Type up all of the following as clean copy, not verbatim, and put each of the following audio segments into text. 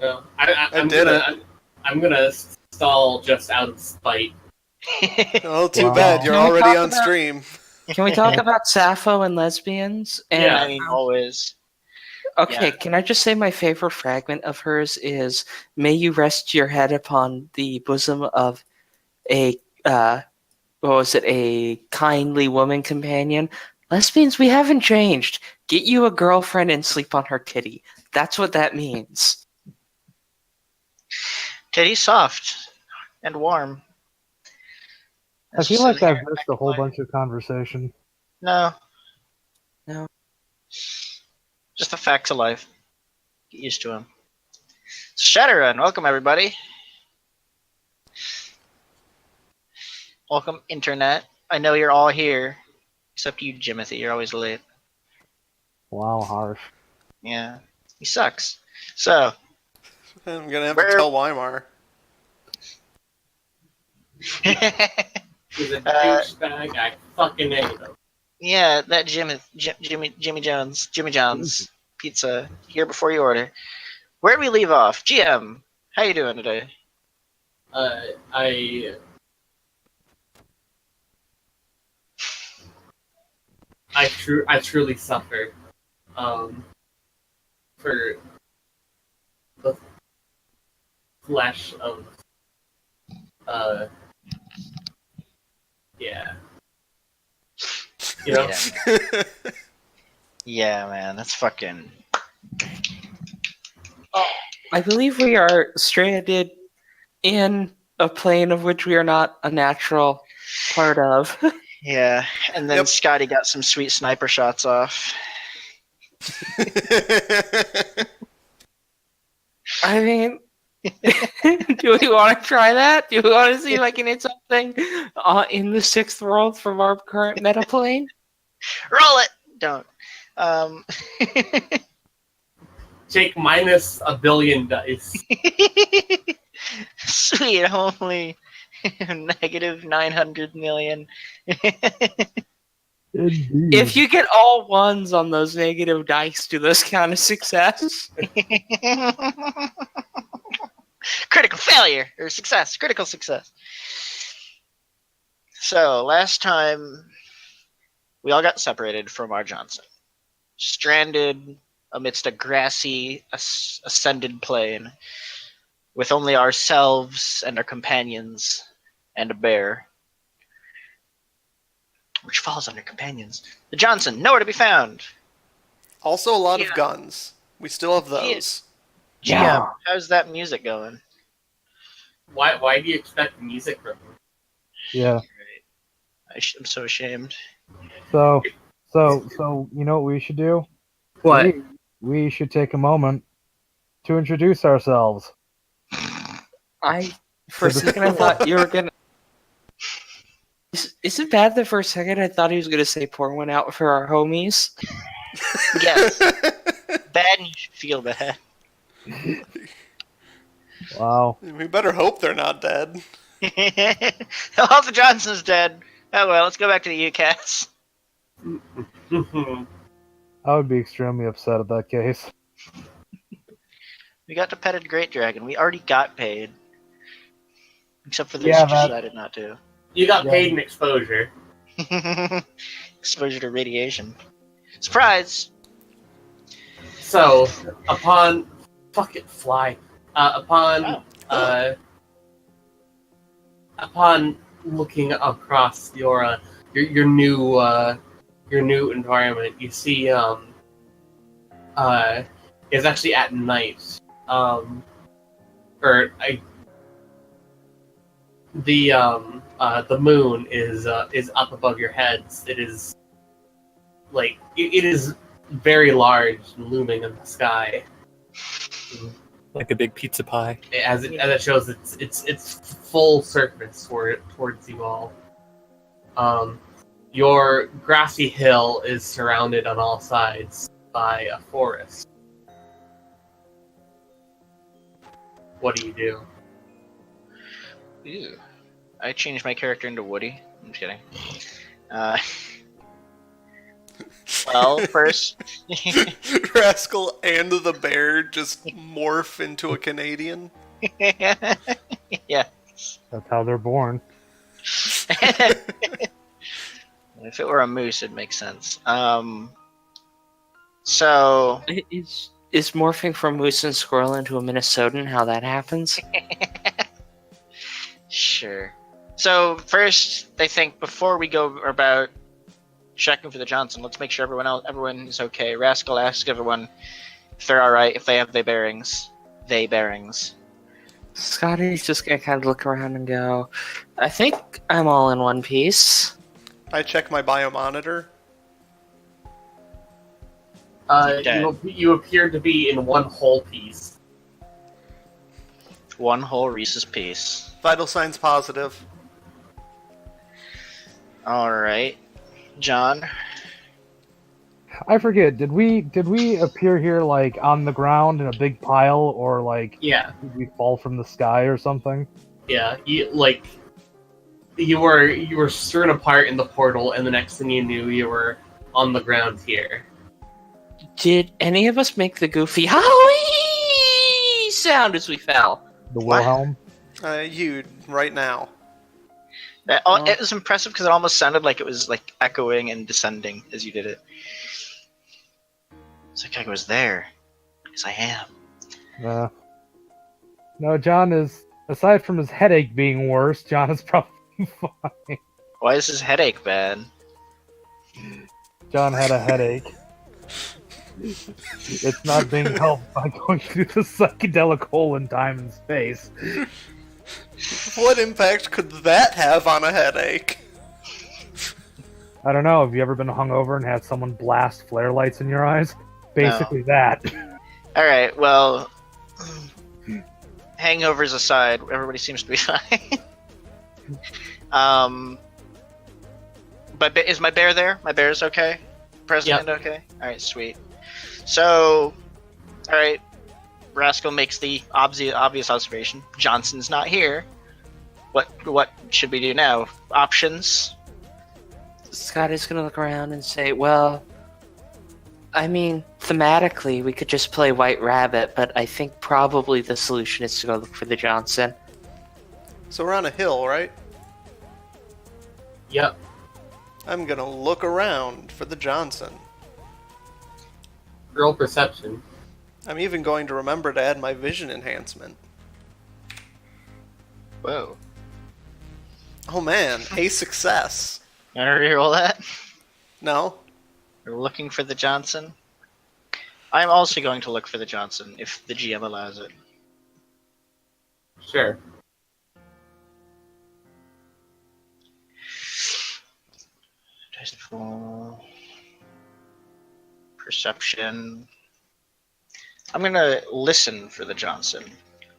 I'm gonna stall just out of spite. Oh, too Wow. bad. You're Can we already talk on about- stream. Can we talk about Sappho and lesbians? And Yeah. I mean, always. okay, Yeah. can I just say my favorite fragment of hers is "May you rest your head upon the bosom of a what was it? A kindly woman companion." Lesbians, we haven't changed. Get you a girlfriend and sleep on her titty. That's what that means. Teddy's soft and warm. I That's feel just like an I've inherent missed fact a of whole life. bunch of conversation. No. No. Just the facts of life. Get used to them. Shadowrun, welcome everybody. Welcome, internet. I know you're all here, except you, Jimothy. You're always late. Wow, harsh. Yeah, he sucks. So, I'm gonna have to tell Weimar. He's a douchebag. I fucking hate him. yeah, that Jimmy John's pizza here before you order. Where'd we leave off? GM, how you doing today? I truly suffer for the flesh of yeah. You know? Yeah. Yeah, man, that's fucking. I believe we are stranded in a plane of which we are not a natural part of. Yeah, and then Yep. Scotty got some sweet sniper shots off. I mean, do we want to try that? Do we want to see if I can hit something in the sixth world from our current meta plane? Roll it! Don't. Take minus a billion dice. Sweet, only negative 900 million. Indeed. If you get all ones on those negative dice, do those count as success? Critical failure or success, critical success. So last time we all got separated from our Johnson, stranded amidst a grassy ascended plain with only ourselves and our companions and a bear, which falls under companions. The Johnson, nowhere to be found. Also, a lot Yeah. of guns. We still have those. GM, how's that music going? Why do you expect music from him? Yeah. I'm so ashamed. So, you know what we should do? What? We should take a moment to introduce ourselves. For a second, I thought you were gonna. Is it bad that for a second I thought he was gonna say pour one out for our homies? Yes. Bad and you should feel bad. Wow. We better hope they're not dead. All the Johnson's dead. Oh well, let's go back to the UCAS. I would be extremely upset at that case. We got to Petted Great Dragon. We already got paid. Except for this, Yeah, you that- decided not to. You got Yeah. paid in exposure. Exposure to radiation. Surprise! So, upon fucking fly, upon looking across your new environment, you see it's actually at night. The moon is up above your heads. It is like it is very large and looming in the sky. Like a big pizza pie. As it shows its full surface towards you all. Your grassy hill is surrounded on all sides by a forest. What do you do? Ew. I changed my character into Woody. I'm just kidding. Well, first, Rascal and the bear just morph into a Canadian. yeah. That's how they're born. If it were a moose, it'd make sense. So Is morphing from moose and squirrel into a Minnesotan how that happens? sure. So first, they think before we go about checking for the Johnson, let's make sure everyone is okay. Rascal asks everyone if they're all right, if they have their bearings. Scotty's just gonna kind of look around and go, I think I'm all in one piece. I check my biomonitor. You appear to be in one whole piece. One whole Reese's piece. Vital signs positive. All right, John. I forget. Did we appear here like on the ground in a big pile, or like Yeah, did we fall from the sky or something? yeah. You were strewn apart in the portal, and the next thing you knew, you were on the ground here. Did any of us make the goofy Howie sound as we fell? The What? Wilhelm. You right now. It was impressive because it almost sounded like it was like echoing and descending as you did it. It's like I was there, because I am. No, John is, aside from his headache being worse, John is probably fine. Why is his headache bad? John had a headache. It's not being helped by going through the psychedelic hole in time and space. What impact could that have on a headache? I don't know, have you ever been hungover and had someone blast flare lights in your eyes? Basically that. Alright, well, hangovers aside, everybody seems to be fine. But is my bear there? My bear's okay? President okay? Alright, sweet. So, alright, Rascal makes the obvious observation. Johnson's not here. What should we do now? Options? Scotty's gonna look around and say, well, I mean, thematically, we could just play White Rabbit, but I think probably the solution is to go look for the Johnson. So we're on a hill, right? Yep. I'm gonna look around for the Johnson. Roll perception. I'm even going to remember to add my vision enhancement. Whoa. Oh man, a success. You wanna reroll that? No? We're looking for the Johnson. I'm also going to look for the Johnson, if the GM allows it. Sure. Dice roll. Perception. I'm gonna listen for the Johnson.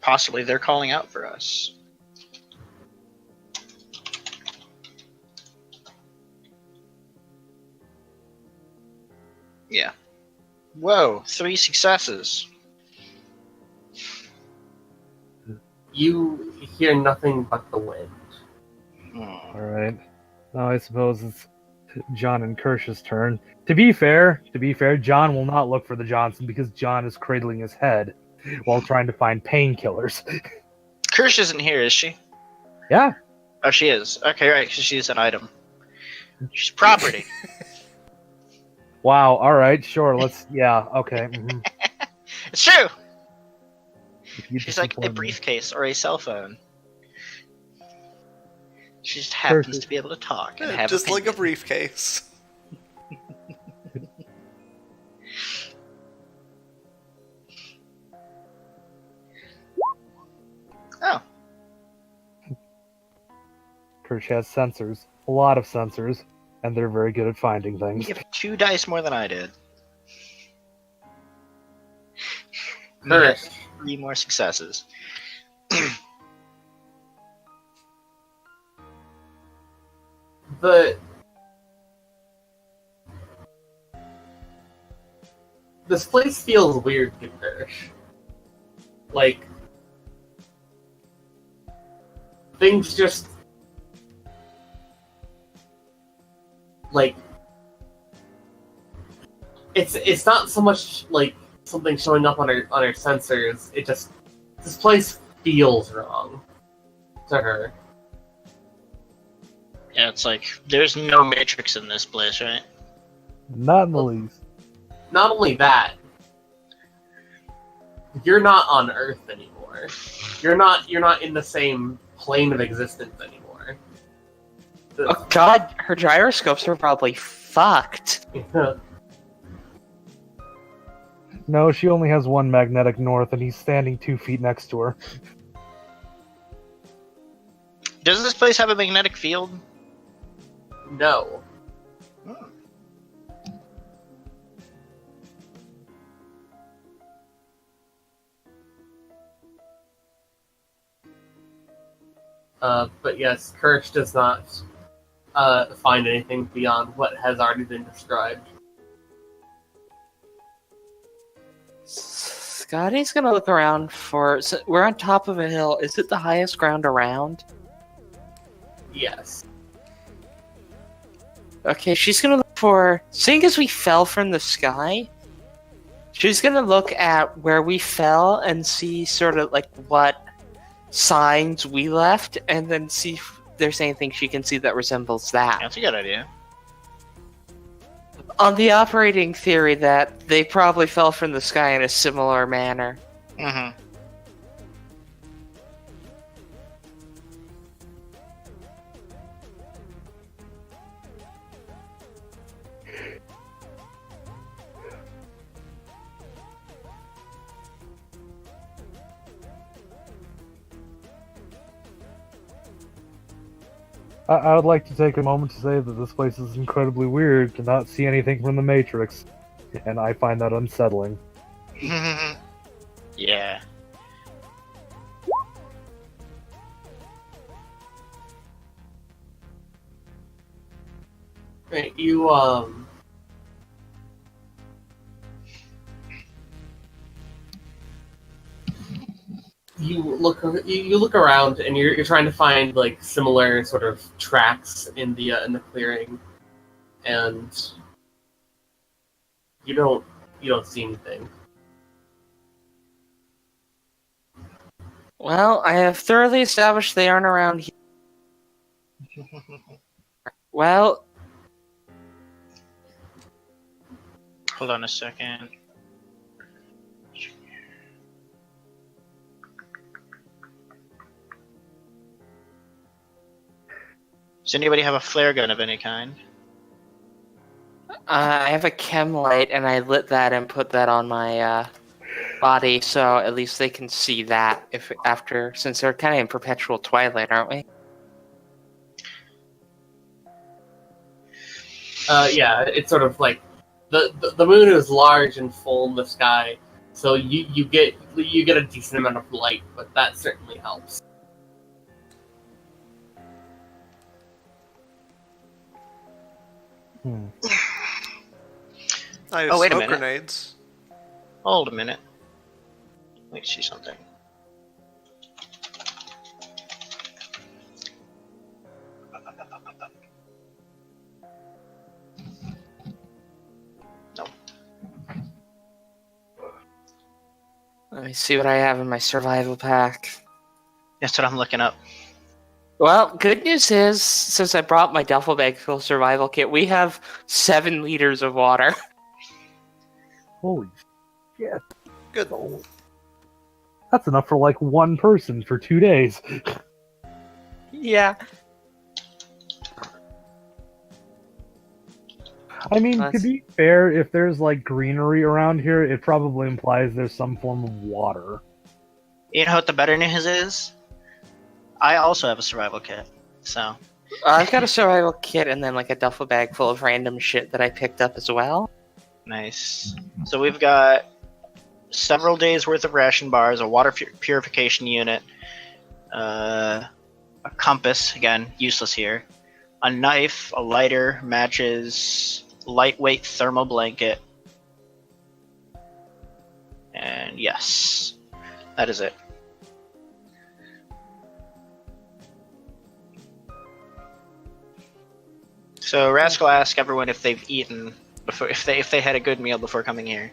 Possibly they're calling out for us. Yeah. Whoa, 3 successes. You hear nothing but the wind. Alright. Now I suppose it's John and Kirsch's turn. To be fair, John will not look for the Johnson because John is cradling his head while trying to find painkillers. Kirsch isn't here, is she? Yeah. Oh, she is. Okay, right, because she's an item. She's property. Wow, alright, sure, let's... Yeah, okay. Mhm. It's true! If you She's like a disappoint me. briefcase or a cell phone. She just happens Perfect. to be able to talk and Yeah, have just like a opinion. briefcase. Oh, Kirsch has sensors. A lot of sensors. And they're very good at finding things. you have 2 dice more than I did. You Kirsch. have 3 more successes. This place feels weird to Kirsch. Like, things just, like, it's not so much like something showing up on her sensors. It just this place feels wrong to her. Yeah, it's like there's no matrix in this place, right? Not in the least. Not only that, you're not on Earth anymore. You're not in the same plane of existence anymore. Oh god, her gyroscopes are probably fucked. No, she only has one magnetic north, and he's standing 2 feet next to her. Does this place have a magnetic field? No. But yes, Kirsch does not find anything beyond what has already been described. Scotty's gonna look around for. So we're on top of a hill. Is it the highest ground around? Yes. Okay, she's gonna look for. Seeing as we fell from the sky, she's gonna look at where we fell and see sort of like what signs we left, and then see if there's anything she can see that resembles that. That's a good idea. On the operating theory that they probably fell from the sky in a similar manner. Mm-hmm. I would like to take a moment to say that this place is incredibly weird to not see anything from the Matrix, and I find that unsettling. Yeah. Right, you look around and you're trying to find like similar sort of tracks in the clearing, and you don't see anything. Well, I have thoroughly established they aren't around here. Well, Hold on a second. Does anybody have a flare gun of any kind? I have a chem light, and I lit that and put that on my body, so at least they can see that since they're kind of in perpetual twilight, aren't we? Yeah, it's sort of like the moon is large and full in the sky, so you get a decent amount of light, but that certainly helps. I have Oh, wait a smoke minute. grenades. Hold a minute. Let me see something. No. Let me see what I have in my survival pack. That's what I'm looking up. Well, good news is, since I brought my duffel bag full survival kit, we have 7 liters of water. Holy shit. Good. That's enough for like one person for 2 days. Yeah. I mean, to That's- be fair, if there's like greenery around here, it probably implies there's some form of water. You know what the better news is? I also have a survival kit. So, I've got a survival kit and then like a duffel bag full of random shit that I picked up as well. nice. So we've got several days worth of ration bars, a water purification unit, a compass, again, useless here, a knife, a lighter, matches, lightweight thermal blanket, and yes, that is it. So Rascal asked everyone if they've eaten before if they had a good meal before coming here.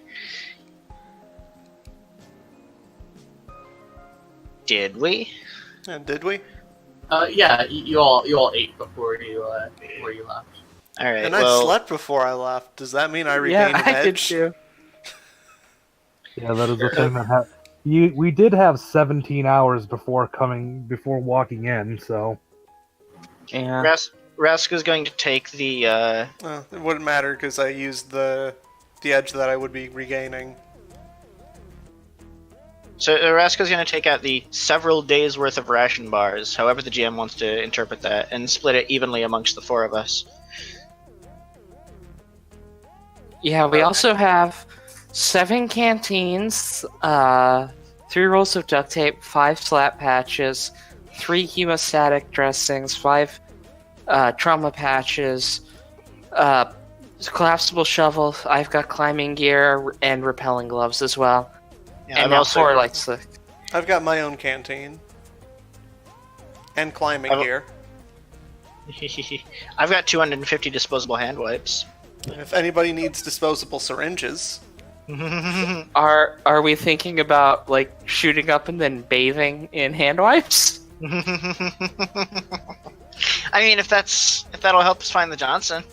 Did we? Did we? Yeah, you all ate before you left. All right. And well, I slept before I left. Does that mean I regained Yeah, an I did edge? too. Yeah, that is the thing that we did have 17 hours before walking in, so Yeah. Raska's going to take the. It wouldn't matter because I used the edge that I would be regaining. So Raska's going to take out the several days worth of ration bars, however the GM wants to interpret that, and split it evenly amongst the four of us. Yeah, we also have 7 canteens, 3 rolls of duct tape, 5 slap patches, 3 hemostatic dressings, 5 trauma patches, collapsible shovel. I've got climbing gear and rappelling gloves as well. Yeah, And now 4 light slick. I've got my own canteen. And climbing gear. I've got 250 disposable hand wipes. If anybody needs disposable syringes. Are we thinking about like shooting up and then bathing in hand wipes? I mean, if that'll help us find the Johnson.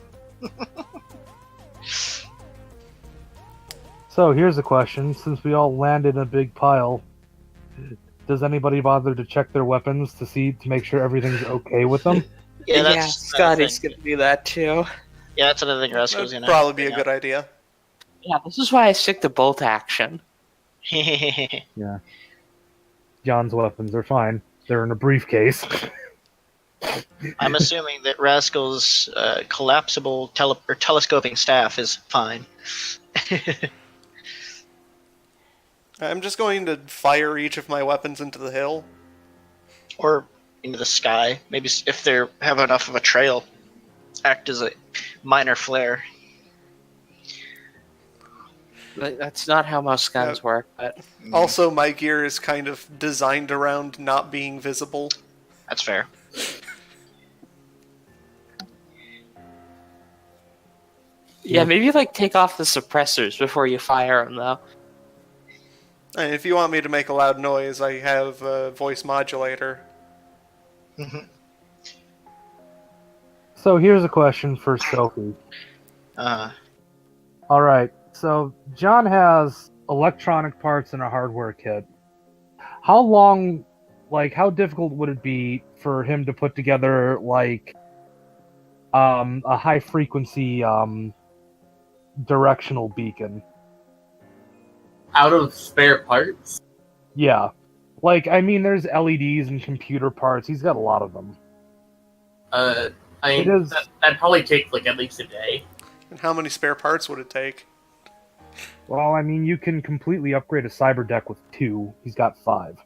So here's a question: since we all landed in a big pile, does anybody bother to check their weapons to make sure everything's okay with them? Yeah, Yeah, Scotty's gonna do that too. Yeah, that's another thing Raska's That'd gonna. probably be a good idea. Yeah, this is why I stick to bolt action. Yeah. John's weapons are fine. They're in a briefcase. I'm assuming that Rascal's collapsible telescoping staff is fine. I'm just going to fire each of my weapons into the hill. Or into the sky. Maybe if they have enough of a trail, act as a minor flare. But that's not how most guns work. But Also, my gear is kind of designed around not being visible. That's fair. yeah, maybe like take off the suppressors before you fire them, though. And if you want me to make a loud noise, I have a voice modulator. So here's a question for Sophie. All right. So John has electronic parts and a hardware kit. How difficult would it be for him to put together like a high frequency directional beacon? Out of spare parts? Yeah. Like, I mean, there's LEDs and computer parts. He's got a lot of them. That'd probably take like at least a day. And how many spare parts would it take? Well, I mean, you can completely upgrade a cyber deck with 2. He's got 5.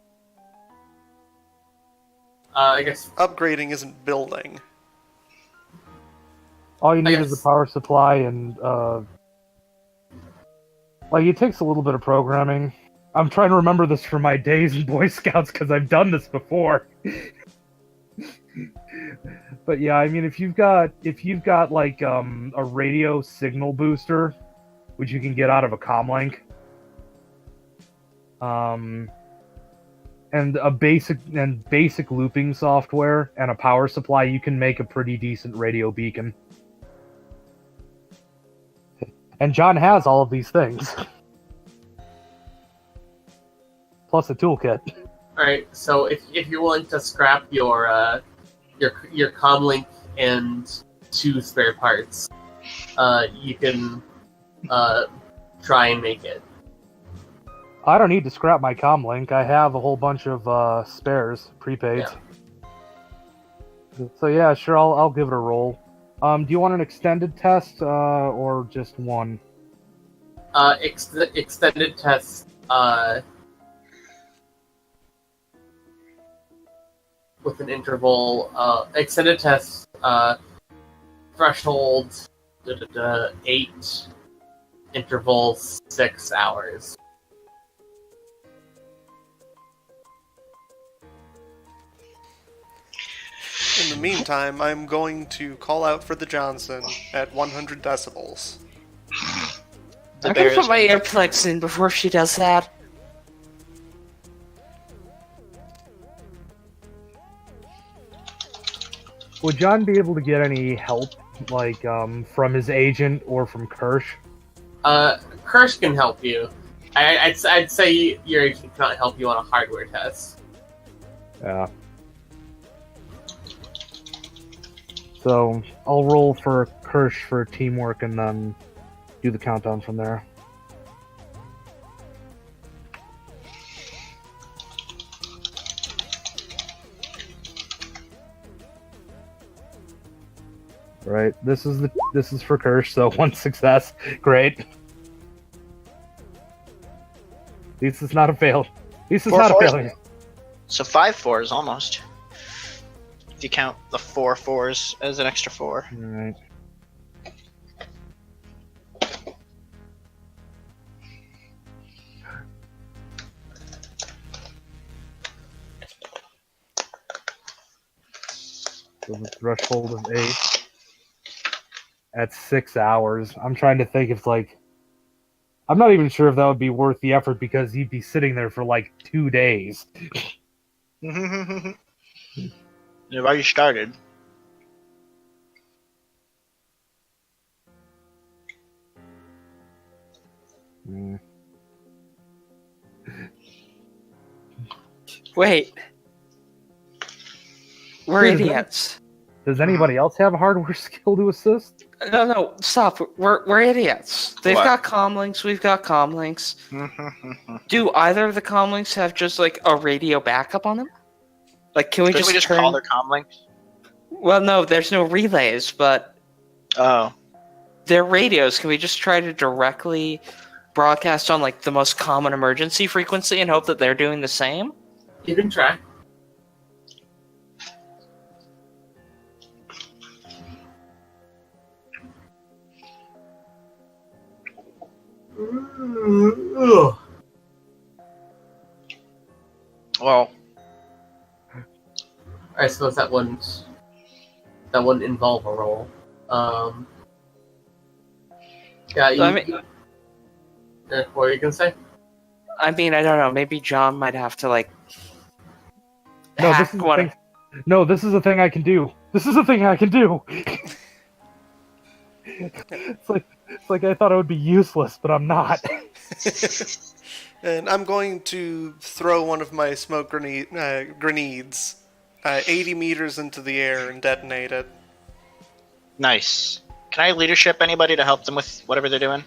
I guess Upgrading isn't building. All you need is a power supply and, it takes a little bit of programming. I'm trying to remember this from my days in Boy Scouts because I've done this before. But yeah, I mean, if you've got like a radio signal booster, which you can get out of a comlink, and a basic looping software and a power supply, you can make a pretty decent radio beacon. And John has all of these things. Plus a toolkit. Alright, so if you're willing to scrap your comlink and 2 spare parts, you can try and make it. I don't need to scrap my comlink. I have a whole bunch of spares, prepaids. Yeah. So yeah, sure, I'll give it a roll. Do you want an extended test or just one? Extended test with an interval. Extended test threshold 8, interval 6 hours. In the meantime, I'm going to call out for the Johnson at 100 decibels. The I bear can put is my earplugs in before she does that. Would John be able to get any help, like, from his agent or from Kirsch? Kirsch can help you. I'd say your agent cannot help you on a hardware test. Yeah. So, I'll roll for Kirsch for teamwork and then do the countdown from there. Right, this is for Kirsch, so 1 success. Great. At least it's not a fail. At least it's 4 not a fours. failure. So 5 fours almost. If you count the 4 fours as an extra 4. Alright. So the threshold of 8 at 6 hours. I'm trying to think if, like, I'm not even sure if that would be worth the effort because he'd be sitting there for like 2 days. You've already started. Mm. Wait. We're Dude, idiots. Does anybody else have a hardware skill to assist? No, stop. We're idiots. They've What? got comlinks, we've got comlinks. Do either of the comlinks have just like a radio backup on them? Like, can we Couldn't just we just turn? call their comlinks? Well, no, there's no relays, but Oh. their radios. Can we just try to directly broadcast on like the most common emergency frequency and hope that they're doing the same? You can try. Ugh. Well, I suppose that wouldn't involve a roll. Yeah, you, I mean- what were you gonna say? I mean, I don't know. Maybe John might have to like. No, hack this is one the of- thing. No, this is a thing I can do. This is a thing I can do. It's like I thought it would be useless, but I'm not. And I'm going to throw one of my smoke grenades 80 meters into the air and detonate it. nice. Can I leadership anybody to help them with whatever they're doing?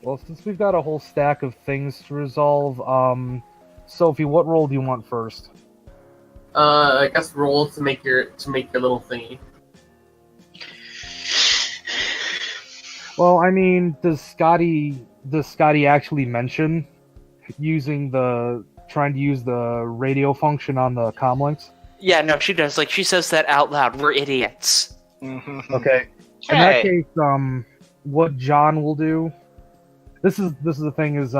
Well, since we've got a whole stack of things to resolve, Sophie, what role do you want first? I guess roll to make your little thingy. Well, I mean, does Scotty actually mention trying to use the radio function on the comlinks? Yeah, no, she does. Like, she says that out loud. We're idiots. Okay. In that case, what John will do, this is the thing is,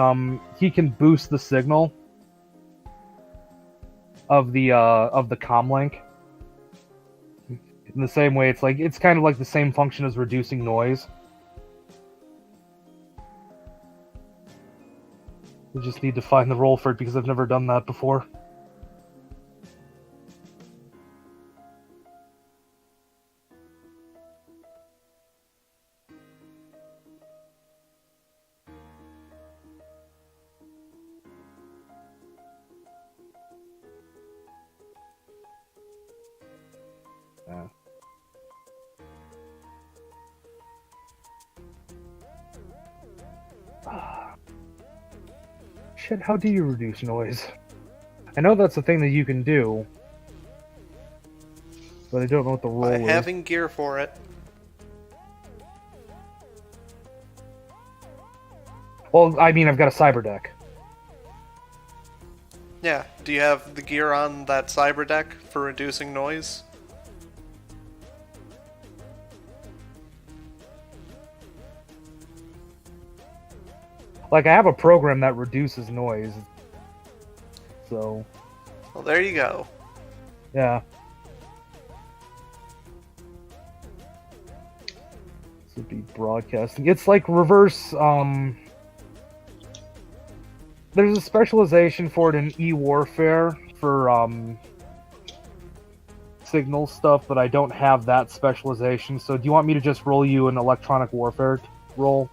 he can boost the signal of the comlink. In the same way, it's kind of like the same function as reducing noise. We just need to find the role for it because I've never done that before. Shit, how do you reduce noise? I know that's a thing that you can do, but I don't know what the rule By is. having gear for it. Well, I mean, I've got a cyber deck. Yeah, do you have the gear on that cyber deck for reducing noise? Like, I have a program that reduces noise. So, Well, there you go. yeah. be broadcasting. It's like reverse. There's a specialization for it in e-warfare for signal stuff, but I don't have that specialization. So do you want me to just roll you an electronic warfare roll?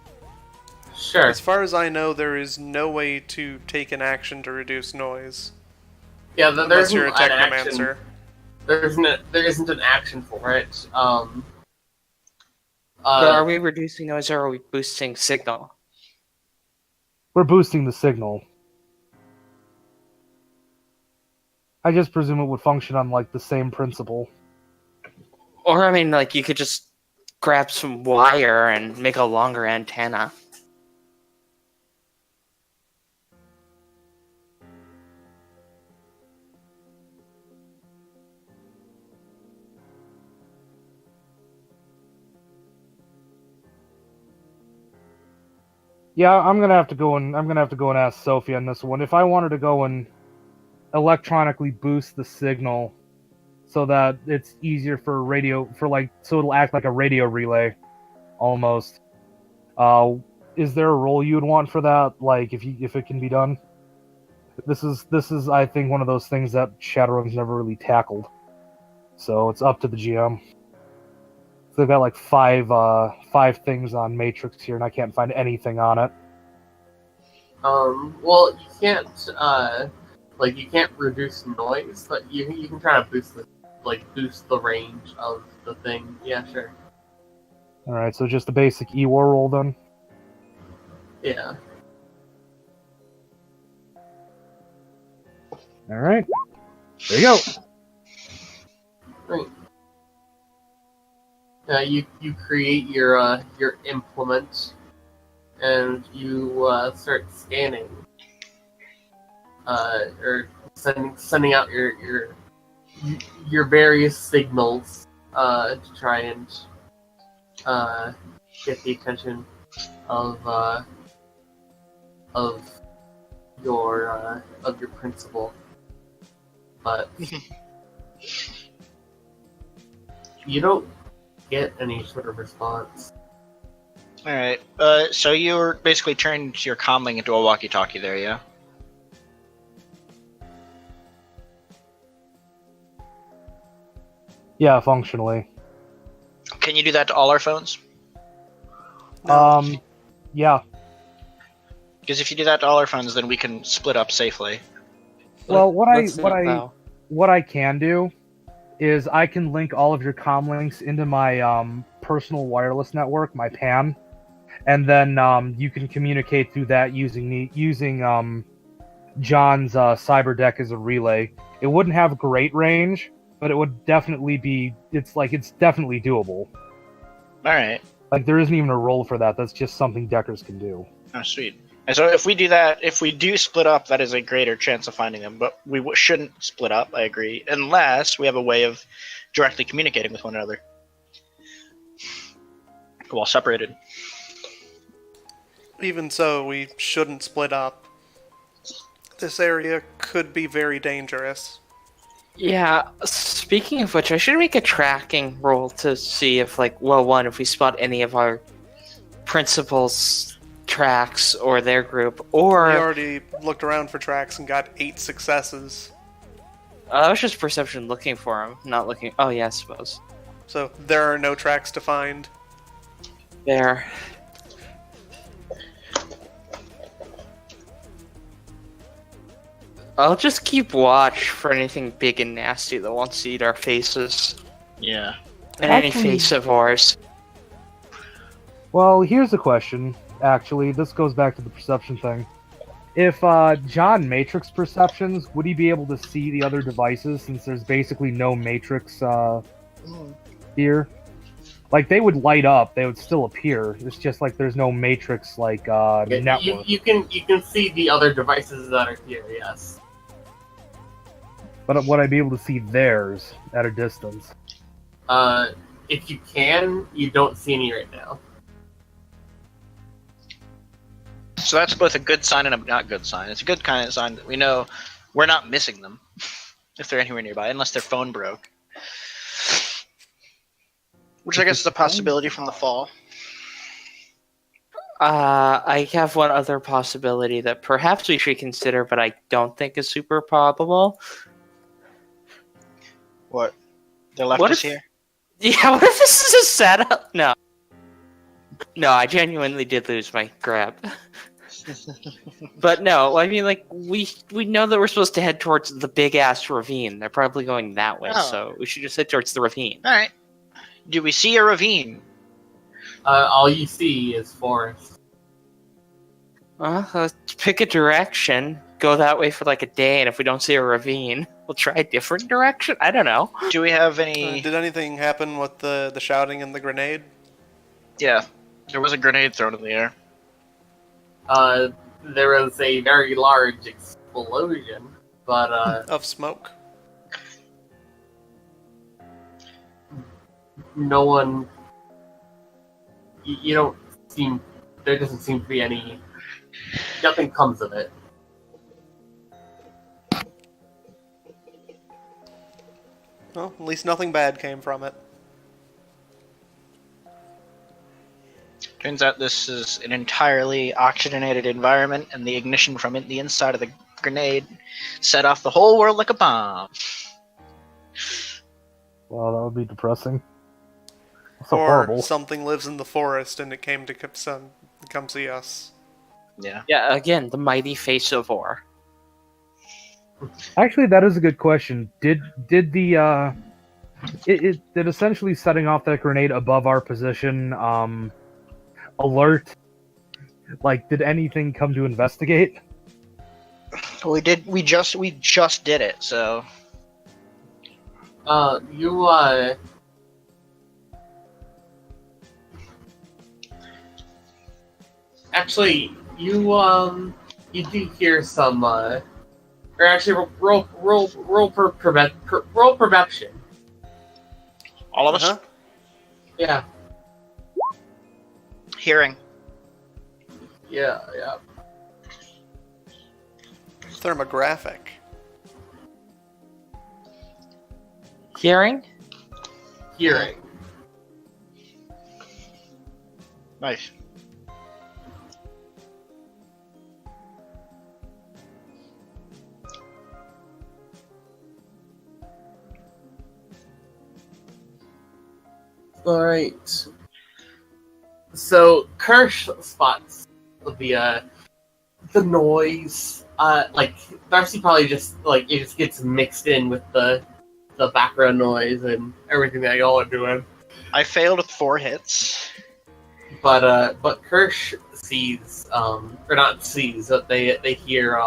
Sure. As far as I know, there is no way to take an action to reduce noise. Yeah, there Unless isn't you're a an action. technomancer. There isn't an action for it. But are we reducing noise or are we boosting signal? We're boosting the signal. I just presume it would function on like the same principle. Or, I mean, like, you could just grab some wire and make a longer antenna. Yeah, I'm gonna have to go and ask Sophie on this one. If I wanted to go and electronically boost the signal so that it's easier for radio so it'll act like a radio relay almost. Is there a role you would want for that? Like if it can be done? This is I think one of those things that Shadowrun's never really tackled. So it's up to the GM. They've got like five things on Matrix here, and I can't find anything on it. Well, you can't you can't reduce noise, but you can try to boost the range of the thing. Yeah, sure. All right, so just the basic E-War roll then. Yeah. All right, there you go. Right. You create your implement, and you start scanning, or sending out your various signals to try and get the attention of your principal, but you don't get any sort of response. Alright, so you're basically turned your comlink into a walkie-talkie there, yeah? Yeah, functionally. Can you do that to all our phones? Yeah. Because if you do that to all our phones, then we can split up safely. Well, Let's do it, though. what I can do is I can link all of your comm links into my personal wireless network, my PAN, and then you can communicate through that using John's cyber deck as a relay. It wouldn't have great range, but it would definitely be. It's definitely doable. Alright. Like there isn't even a role for that. That's just something deckers can do. Oh, sweet. And so if we do that, if we do split up, that is a greater chance of finding them. But we shouldn't split up, I agree, unless we have a way of directly communicating with one another while separated. Even so, we shouldn't split up. This area could be very dangerous. Yeah, speaking of which, I should make a tracking roll to see if, if we spot any of our principals' tracks or their group, or... We already looked around for tracks and got 8 successes. that was just perception looking for them, not looking... Oh, yeah, I suppose. So there are no tracks to find. There. I'll just keep watch for anything big and nasty that wants to eat our faces. Yeah. And any face of ours. Well, here's a question. Actually, this goes back to the perception thing. If John Matrix perceptions, would he be able to see the other devices since there's basically no Matrix here? Like, they would light up, they would still appear. It's just like there's no Matrix network. You can see the other devices that are here, yes. But would I be able to see theirs at a distance? If you can, you don't see any right now. So that's both a good sign and a not good sign. It's a good kind of sign that we know we're not missing them if they're anywhere nearby, unless their phone broke. Which I guess is a possibility from the fall. I have one other possibility that perhaps we should consider, but I don't think is super probable. What? They left What us if- here? Yeah, what if this is a setup? No. No, I genuinely did lose my grab. But no, I mean, like, we know that we're supposed to head towards the big-ass ravine. They're probably going that way, Oh. so we should just head towards the ravine. Alright. Do we see a ravine? All you see is forest. Let's pick a direction, go that way for like a day, and if we don't see a ravine, we'll try a different direction? I don't know. Do we have any... Did anything happen with the shouting and the grenade? Yeah. There was a grenade thrown in the air. There was a very large explosion, but Of smoke. no one. You don't seem. There doesn't seem to be any. Nothing comes of it. Well, at least nothing bad came from it. Turns out this is an entirely oxygenated environment, and the ignition from the inside of the grenade set off the whole world like a bomb. Well, that would be depressing. So or horrible. something lives in the forest and it came to come see us. Yeah. Yeah, again, the mighty face of war. Actually, that is a good question. Did the did essentially setting off that grenade above our position alert? Like, did anything come to investigate? We did. We just did it. So You actually you do hear some or actually roll perception. all of us Uh-huh. Yeah. hearing. Yeah. Thermographic. Hearing? Hearing. Nice. All right. So Kirsch spots the noise. Like Darcy probably just it just gets mixed in with the background noise and everything that y'all are doing. I failed 4 hits. But Kirsch sees or not sees, but they hear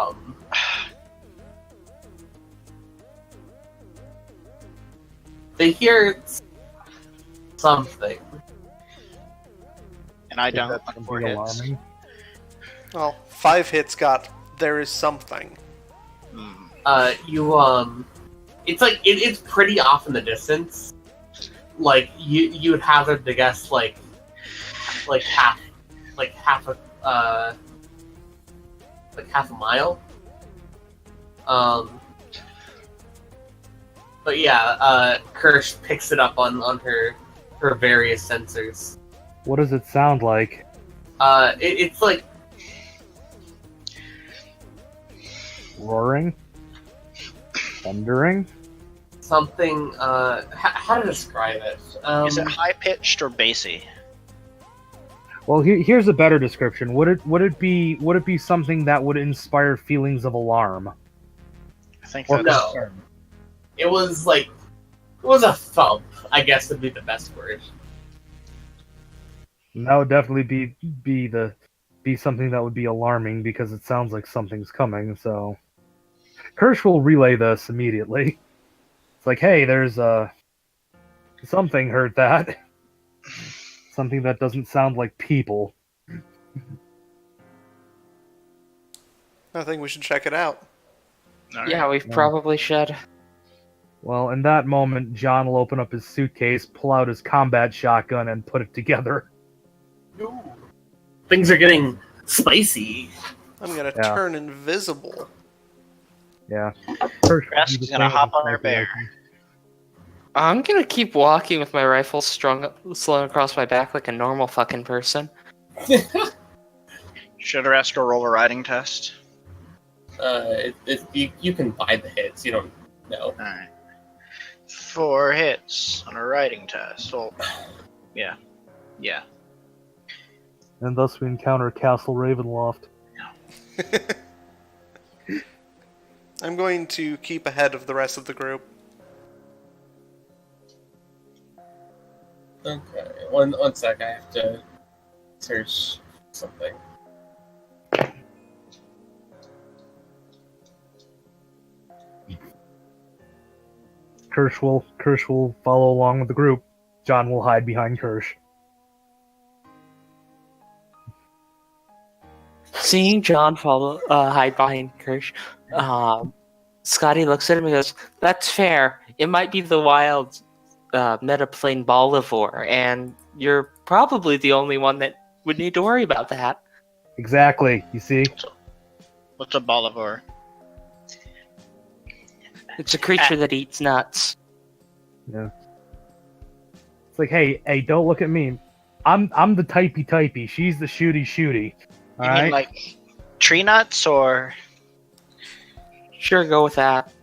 they hear something. And I Is don't. that on something 4 hits. alarming? Well, 5 hits got there is something. It's like it's pretty off in the distance. Like you would hazard to guess like half a mile. But yeah, Kirsch picks it up on her various sensors. What does it sound like? It's like Roaring? Thundering? something. How to describe it? Is it high pitched or bassy? Well, here's a better description. Would it be something that would inspire feelings of alarm? I think Or that's No. concern? It was a thump, I guess would be the best word. And that would definitely be something that would be alarming because it sounds like something's coming. So, Kirsch will relay this immediately. It's like, hey, there's something heard that. Something that doesn't sound like people. I think we should check it out. Alright. Yeah, we probably should. Well, in that moment, John will open up his suitcase, pull out his combat shotgun, and put it together. Ooh. Things are getting spicy. I'm gonna Yeah. turn invisible. Yeah. Kirsch will Grass do the is gonna same hop with on her sniper bear. rifle. I'm gonna keep walking with my rifle slung across my back like a normal fucking person. Should Rascal roll a riding test? You can buy the hits. You don't know. Alright. 4 hits on a riding test. Well, yeah. Yeah. And thus we encounter Castle Ravenloft. I'm going to keep ahead of the rest of the group. Okay, one sec. I have to search something. Kirsch will follow along with the group. John will hide behind Kirsch. Seeing John hide behind Kirsch, Scotty looks at him and goes, "That's fair. It might be the wild metaplane Bolivore, and you're probably the only one that would need to worry about that." Exactly, you see? What's a Bolivore? It's a creature that eats nuts. Yeah. It's like, hey, don't look at me. I'm the typey. She's the shooty. You mean like tree nuts or? Sure, go with that.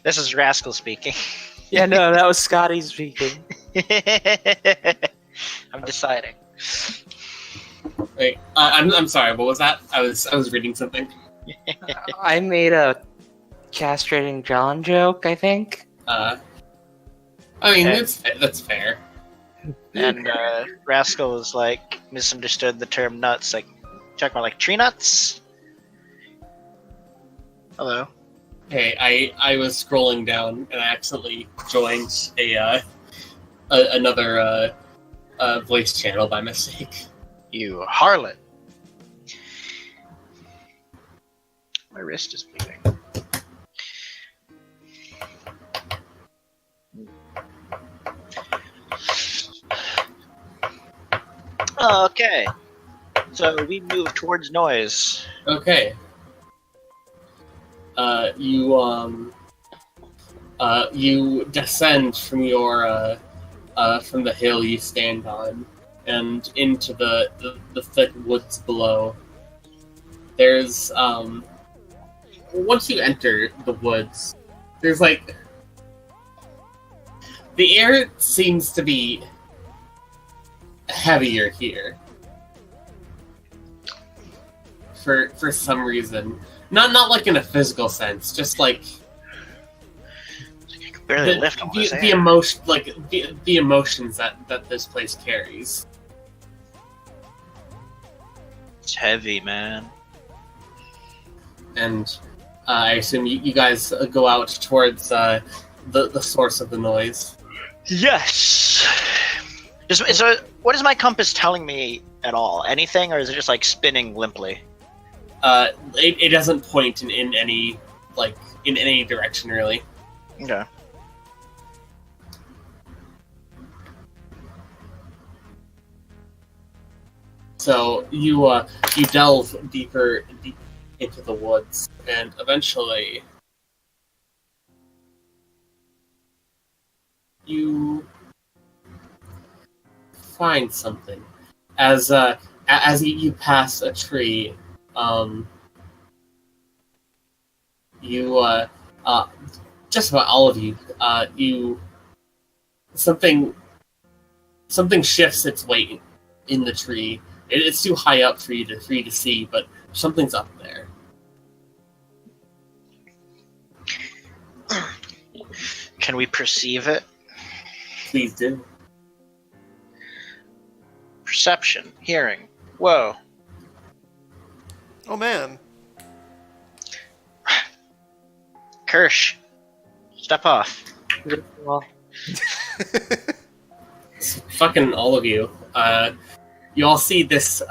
This is Rascal speaking. Yeah, no, that was Scotty speaking. I'm deciding. Wait, I'm sorry. What was that? I was reading something. I made a castrating John joke, I think. I mean, Okay. that's fair. And Rascal is like misunderstood the term nuts. Like, talking about like tree nuts. Hello. Hey, I was scrolling down and I accidentally joined another voice channel by mistake. You harlot. My wrist is bleeding. Okay. So we move towards noise. Okay. You descend from your from the hill you stand on and into the thick woods below. There's once you enter the woods, there's like the air seems to be heavier here for some reason. Not like in a physical sense, just like I can barely lift all this the air. emotion, like the emotions that this place carries. It's heavy, man. And I assume you guys go out towards the source of the noise. Yes. So, what is my compass telling me at all? Anything, or is it just like spinning limply? It doesn't point in any in any direction really. Okay. So you delve deep into the woods, and eventually you find something. As you pass a tree, you just about all of you something shifts its weight in the tree. It's too high up for you to see, but something's up there. Can we perceive it? Please do. Perception, hearing. Whoa. Oh man. Kirsch. Step off. Well, Fucking all of you. You all see this.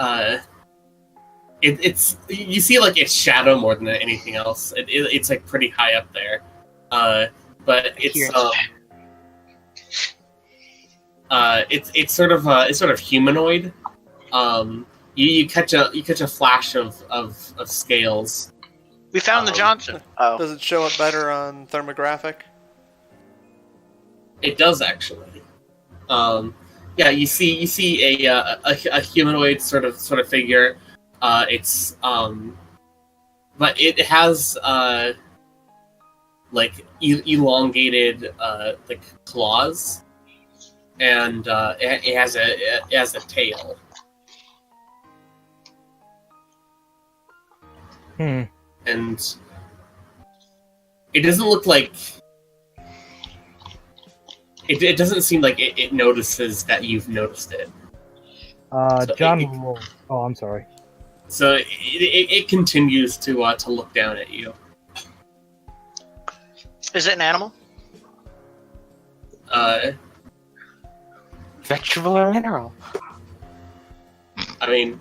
It's you see like its shadow more than anything else. It's like pretty high up there, but it's sort of humanoid. You catch a flash of scales. We found the Johnson. Oh. Does it show up better on thermographic? It does actually. you see a humanoid sort of figure. It's but it has like elongated like claws, and it has a tail. Hmm. And it doesn't look like it doesn't seem like it notices that you've noticed it. So John will. Oh, I'm sorry. So it continues to look down at you. Is it an animal? Vegetable or mineral? I mean,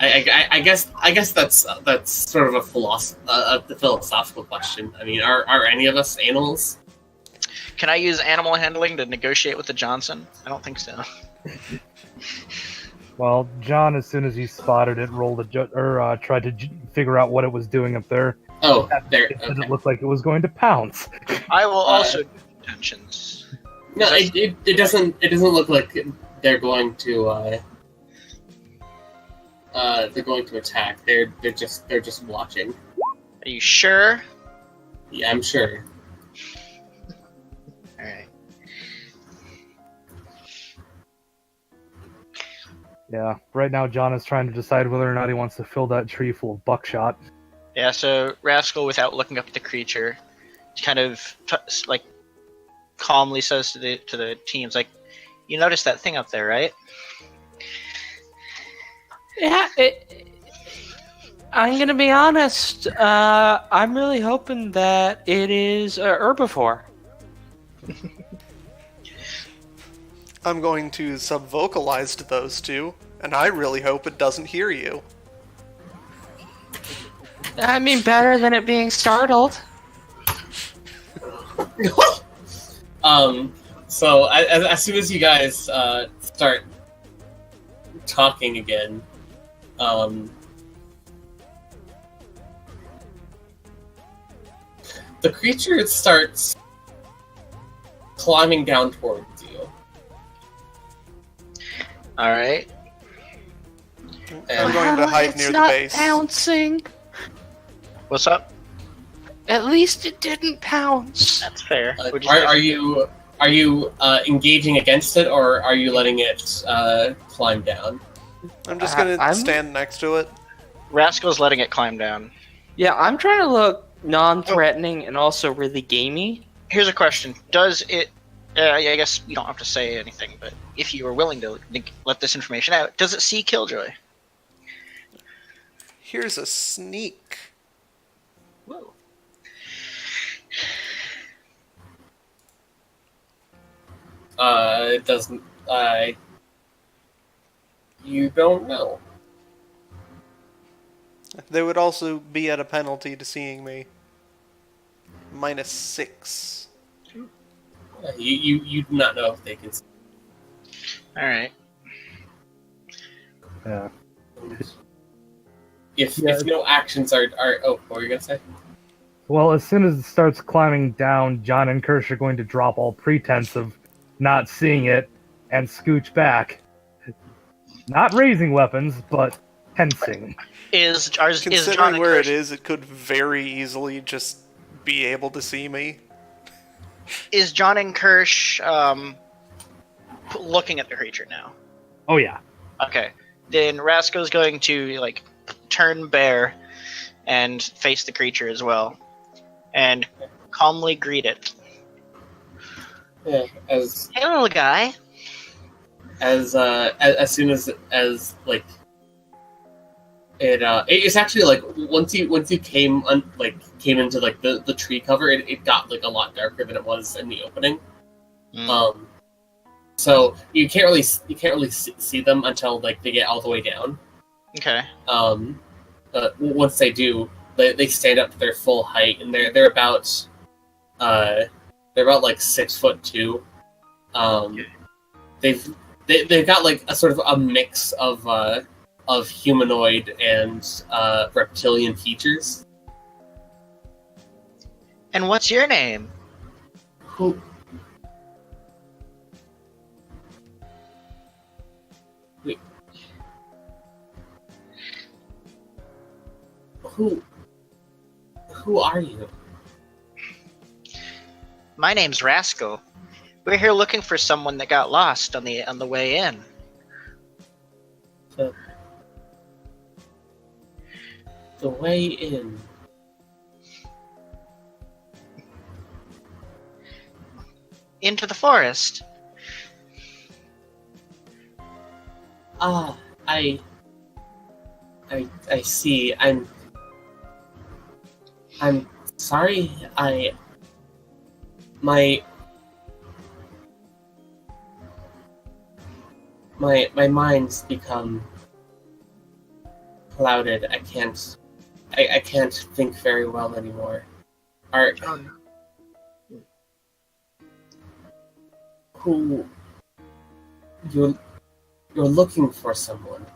I guess that's sort of a philosophical question. I mean, are any of us animals? Can I use animal handling to negotiate with the Johnson? I don't think so. Well, John, as soon as he spotted it, tried to figure out what it was doing up there. Oh, there. It Okay. didn't look like it was going to pounce. I will also do intentions. No, it doesn't look like they're going to attack. They're just watching. Are you sure? Yeah, I'm sure. All right. Yeah, right now John is trying to decide whether or not he wants to fill that tree full of buckshot. Yeah. So Rascal, without looking up at the creature, kind of like calmly says to the teams, like, "You noticed that thing up there, right?" Yeah, I'm gonna be honest. I'm really hoping that it is a herbivore. I'm going to sub-vocalize to those two, and I really hope it doesn't hear you. I mean, better than it being startled. So as soon as you guys start talking again, the creature starts climbing down towards you. All right. I'm going to hide near the base. It's not pouncing. What's up? At least it didn't pounce. That's fair. Are you engaging against it, or are you letting it climb down? I'm just going to stand next to it. Rascal's letting it climb down. Yeah, I'm trying to look non-threatening and also really gamey. Here's a question: does it? I guess you don't have to say anything, but if you are willing to let this information out, does it see Killjoy? Here's a sneak. Whoa. It doesn't. You don't know. They would also be at a penalty to seeing me. -6. You do not know if they can. All right. Yeah. If no actions are oh, what were you gonna say? Well, as soon as it starts climbing down, John and Kirsch are going to drop all pretense of not seeing it and scooch back. Not raising weapons, but tensing. Considering where it is, it could very easily just be able to see me. Is John and Kirsch looking at the creature now? Oh yeah. Okay. Then Rasco's going to turn bear and face the creature as well, and calmly greet it. Yeah, Hey, little guy. as soon as it's actually once you came into the tree cover, it got a lot darker than it was in the opening. So you can't really see them until they get all the way down. Okay. Once they do, they stand up to their full height, and they're about 6'2". They've got a sort of a mix of humanoid and reptilian features. And what's your name? Who? Who are you? My name's Rascal. We're here looking for someone that got lost on the way in. The way in. Into the forest. Ah, I see. I'm sorry. My mind's become clouded. I can't think very well anymore. Oh, no. Who you're looking for someone?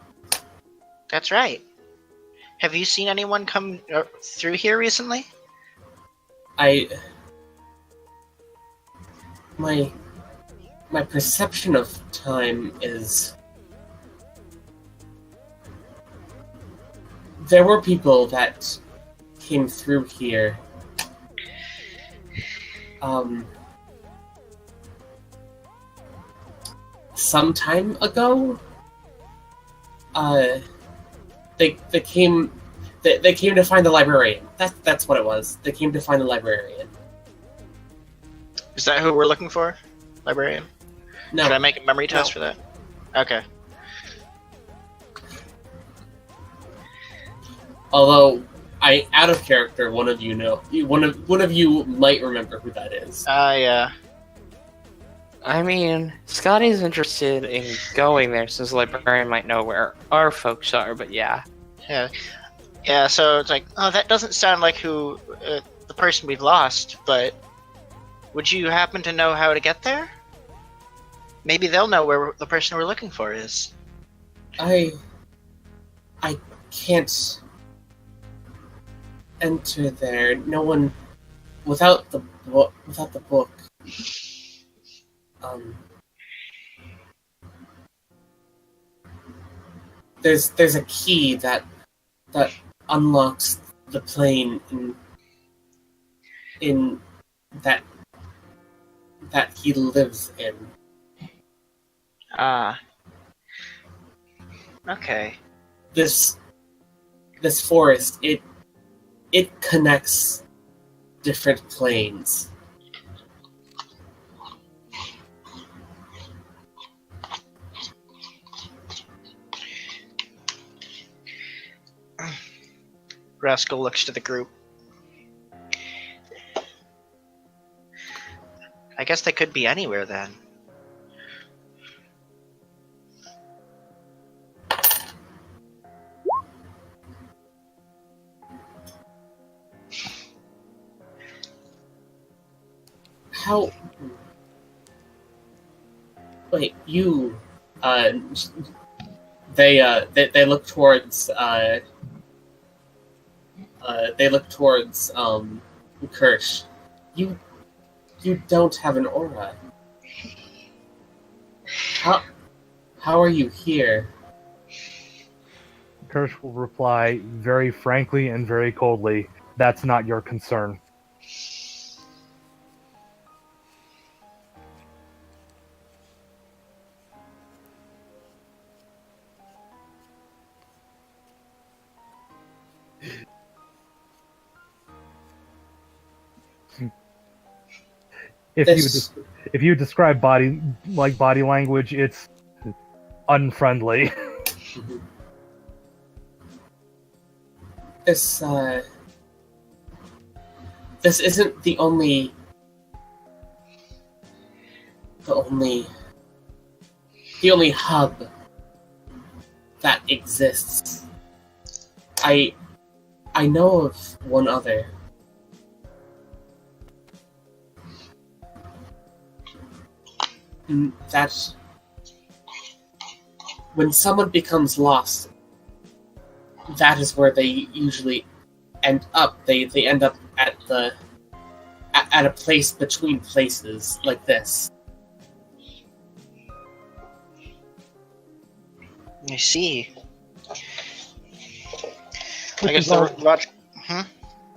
That's right. Have you seen anyone come through here recently? My perception of time is there were people that came through here some time ago. They came to find the librarian. That's what it was. They came to find the librarian. Is that who we're looking for? Librarian? No. Should I make a memory test No. for that? Okay. Although, out of character, one of you might remember who that is. Yeah. I mean, Scotty's interested in going there, since the librarian might know where our folks are, but yeah. Yeah, so it's like, oh, that doesn't sound like who the person we've lost, but would you happen to know how to get there? Maybe they'll know where the person we're looking for is. I can't enter there. No one without the book. There's a key that unlocks the plane in that he lives in. Okay. This forest, it connects different planes. Rascal looks to the group. I guess they could be anywhere then. How? Wait, you? They look towards. They look towards Kirsch. You don't have an aura. How are you here? Kirsch will reply very frankly and very coldly, "That's not your concern." If you describe body language, it's unfriendly. This isn't the only hub that exists. I know of one other. That's when someone becomes lost. That is where they usually end up. They end up at a place between places like this. I see. I guess the logic.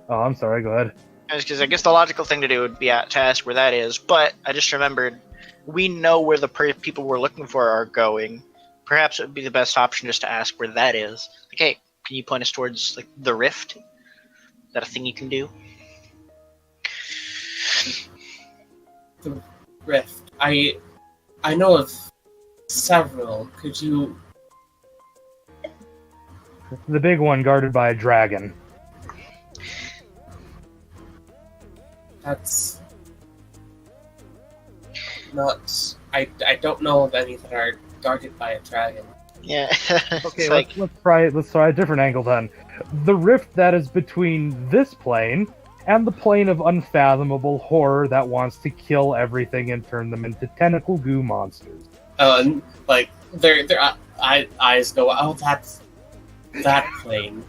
Oh, I'm sorry. Go ahead. Because I guess the logical thing to do would be to ask where that is. But I just remembered, we know where the people we're looking for are going. Perhaps it would be the best option just to ask where that is. Like, hey, can you point us towards like the rift? Is that a thing you can do? The rift. I know of several. Could you? The big one guarded by a dragon. That's not. I don't know of any that are guarded by a dragon. Yeah. Okay, let's try a different angle then. The rift that is between this plane and the plane of unfathomable horror that wants to kill everything and turn them into tentacle goo monsters. And like their eyes go. Oh, that's that plane.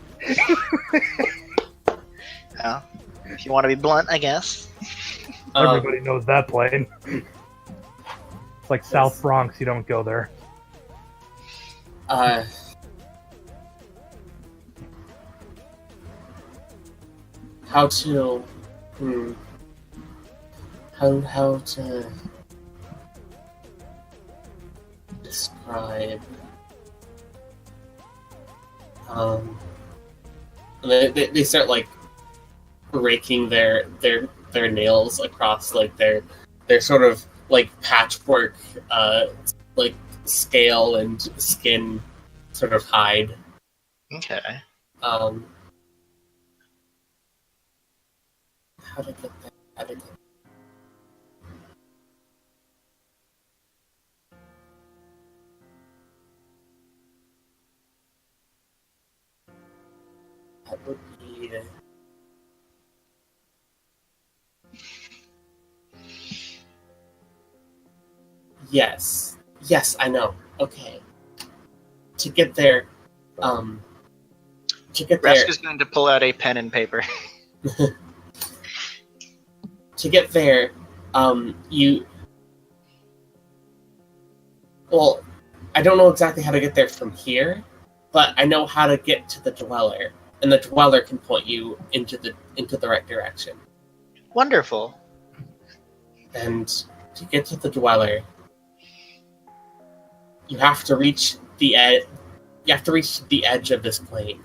Yeah. If you want to be blunt, I guess. Everybody knows that plane. It's like South Bronx. You don't go there. How to how to describe they start like raking their nails across like their sort of like patchwork like scale and skin sort of hide. Okay. How to get there? That would be. Yes, I know. Okay. To get there, Rask is going to pull out a pen and paper. To get there, you. Well, I don't know exactly how to get there from here, but I know how to get to the Dweller, and the Dweller can point you into the right direction. Wonderful. And to get to the Dweller, you have to reach the edge. You have to reach the edge of this plane.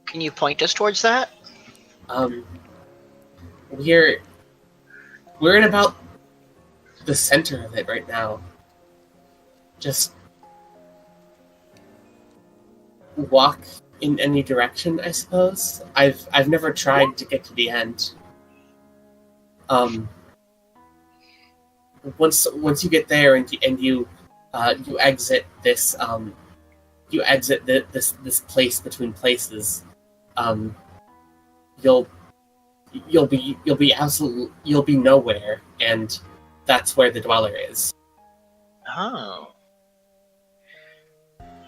Can you point us towards that? We're in about the center of it right now. Just walk in any direction, I suppose. I've never tried to get to the end. Once you get there and you exit this this place between places, you'll be nowhere, and that's where the Dweller is. Oh.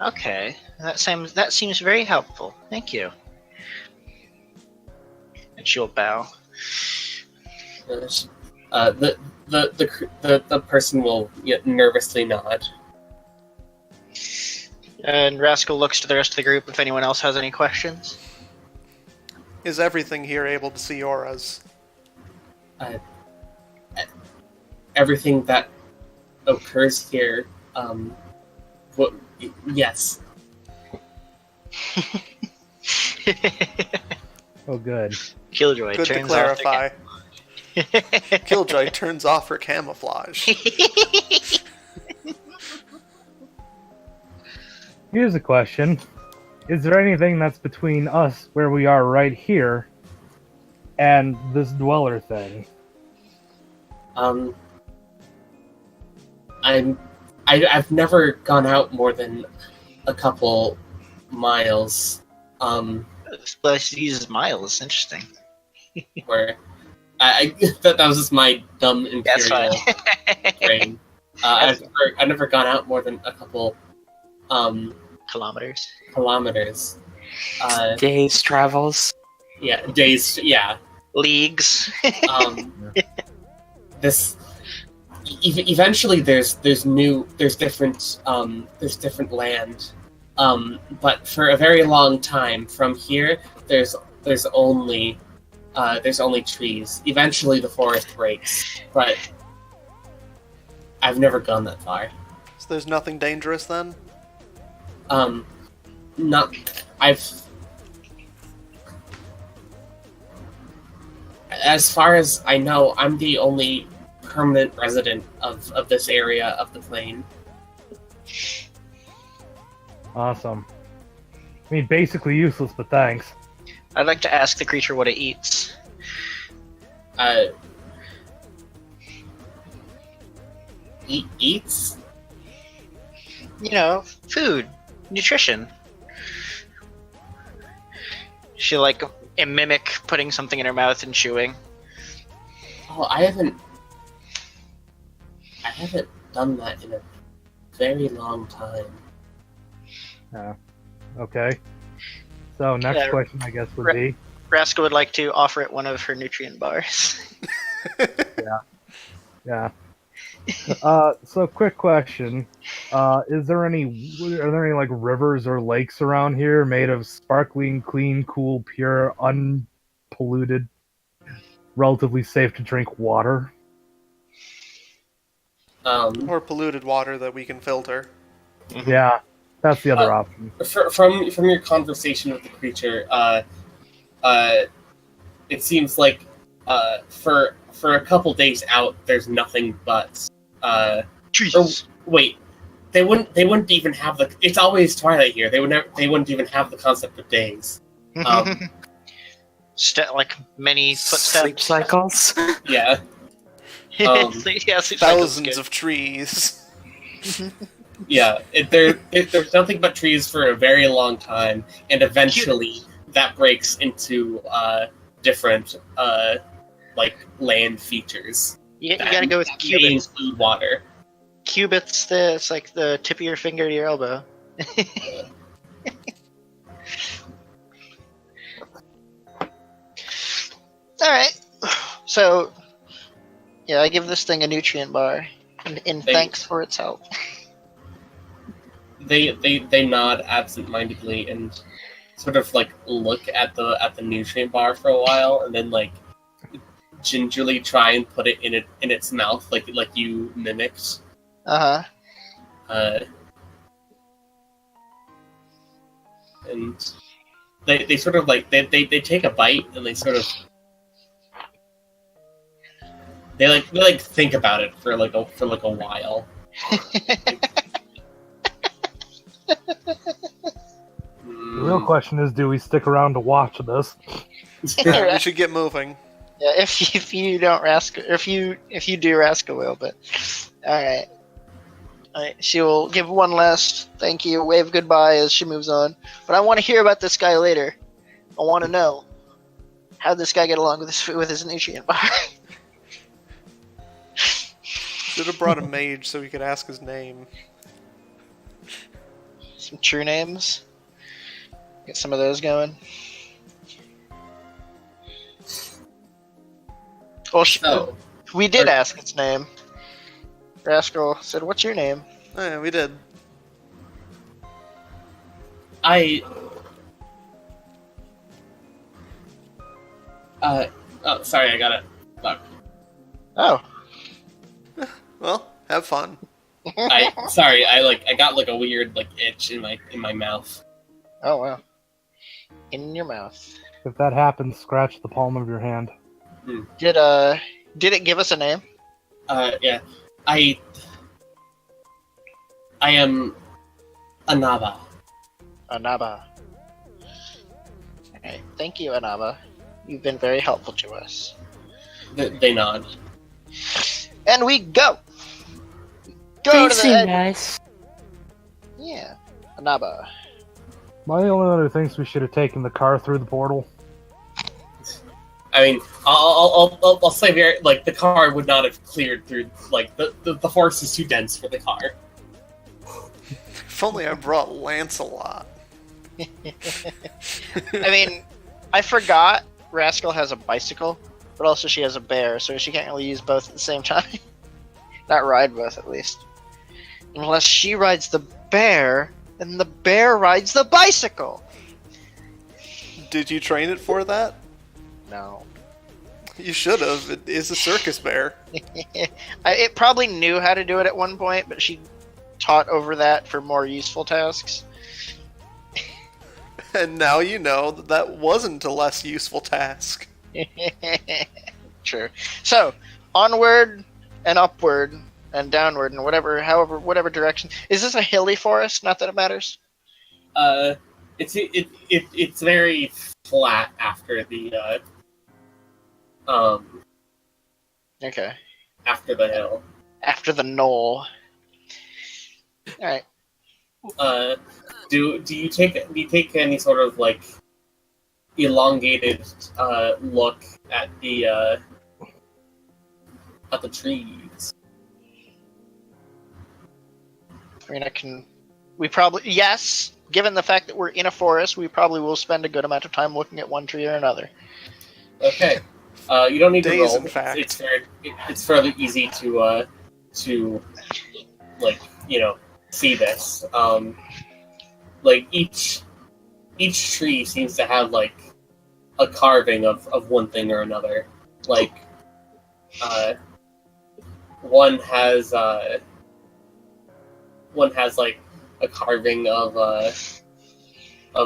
Okay. That seems very helpful. Thank you. And she'll bow. The person will nervously nod. And Rascal looks to the rest of the group if anyone else has any questions. Is everything here able to see auras? Everything that occurs here, yes. Oh, good. Killjoy Good to turns clarify. off Killjoy turns off her camouflage. Here's a question. Is there anything that's between us, where we are right here, and this Dweller thing? I've never gone out more than a couple miles. This place uses miles. Interesting. Where that was just my dumb imperial brain. I've never gone out more than a couple Kilometers. Days travels. Yeah, days. Yeah. Leagues. This eventually there's different land, but for a very long time from here there's only trees. Eventually the forest breaks, but I've never gone that far. So there's nothing dangerous then? Not I've. As far as I know, I'm the only permanent resident of this area of the plane. Awesome. I mean, basically useless, but thanks. I'd like to ask the creature what it eats. Eats? You know, food, nutrition. She like mimic putting something in her mouth and chewing. Oh, I haven't done that in a very long time. Okay. So next question, I guess, would be. Raska would like to offer it one of her nutrient bars. Yeah. So quick question: are there any like rivers or lakes around here made of sparkling, clean, cool, pure, unpolluted, relatively safe to drink water? Or polluted water that we can filter. Yeah, that's the other option. From your conversation with the creature, it seems like for a couple days out, there's nothing but wait, they wouldn't even have the. It's always twilight here. They wouldn't even have the concept of days. Like many Sleep footsteps. cycles. Yeah. Sleep cycles Thousands is of trees. Yeah, there's nothing but trees for a very long time, and eventually that breaks into different like land features. You gotta go with cubits. Include water. Cubits, it's like the tip of your finger to your elbow. Alright. So, yeah, I give this thing a nutrient bar in thanks for its help. They nod absent-mindedly and sort of like look at the nutrient bar for a while, and then like gingerly try and put it in its mouth, like you mimicked. And they sort of like they take a bite and they sort of they think about it for like a while. The real question is, do we stick around to watch this? We should get moving. Yeah, if you don't Raska, if you do, Raska will. But all right. She will give one last thank you, wave goodbye as she moves on. But I want to hear about this guy later. I want to know how this guy get along with his nutrient bar. Should have brought a mage so we could ask his name. Some true names. Get some of those going. Well, we did ask its name. Rascal said, "What's your name?" Oh, yeah, we did. Oh, sorry, I got it. Fuck. Oh. Well, have fun. I got like a weird like itch in my mouth. Oh wow. In your mouth. If that happens, scratch the palm of your hand. Did it give us a name? Yeah. I am Anaba. Anaba. Alright, thank you, Anaba. You've been very helpful to us. They nod. And we go! Go Thanks, to the edge. guys. Yeah. Anaba. Am I the only one who thinks we should have taken the car through the portal? I mean, I'll say here, like the car would not have cleared through. Like the forest is too dense for the car. If only I brought Lancelot. I mean, I forgot Rascal has a bicycle, but also she has a bear, so she can't really use both at the same time. Not ride with, at least. Unless she rides the bear, and the bear rides the bicycle. Did you train it for that? No. You should have. It is a circus bear. It probably knew how to do it at one point, but she taught over that for more useful tasks. And now you know that that wasn't a less useful task. True. So, onward and upward and downward and whatever direction. Is this a hilly forest? Not that it matters. It's very flat after the Okay. after the hill. After the knoll. Alright. Do you take any sort of like elongated look at the trees? I mean, yes, given the fact that we're in a forest, we probably will spend a good amount of time looking at one tree or another. Okay. You don't need to Days, roll. in fact. It's fairly easy to like, see this. Like each tree seems to have like a carving of one thing or another. Like one has like a carving of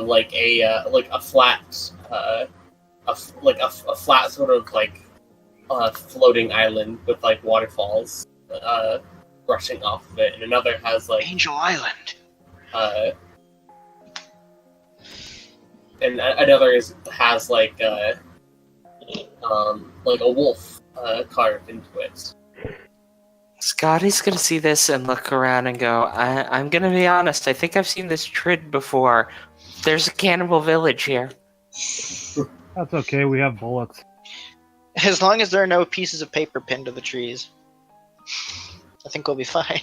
like a flat a flat sort of like floating island with like waterfalls rushing off of it, and another has like Angel Island. And another has like a wolf carved into it. Scotty's gonna see this and look around and go, I'm gonna be honest, I think I've seen this trid before. There's a cannibal village here. That's okay, we have bullets. As long as there are no pieces of paper pinned to the trees, I think we'll be fine.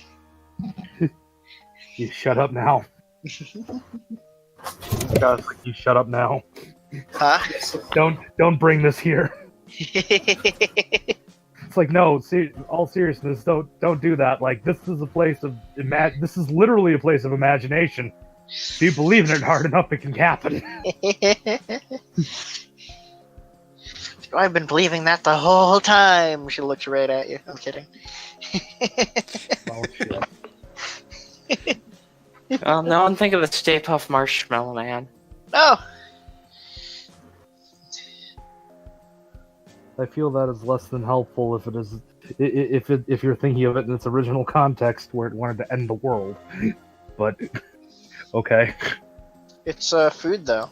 You shut up now. God, you shut up now. Huh? Don't bring this here. It's like, no, all seriousness, don't do that. Like, this is a place of this is literally a place of imagination. If you believe in it hard enough, it can happen. I've been believing that the whole time. She looks right at you. I'm kidding. Oh, shit. No one think of the Stay Puft Marshmallow Man. Oh, I feel that is less than helpful if it is if you're thinking of it in its original context where it wanted to end the world. But okay. it's food though.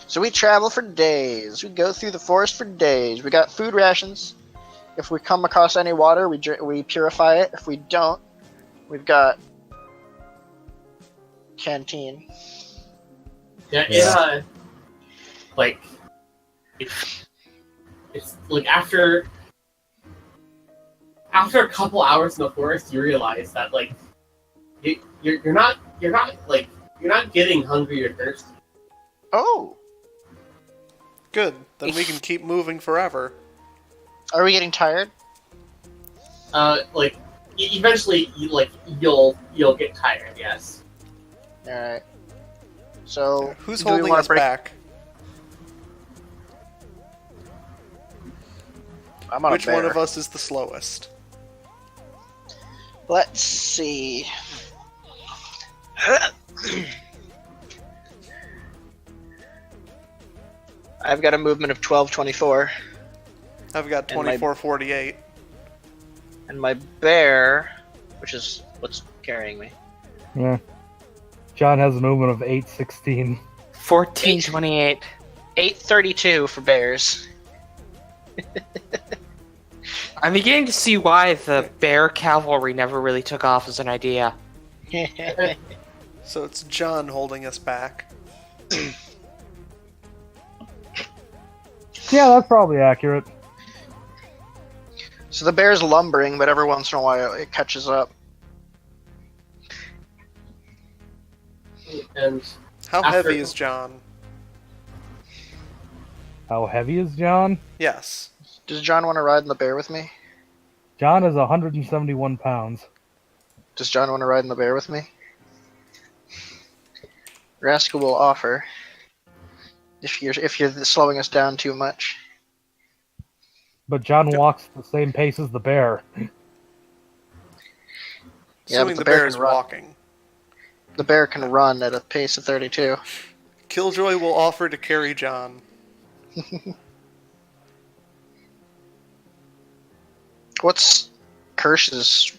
So we travel for days. We go through the forest for days. We got food rations. If we come across any water, we purify it. If we don't, we've got canteen. Yeah, it's like it's like after a couple hours in the forest, you realize that like you're not getting hungry or thirsty. Oh, Good. Then we can keep moving forever. are we getting tired? Like eventually, you'll get tired. Yes. All right. So Who's do we holding wanna us break- back? I'm on Which a bear. one of us is the slowest? Let's see. I've got a movement of 1224, I've got And my- 2448. and my bear, which is what's carrying me. Yeah. John has a movement of 816. 1428. 832 for bears. I'm beginning to see why the bear cavalry never really took off as an idea. So it's John holding us back. Yeah, that's probably accurate. So the bear's lumbering, but every once in a while it catches up. And How After- heavy is John? How heavy is John? Yes. Does John want to ride in the bear with me? John is 171 pounds. Does John want to ride in the bear with me? Rascal will offer. If you're slowing us down too much. But John walks the same pace as the bear. Assuming but the bear is can run. walking. The bear can run at a pace of 32. Killjoy will offer to carry John. What's Kirsch's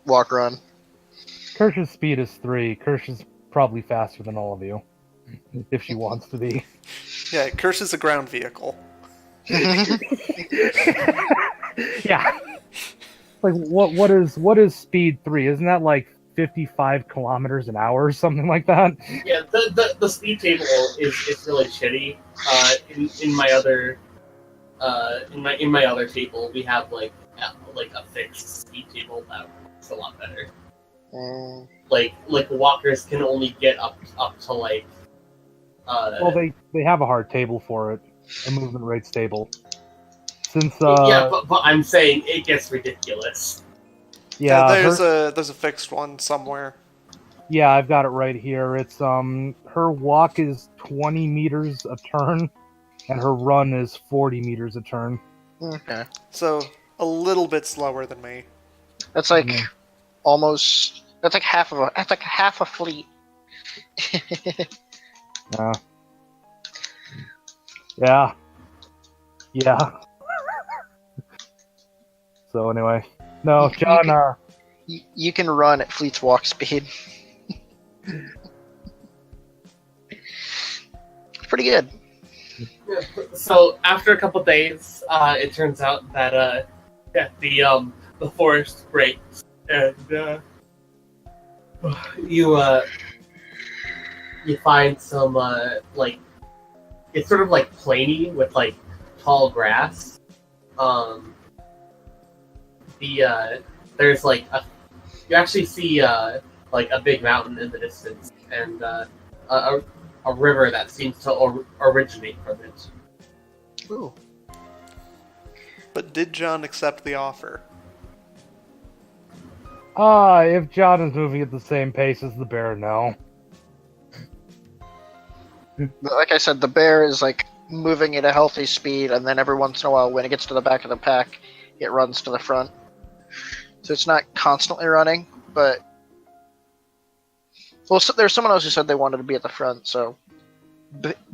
walk run? Kirsch's speed is 3. Kirsch is probably faster than all of you. If she wants to be. Yeah, Kirsch is a ground vehicle. Yeah. Like what is speed 3? Isn't that like 55 kilometers an hour or something like that? Yeah, the speed table is really shitty. In my other in my other table, we have like a fixed speed table that works a lot better. Like walkers can only get up to like. Well, they have a hard table for it, a movement rates table. Since yeah, but I'm saying it gets ridiculous. Yeah, there's a fixed one somewhere. Yeah, I've got it right here. It's her walk is 20 meters a turn, and her run is 40 meters a turn. Okay. So a little bit slower than me. That's like almost. That's like half a fleet. Yeah. So anyway, no, John. You can run at Fleet's walk speed. It's pretty good. So after a couple days, it turns out that the forest breaks, and you find some like it's sort of like plainy with like tall grass. There's like you actually see like a big mountain in the distance, and a river that seems to originate from it. Ooh. But did John accept the offer? If John is moving at the same pace as the bear, no. Like I said, the bear is like moving at a healthy speed, and then every once in a while, when it gets to the back of the pack, it runs to the front. So it's not constantly running, but well, so there's someone else who said they wanted to be at the front, so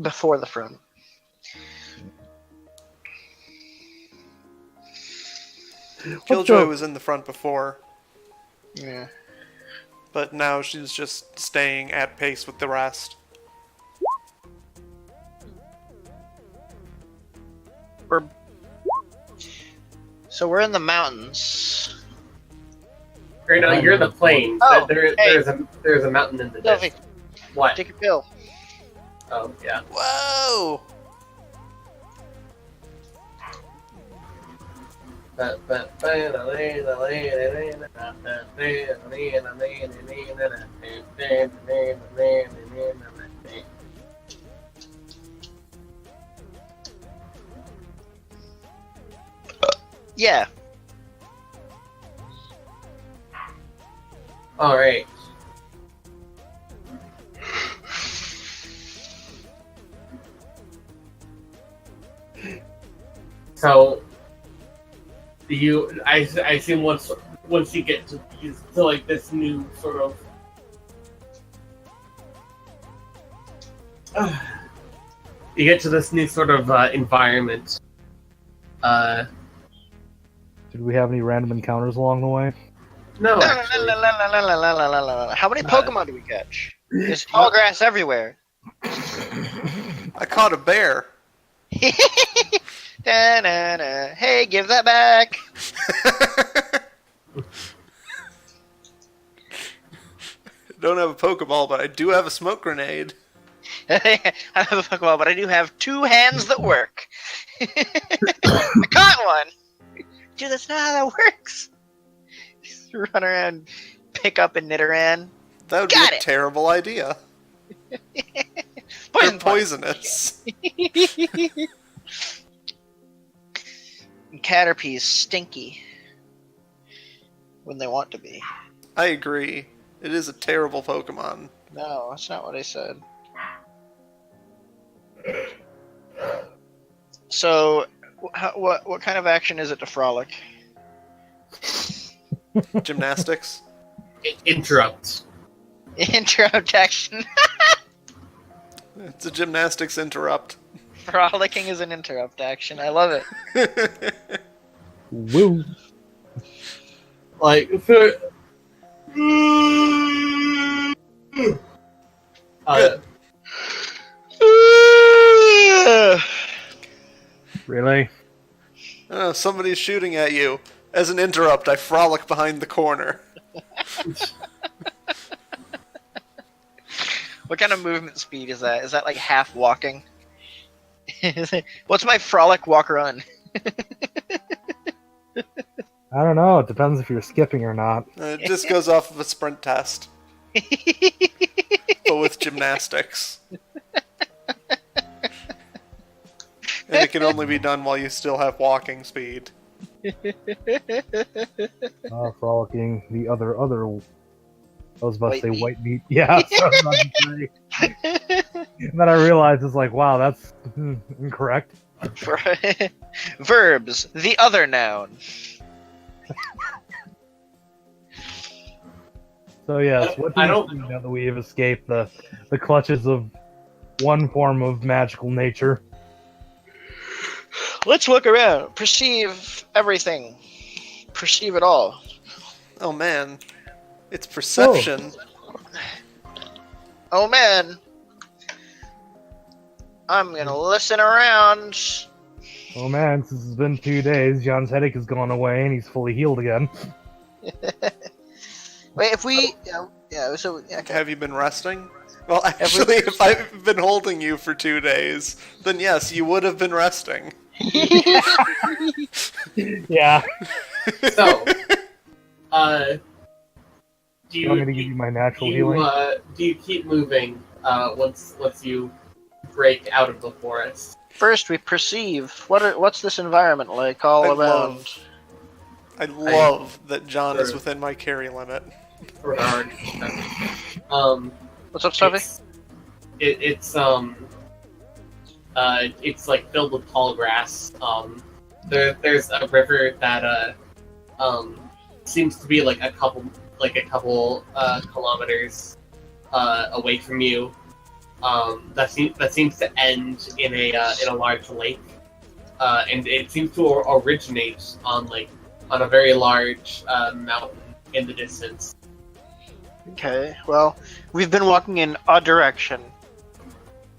before the front. Killjoy was in the front before. Yeah. But now she's just staying at pace with the rest. We're in the mountains. Right now, you're the plain. Oh, there's a mountain in the Sylvie, distance. What? take your pill. Oh, yeah. Whoa! Yeah. All right. So, I assume once you get to like this new sort of you get to this new sort of environment. Did we have any random encounters along the way? No, actually. How many Pokemon do we catch? There's tall grass everywhere. I caught a bear. Da-na-na. Hey, give that back. Don't have a Pokeball, but I do have a smoke grenade. I have a Pokeball, but I do have two hands that work. I caught one. Dude, that's not how that works. Just run around, pick up a Nidoran. That would Got be a it. terrible idea. They're poisonous. Caterpie's stinky. when they want to be. I agree. It is a terrible Pokemon. No, that's not what I said. So, what kind of action is it to frolic? Gymnastics. Interrupt. Interrupt action. It's a gymnastics interrupt. Frolicking is an interrupt action. I love it. Woo. Like, for... Really? Oh, somebody's shooting at you. As an interrupt, I frolic behind the corner. What kind of movement speed is that? Is that like half walking? What's my frolic walk run? I don't know. It depends if you're skipping or not. It just goes off of a sprint test. But with gymnastics. And it can only be done while you still have walking speed. Frolicking the other. I was about to say White meat. white meat. Yeah. That's what I was about to say. And then I realized it's like, wow, that's incorrect. Verbs. The other noun. So yes, what do I you don't- think now that we have escaped the clutches of one form of magical nature? Let's look around. Perceive everything. Perceive it all. Oh man. It's perception. Oh man. I'm gonna listen around. Oh man, since it's been 2 days, John's headache has gone away and he's fully healed again. Wait, if we... okay. Have you been resting? Well, actually, if I've been holding you for 2 days, then yes, you would have been resting. Yeah. So, do You want me to give you you my natural healing? do you keep moving once you break out of the forest? First, we perceive. What's this environment like all around? I love that John is within my carry limit. Regard. What's up, Stuffy? It's like filled with tall grass. There's a river that seems to be like a couple kilometers away from you. That seems to end in a large lake, and it seems to originate on a very large mountain in the distance. Okay, well, we've been walking in a direction.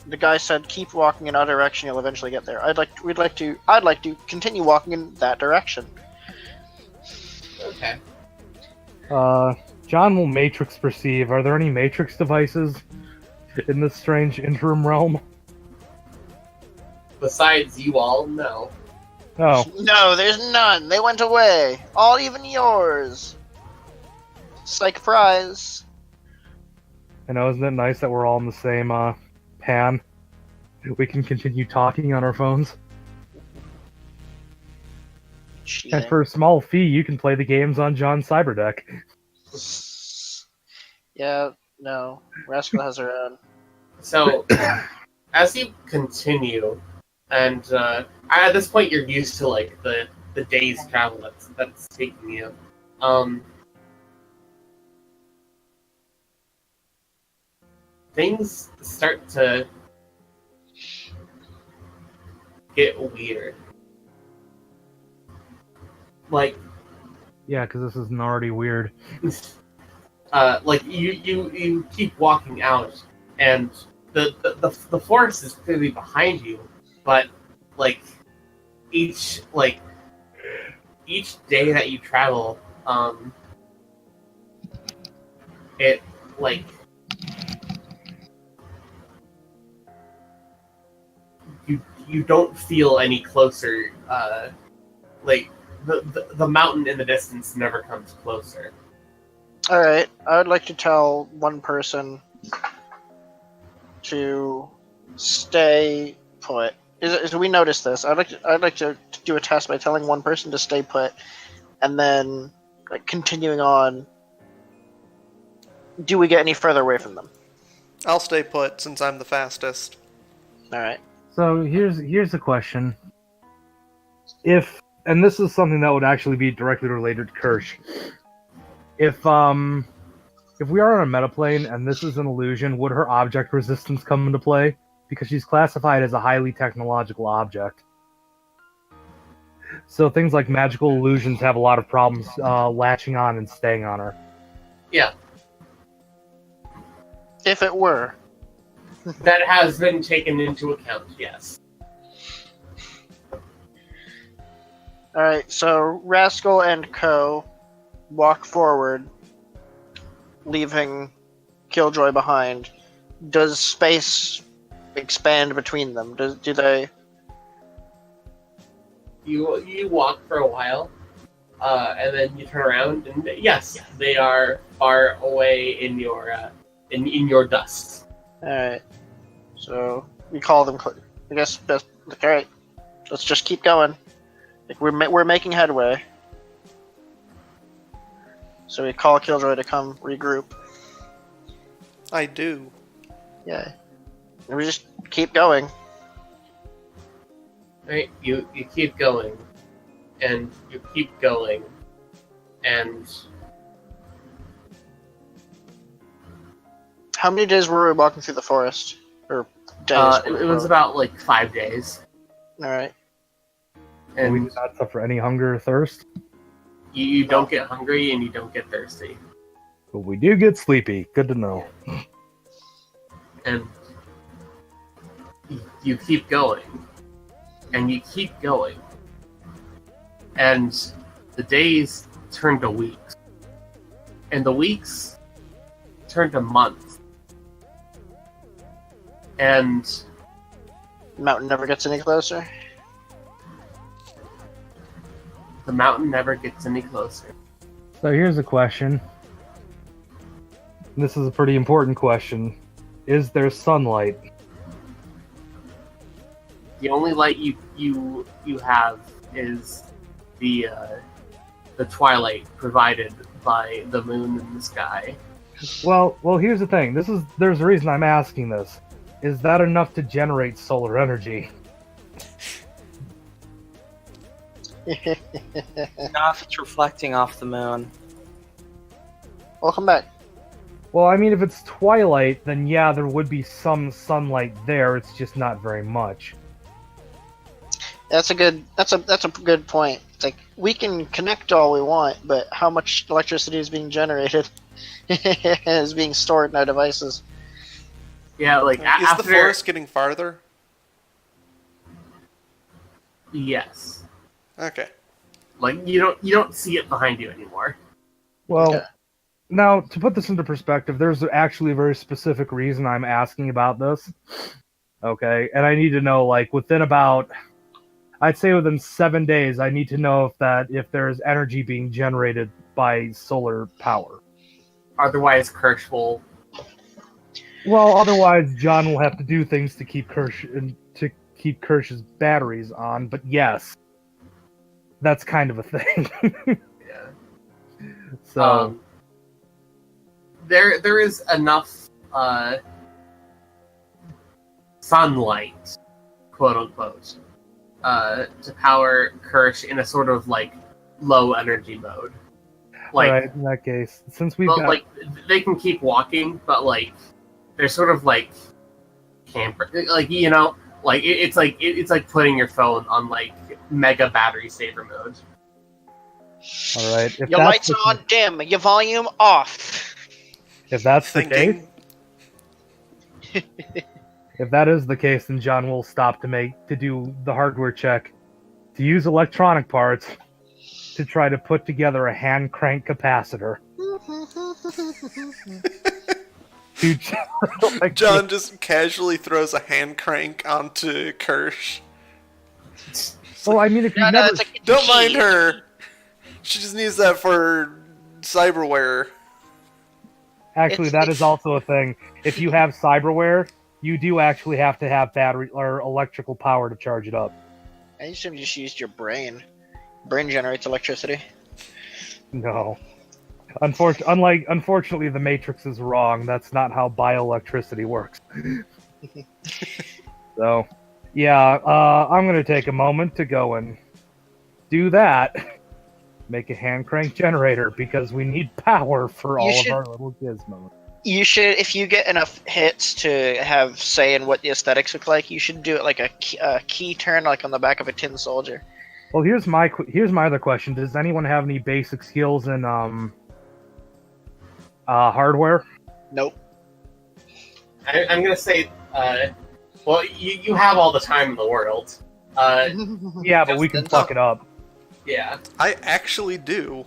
The guy said, "Keep walking in a direction. You'll eventually get there." I'd like to continue walking in that direction. Okay. John will matrix perceive. Are there any matrix devices in this strange interim realm? Besides you all, no. Oh, No, there's none. They went away. All even yours. Psych prize. I know, isn't it nice that we're all in the same pan? We can continue talking on our phones. And for a small fee, you can play the games on John's Cyberdeck. Yeah, no. Rascal has her own. So, as you continue, and at this point you're used to the day's travel that's taking you. Things start to get weird. Yeah, because this isn't already weird. You keep walking out, and the forest is clearly behind you, but each day that you travel, it you don't feel any closer. The mountain in the distance never comes closer. Alright, I would like to tell one person to stay put. Is we notice this? I'd like to do a test by telling one person to stay put, and then like continuing on, do we get any further away from them? I'll stay put since I'm the fastest. All right. So here's the question. And this is something that would actually be directly related to Kirsch. If we are on a metaplane and this is an illusion, would her object resistance come into play? Because she's classified as a highly technological object. So things like magical illusions have a lot of problems latching on and staying on her. Yeah, If it were. that has been taken into account. Yes. All right. So Rascal and Co. walk forward, leaving Killjoy behind. Does space expand between them? Do they? You walk for a while, and then you turn around, and yes, they are far away in your in your dust. All right. So we call them. I guess best. All right. Let's just keep going. Like we're making headway. So we call Killjoy to come regroup. I do. Yeah. And we just keep going. Right? You keep going, and you keep going, and How many days were we walking through the forest? Or days? it was about like 5 days, All right. And we and do not suffer any hunger or thirst, you don't get hungry and you don't get thirsty, but we do get sleepy. Good to know. and you keep going, and you keep going, and the days turn to weeks, and the weeks turn to months, and Mountain never gets any closer. the mountain never gets any closer. So here's a question. This is a pretty important question. Is there sunlight? The only light you have is the twilight provided by the moon in the sky. Well, here's the thing. There's a reason I'm asking this. Is that enough to generate solar energy? Not if it's reflecting off the moon. Welcome back. Well, I mean, if it's twilight, then yeah, there would be some sunlight there. It's just not very much. That's a good point. It's like we can connect all we want, but how much electricity is being generated is being stored in our devices. Yeah, like Is after the forest getting farther? yes, Okay. like you don't see it behind you anymore. Well, Okay. now, to put this into perspective, there's actually a very specific reason I'm asking about this. Okay, and I need to know, like, within about, I'd say within 7 days, I need to know if there's energy being generated by solar power. Otherwise, Kirsch will. Well, otherwise, John will have to do things to keep Kirsch's batteries on. But yes, that's kind of a thing. Yeah. So There is enough sunlight, quote unquote, to power Kirsch in a sort of like low energy mode. Like, all right, in that case, since we've but got like they can keep walking, but like they're sort of like camper, like like it's like putting your phone on like mega battery saver mode. all right, if Your that's lights on dim, your volume off. if that's the case, Thinking. if that is the case, then John will stop to do the hardware check, to use electronic parts to try to put together a hand crank capacitor. John just casually throws a hand crank onto Kirsch. Well, I mean, if you No, never, it's like a Don't mind key. her. She just needs that for cyberware. actually, it's- that is also a thing. If you have cyberware, you do actually have to have battery or electrical power to charge it up. I assume you just used your brain. Brain generates electricity. No. Unfortunately, the Matrix is wrong. That's not how bioelectricity works. So, yeah, I'm gonna take a moment to go and do that. Make a hand crank generator because we need power for You all should- of our little gizmos. You should, if you get enough hits to have say in what the aesthetics look like, you should do it like a key turn, like on the back of a tin soldier. Well, here's my other question: does anyone have any basic skills in hardware? Nope. I'm gonna say, well, you have all the time in the world. Yeah, but we can fuck it up. Yeah. I actually do.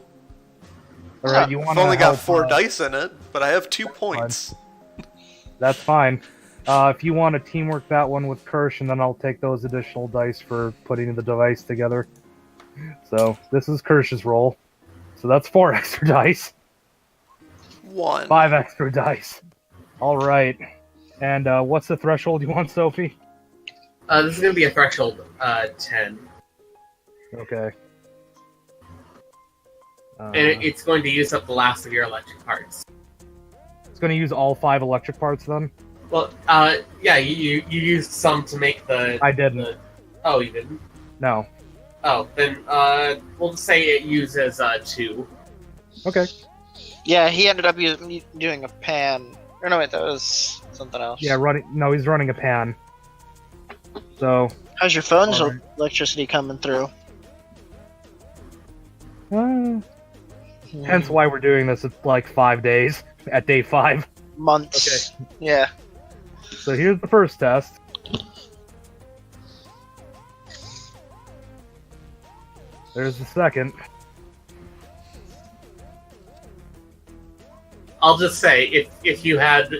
All right, you I've want to only got help, 4 dice in it, but I have 2 points. That's fine. If you want to teamwork that one with Kirsch, and then I'll take those additional dice for putting the device together. So this is Kirsch's roll. So that's 4 extra dice. 1. 5 extra dice. All right. And what's the threshold you want, Sophie? This is gonna be a threshold 10, Okay. and it's going to use up the last of your electric parts. It's going to use all 5 electric parts then? Well, yeah, you used some to make the. I didn't. Oh, you didn't. No. Oh, then we'll just say it uses 2. Okay. Yeah, he ended up doing a pan. Or no, wait, that was something else. Yeah, he's running a pan. So, How's your phone's Alright. electricity coming through? hence why we're doing this at like 5 days, at day 5. Months. Yeah. So here's the first test. There's the second. I'll just say if you had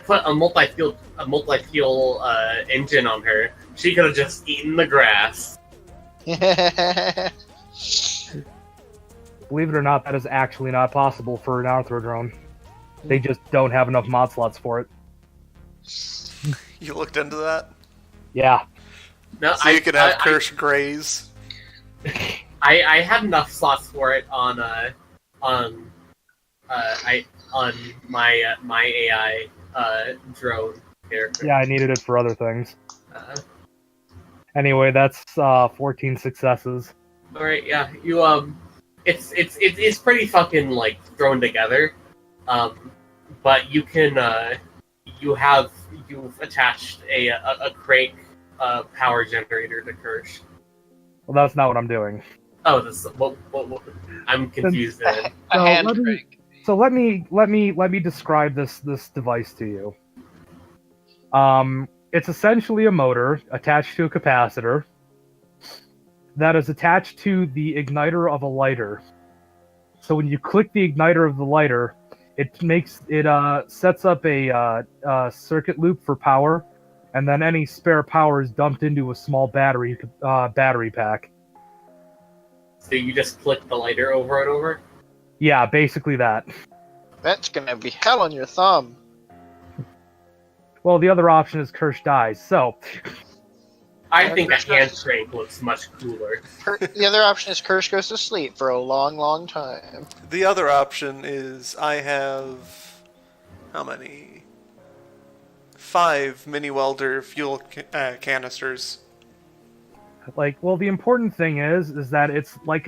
put a multi-fuel engine on her, she could have just eaten the grass. Believe it or not, that is actually not possible for an Arthro drone. They just don't have enough mod slots for it. You looked into that? Yeah. No, So you could have Kirsch graze. I had enough slots for it on my AI drone character. Yeah, I needed it for other things. Uh, Anyway, that's 14 successes. all right, yeah, you it's pretty fucking like thrown together, but you can you've attached a crank power generator to Kirsch. Well, that's not what I'm doing. Oh, this what I'm confused then. A So hand let me- crank. So let me describe this device to you. It's essentially a motor attached to a capacitor that is attached to the igniter of a lighter. So when you click the igniter of the lighter, it sets up a circuit loop for power, and then any spare power is dumped into a small battery pack. So you just click the lighter over and over. Yeah, basically that. That's gonna be hell on your thumb. Well, the other option is Kirsch dies. So I think a hand crank looks much cooler. The other option is Kirsch goes to sleep for a long, long time. The other option is I have... how many? 5 mini welder fuel canisters. well, the important thing is that it's like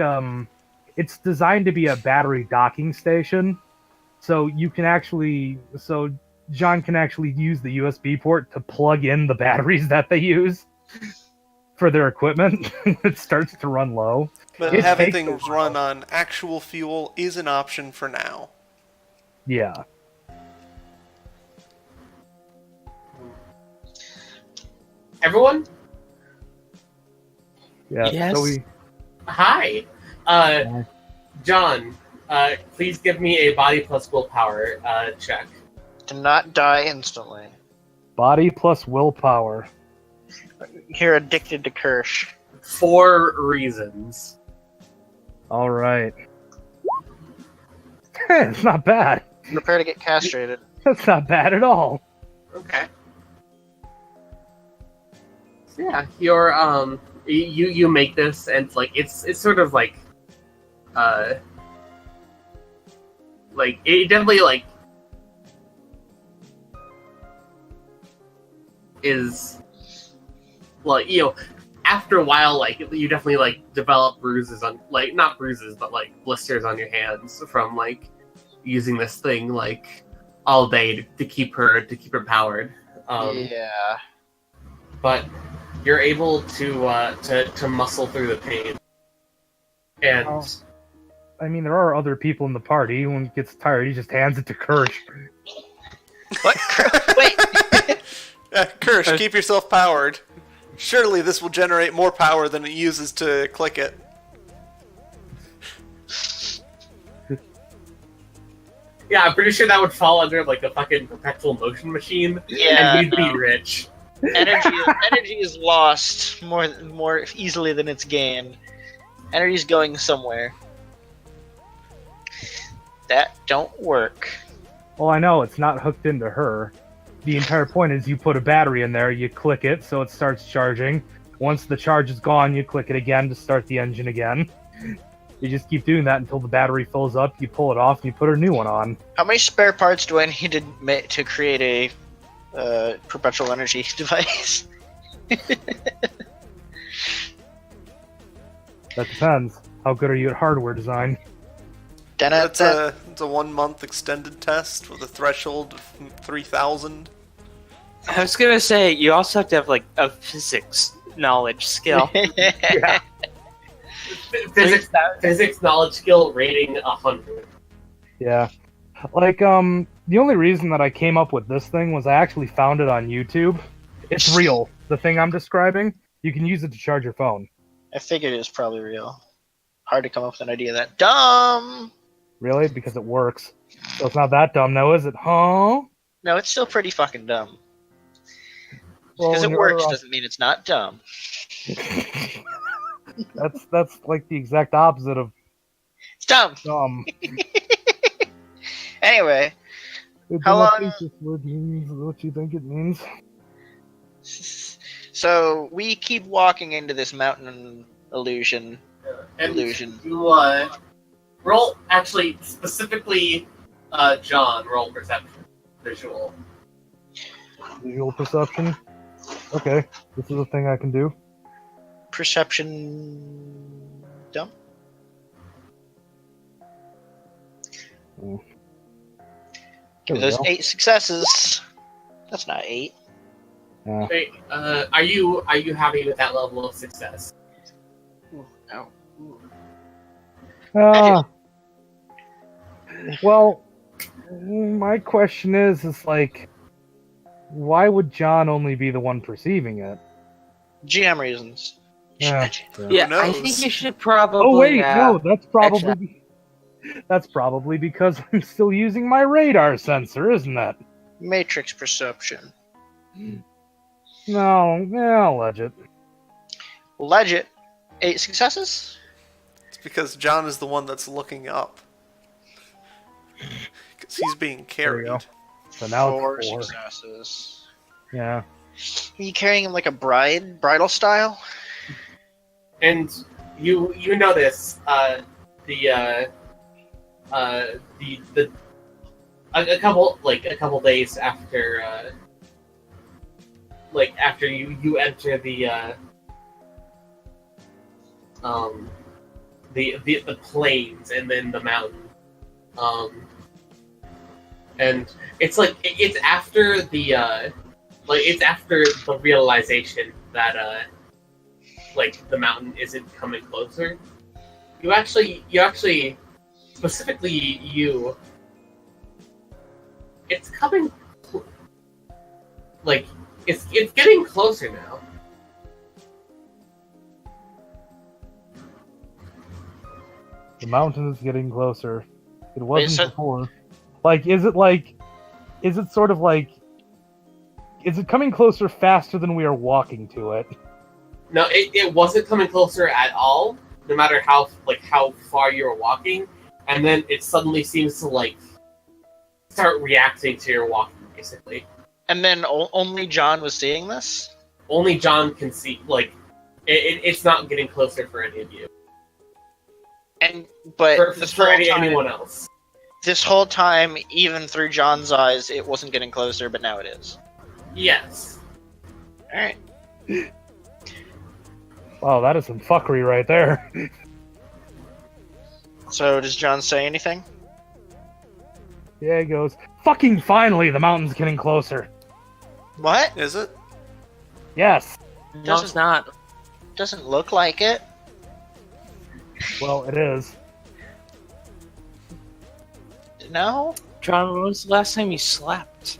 it's designed to be a battery docking station, so John can actually use the USB port to plug in the batteries that they use for their equipment. It starts to run low. But It having takes a things while. run on actual fuel is an option for now. Yeah. Everyone, Yeah. Yes? So we hi. John, please give me a body plus willpower check. To not die instantly. body plus willpower. You're addicted to Kirsch. 4 reasons. All right. It's not bad. Prepare to get castrated. That's not bad at all. Okay. So yeah, you're you make this, and like it's sort of like like it definitely like is like after a while like you definitely like develop bruises on like not bruises but like blisters on your hands from like using this thing like all day to keep her powered. Yeah. But you're able to muscle through the pain. And Oh. I mean, there are other people in the party. When he gets tired, he just hands it to Kirsch. What? Wait. Kirsch, keep yourself powered. Surely this will generate more power than it uses to click it. yeah, I'm pretty sure that would fall under like a fucking perpetual motion machine. Yeah. And we'd be rich. Energy is lost more easily than it's gained. Energy's going somewhere. That don't work. Well, I know it's not hooked into her. The entire point is you put a battery in there, you click it so it starts charging. Once the charge is gone, you click it again to start the engine again. You just keep doing that until the battery fills up, you pull it off, and you put a new one on. How many spare parts do I need to create a perpetual energy device? That depends. How good are you at hardware design? It's a 1 month extended test with a threshold of 3,000. I was gonna say you also have to have like a physics knowledge skill. Yeah. Physics knowledge skill rating 100. Yeah. Like, the only reason that I came up with this thing was I actually found it on YouTube. It's real. The thing I'm describing, you can use it to charge your phone. I figured it was probably real. Hard to come up with an idea that dumb. Really? Because it works. So it's not that dumb now, is it? Huh? No, it's still pretty fucking dumb. Well, Because when it you're works on- doesn't mean it's not dumb. That's like the exact opposite of It's dumb. dumb. Anyway, It How do not long- think this word means what you think it means. so we keep walking into this mountain illusion. And Illusion. you roll actually specifically John roll perception visual. Visual perception. Okay, this is a thing I can do. Perception dumb. There we Those go. 8 successes. That's not 8. Yeah. Wait, are you happy with that level of success? No. Ah. Well, my question is like, why would John only be the one perceiving it? GM reasons. Yeah. Yeah, I knows? think you should probably. Oh wait, no, that's probably because I'm still using my radar sensor, isn't that? Matrix perception. No, yeah, I'll ledge it. Legit. 8 successes? It's because John is the one that's looking up. Because he's being There you carried. go. So now 4 it's 4. successes. Yeah. Are you carrying him like a bridal style? And you notice a couple days after after you enter the plains and then the mountain, and it's like it's after the realization that the mountain isn't coming closer. You actually specifically you, it's coming, it's getting closer now. The mountain is getting closer. It wasn't so- before. Is it coming closer faster than we are walking to it? No, it wasn't coming closer at all, no matter how far you were walking, and then it suddenly seems to start reacting to your walking, basically. And then only John was seeing this? Only John can see, it's not getting closer for any of you. But For anyone else. This whole time, even through John's eyes, it wasn't getting closer, but now it is. Yes. Alright. Wow, that is some fuckery right there. So, does John say anything? Yeah, he goes, fucking finally, the mountain's getting closer. What? Is it? Yes. No, it's not. Doesn't look like it. Well, it is. No? John, when was the last time you slept?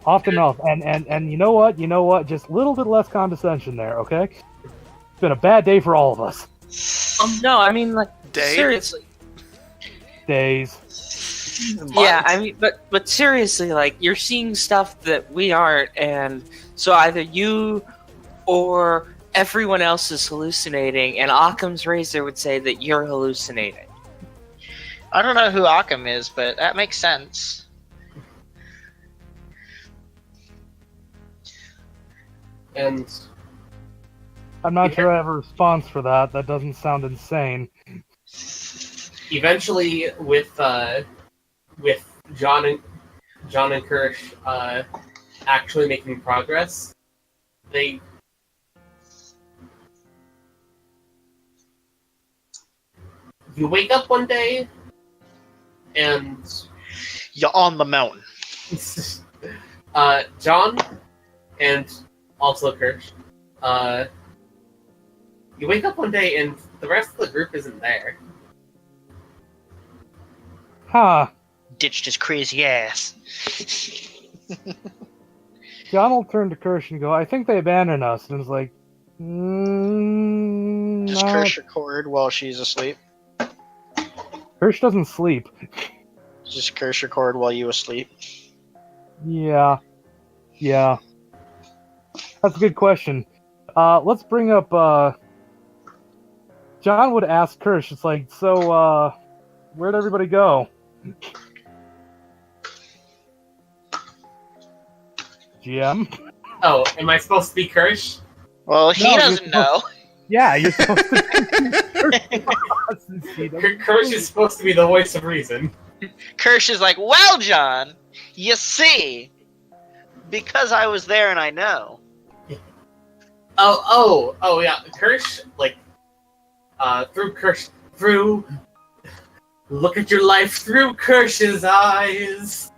Often enough. And you know what? Just a little bit less condescension there, okay? It's been a bad day for all of us. No, I mean, like, Day? seriously. Days. Yeah, I mean, but seriously, like, you're seeing stuff that we aren't, and so either you or everyone else is hallucinating, and Occam's razor would say that you're hallucinating. I don't know who Occam is, but that makes sense. And I'm not sure I have a response for that. That doesn't sound insane. eventually, with John and Kirsch actually making progress, you wake up one day, and You're on the mountain. John and also Kirsch, you wake up one day and the rest of the group isn't there. Huh. Ditched his crazy ass. John will turn to Kirsch and go, I think they abandoned us. And it's like, Just no. curse record while she's asleep. Kirsch doesn't sleep. Just curse record while you asleep. Yeah. That's a good question. Let's bring up, John would ask Kirsch, it's like, so, where'd everybody go? GM? Oh, am I supposed to be Kirsch? Well, he No, you're doesn't know. Yeah, you're supposed to Kirsch is supposed to be the voice of reason. Kirsch is like, well, John, you see, because I was there and I know. Oh, yeah. Kirsch, look at your life through Kirsch's eyes.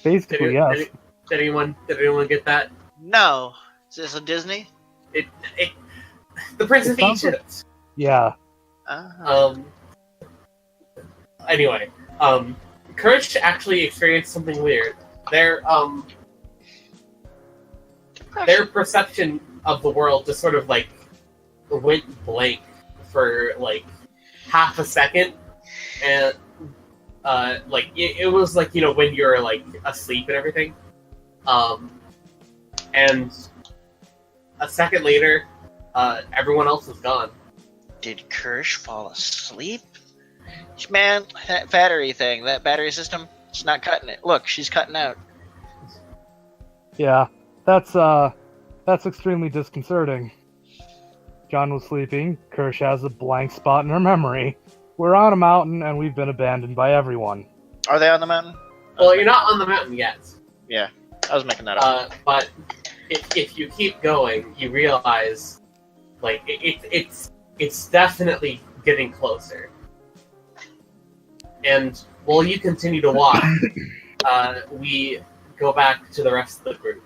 Basically, yes. Did anyone get that? No. Is this a Disney? The Prince of It sounds Egypt. Yeah. Anyway, Kirsch actually experienced something weird. Their perception of the world just sort of went blank for half a second, and it was when you're asleep and everything, and a second later, everyone else was gone. Did Kirsch fall asleep? Man, that battery thing, that battery system, it's not cutting it. Look, she's cutting out. Yeah. That's extremely disconcerting. John was sleeping. Kirsch has a blank spot in her memory. We're on a mountain and we've been abandoned by everyone. Are they on the mountain? Well, you're not on the mountain yet. Yeah, I was making that up. But if you keep going, you realize it's definitely getting closer. And while you continue to walk, we go back to the rest of the group.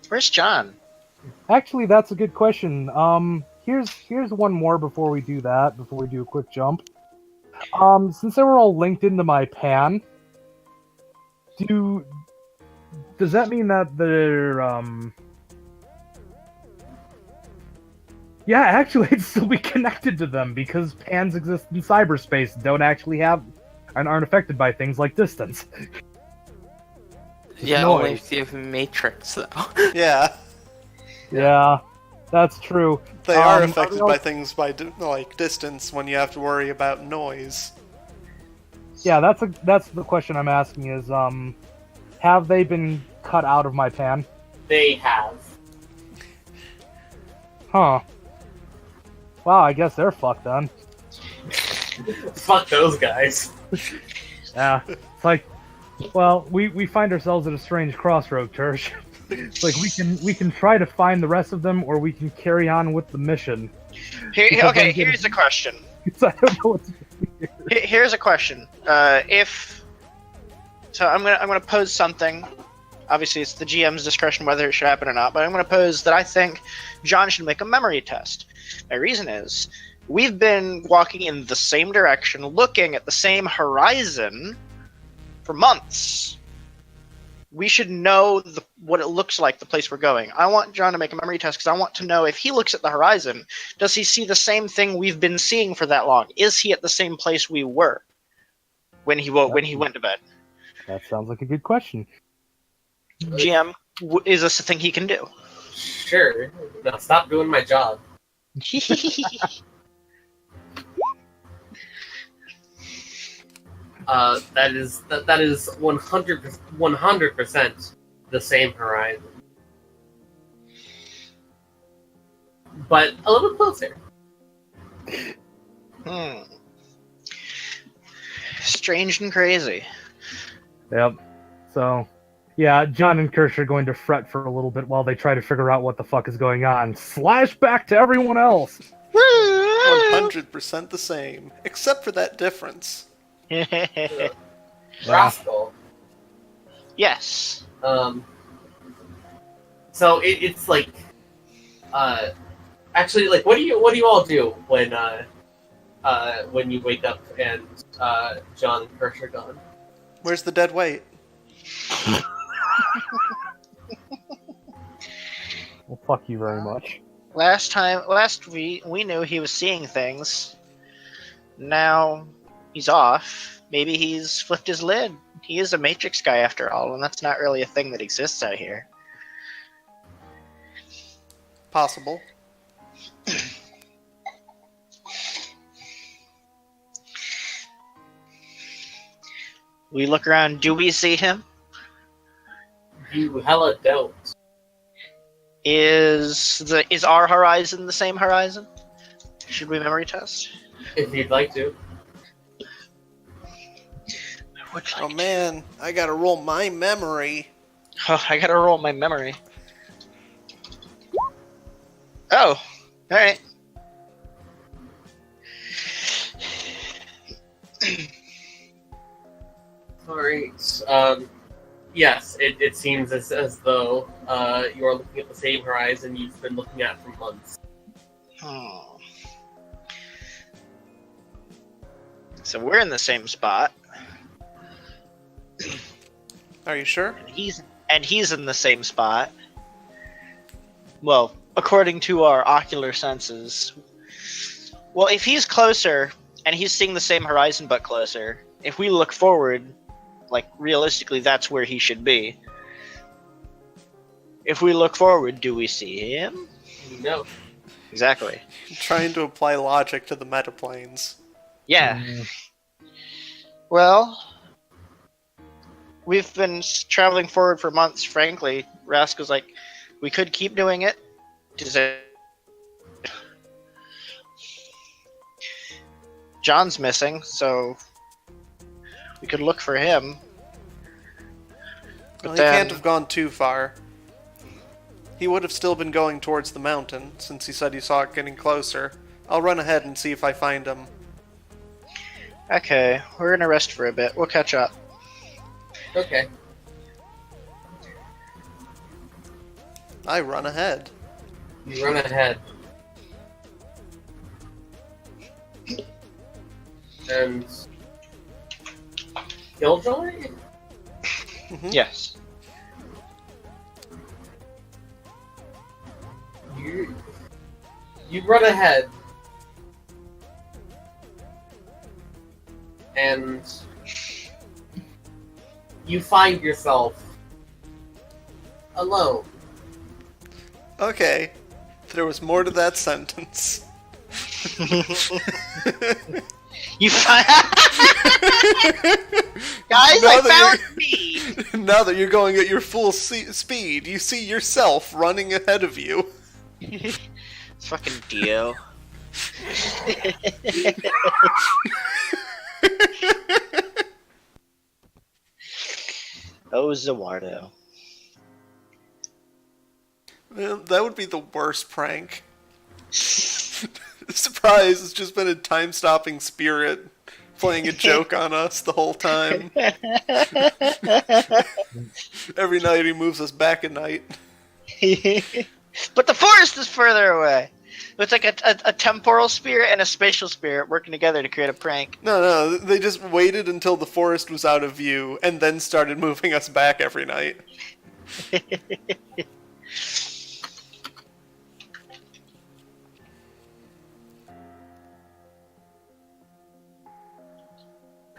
Where's John? Actually, that's a good question. Here's one more before we do that, before we do a quick jump. Since they were all linked into my pan, does that mean that they're, Yeah, actually, I'd still be connected to them, because pans exist in cyberspace and don't actually and aren't affected by things like distance. Yeah, noise. only if you have Matrix, though. Yeah, Yeah, that's true. they are Um, affected are they by things like distance when you have to worry about noise. Yeah, that's the question I'm asking is, have they been cut out of my pan? They have. Huh. Wow, I guess they're fucked then. Fuck those guys. Yeah, it's like, well, we find ourselves at a strange crossroad, Tersh. It's like we can try to find the rest of them, or we can carry on with the mission. Okay, here's a question. I don't know what to do here. Here's a question. So I'm gonna pose something. Obviously, it's the GM's discretion whether it should happen or not, but I'm gonna pose that I think John should make a memory test. My reason is we've been walking in the same direction, looking at the same horizon for months. We should know what it looks like, the place we're going. I want John to make a memory test because I want to know if he looks at the horizon, does he see the same thing we've been seeing for that long? Is he at the same place we were when he went to bed? That sounds like a good question. GM, is this a thing he can do? Sure. Now stop doing my job. That is 100% the same horizon, but a little closer. Strange and crazy. Yep. So, yeah, John and Kirsch are going to fret for a little bit while they try to figure out what the fuck is going on. Slash back to everyone else! 100% the same, except for that difference. Rascal. Yes. So it's like, actually, like, what do you all do when you wake up and John and Kirsch are gone? Where's the dead weight? Well, fuck you very much. Last we knew he was seeing things. Now he's off. Maybe he's flipped his lid. He is a Matrix guy after all, and that's not really a thing that exists out here. Possible. We look around. Do we see him? You hella don't. Is our horizon the same horizon? Should we memory test? If you'd like to. Oh man, I gotta roll my memory. Oh, I gotta roll my memory. Oh, alright. Alright. Yes, it seems as though you are looking at the same horizon you've been looking at for months. Oh. So we're in the same spot. Are you sure? And he's in the same spot. Well, according to our ocular senses. Well, if he's closer and he's seeing the same horizon but closer, if we look forward, like realistically, that's where he should be. If we look forward, do we see him? No. Exactly. I'm trying to apply logic to the metaplanes. Yeah. Well, we've been traveling forward for months, frankly. Rascal's like, we could keep doing it. John's missing, so we could look for him. Well, he can't have gone too far. He would have still been going towards the mountain, since he said he saw it getting closer. I'll run ahead and see if I find him. Okay, we're gonna rest for a bit. We'll catch up. Okay. I run ahead. You run ahead. And Killjoy? Mm-hmm. Yes. You run ahead. And you find yourself alone. Okay. There was more to that sentence. You find guys, I found me. Now that you're going at your full speed, you see yourself running ahead of you. Fucking Dio. Oh, Zawardo. That would be the worst prank. Surprise, it's just been a time-stopping spirit playing a joke on us the whole time. Every night he moves us back a night. But the forest is further away. It's like a temporal spirit and a spatial spirit working together to create a prank. No, they just waited until the forest was out of view and then started moving us back every night.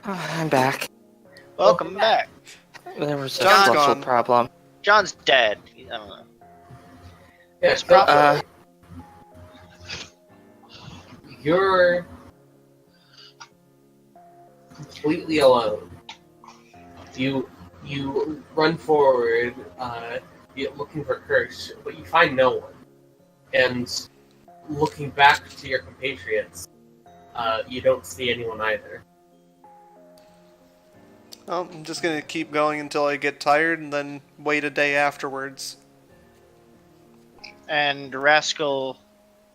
I'm back. Welcome back. There was a John's fluffle gone. problem. John's dead. I don't know. Yeah, It's probably- You're completely alone. You run forward, you're looking for Kirsch, but you find no one. And looking back to your compatriots, you don't see anyone either. Well, I'm just gonna keep going until I get tired and then wait a day afterwards. And Rascal,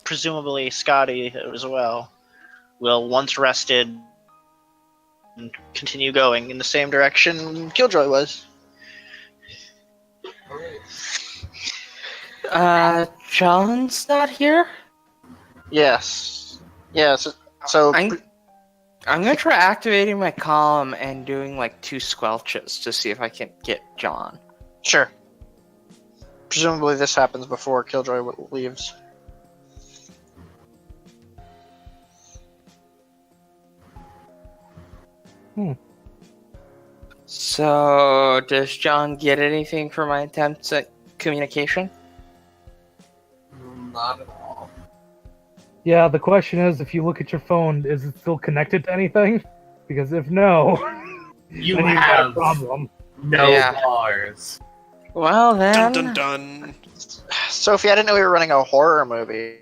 presumably Scotty as well, will, once rested, continue going in the same direction Killjoy was. John's not here? Yes. Yes. So I'm gonna try activating my column and doing like 2 squelches to see if I can get John. sure. Presumably this happens before Killjoy leaves. So, does John get anything for my attempts at communication? Not at all. Yeah, the question is, if you look at your phone, is it still connected to anything? Because if no, You then you've got a have problem. no Yeah. bars. Well then, Dun dun dun. Sophie, I didn't know we were running a horror movie.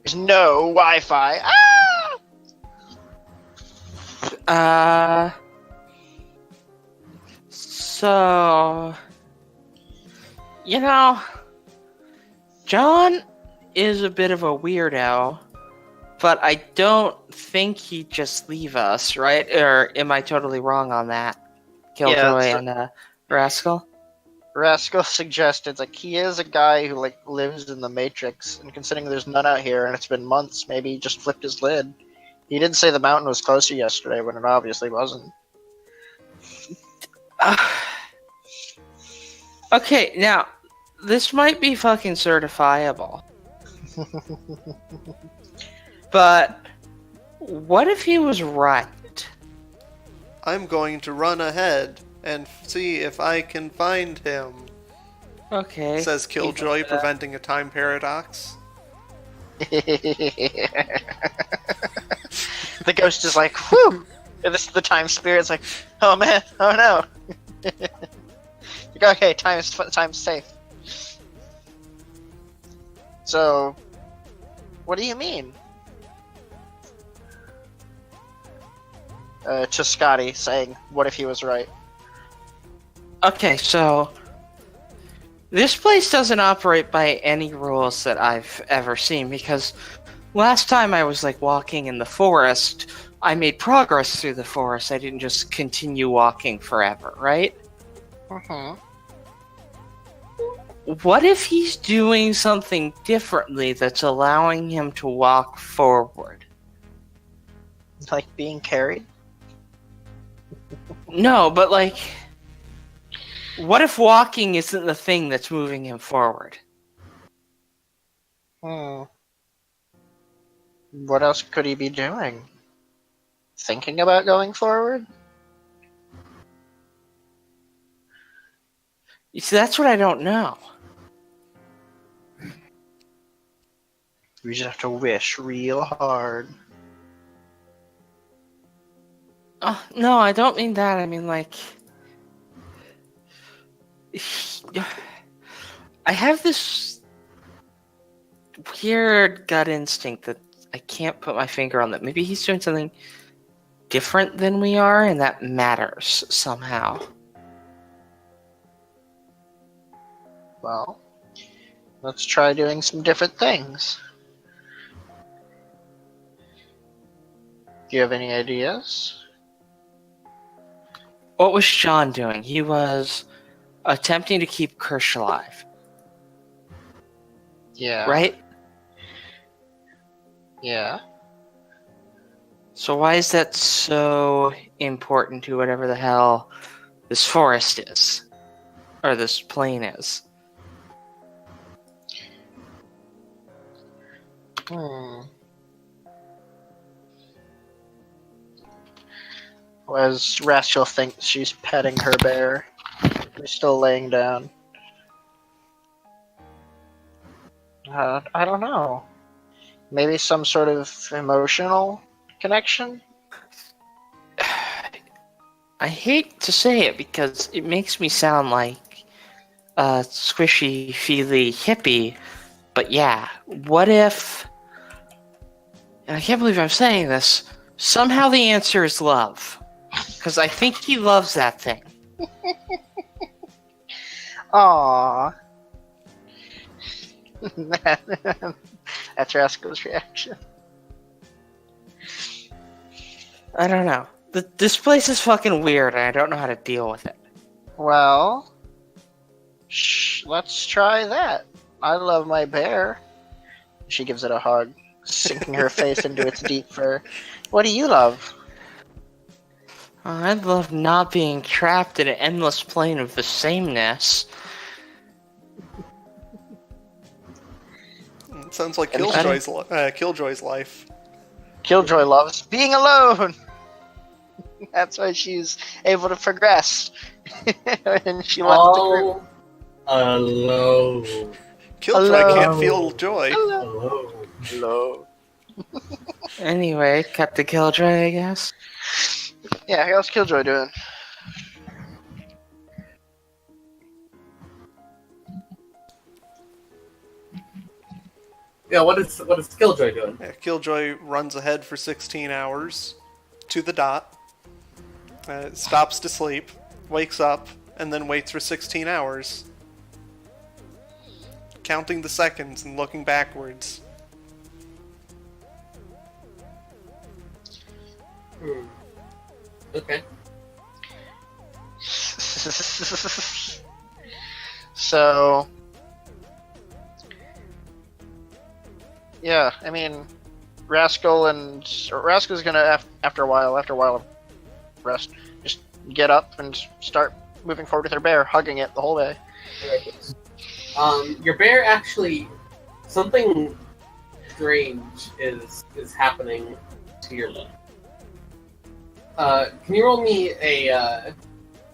There's no Wi-Fi. Ah! So, John is a bit of a weirdo, but I don't think he'd just leave us, right? Or am I totally wrong on that? Killjoy Yeah, and Rascal? Rascal suggested, like, he is a guy who, like, lives in the Matrix, and considering there's none out here and it's been months, maybe he just flipped his lid. He did say the mountain was closer yesterday when it obviously wasn't. Okay, now, this might be fucking certifiable. But what if he was right? I'm going to run ahead and see if I can find him, Okay. says Killjoy, preventing a time paradox. The ghost is like, whew! And this the time spirit's like, oh man, oh no. Okay, time's safe. So, what do you mean? To Scotty saying, what if he was right? Okay, so this place doesn't operate by any rules that I've ever seen, because last time I was like walking in the forest, I made progress through the forest. I didn't just continue walking forever, right? Mm-hmm. What if he's doing something differently that's allowing him to walk forward? Like being carried? No, but like, what if walking isn't the thing that's moving him forward? Hmm. What else could he be doing? Thinking about going forward? You see, that's what I don't know. We just have to wish real hard. Oh, no, I don't mean that. I mean, like, I have this weird gut instinct that I can't put my finger on that. Maybe he's doing something different than we are, and that matters somehow. Well, let's try doing some different things. Do you have any ideas? What was John doing? He was attempting to keep Kirsch alive, Yeah. right? Yeah. So why is that so important to whatever the hell this forest is? Or this plane is? As Rachel thinks she's petting her bear, she's still laying down. I don't know. Maybe some sort of emotional connection? I hate to say it because it makes me sound like a squishy, feely hippie, but yeah, what if, and I can't believe I'm saying this, somehow the answer is love. Because I think he loves that thing. Aww. That's Rascal's reaction. I don't know. This place is fucking weird and I don't know how to deal with it. Well, let's try that. I love my bear. She gives it a hug, sinking her face into its deep fur. What do you love? I love not being trapped in an endless plane of the sameness. It sounds like Anybody? Killjoy's life. Killjoy loves being alone. That's why she's able to progress. And she wants to grow. Alone. Killjoy Hello. can't feel joy. Hello. Hello. Anyway, cut to Killjoy, I guess. Yeah, how's Killjoy doing? Yeah, what is Killjoy doing? Yeah, Killjoy runs ahead for 16 hours to the dot, stops to sleep, wakes up, and then waits for 16 hours, counting the seconds and looking backwards. Okay. So, yeah, I mean, Rascal's gonna after a while of rest, just get up and start moving forward with her bear, hugging it the whole way. Your bear actually, something strange is happening to your bear. Can you roll me a?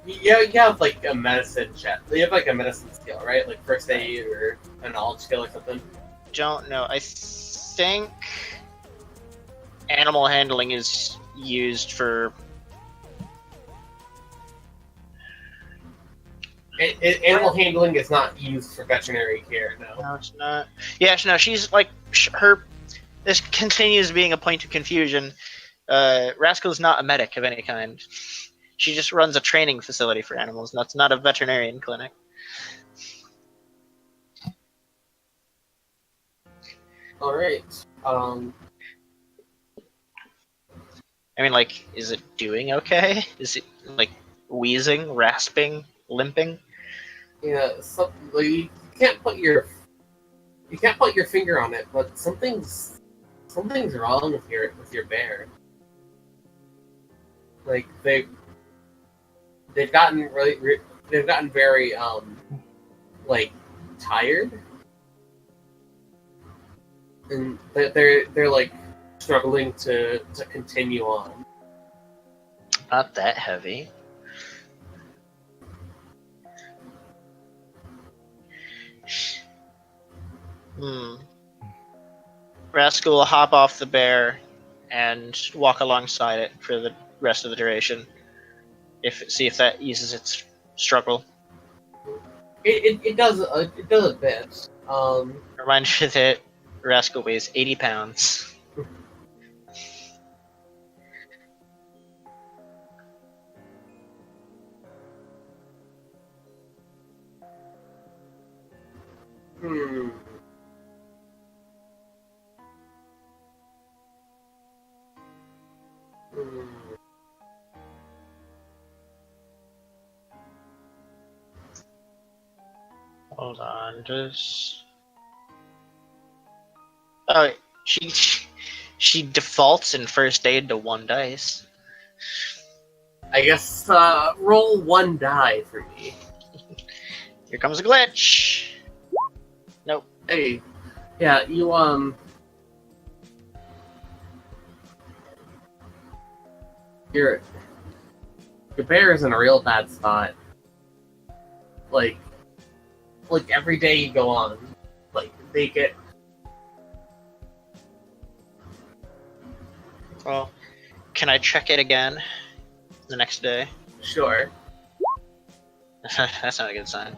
You have like a medicine check. You have like a medicine skill, right? Like first aid or a knowledge skill or something. Don't know. I think animal handling is used for. Animal handling is not used for veterinary care. No. No, it's not. Yeah, no, she's like her. This continues being a point of confusion. Rascal's not a medic of any kind. She just runs a training facility for animals. That's not a veterinarian clinic. All right. I mean, like, is it doing okay? Is it like wheezing, rasping, limping? Yeah. Like, you can't put your finger on it, but something's wrong with your bear. Like they've gotten very like tired, and they're like struggling to continue on. Not that heavy. Rascal will hop off the bear and walk alongside it for the rest of the duration. See if that eases its struggle. It does a bit. Remind you that Rascal weighs 80 pounds. Hmm. Hmm. Hold on, just... Oh, she defaults in first aid to 1 dice. I guess roll 1 die for me. Here comes a glitch. Nope. Hey, yeah, you your bear is in a real bad spot. Like every day you go on, like they get. Well, can I check it again the next day? Sure. That's not a good sign.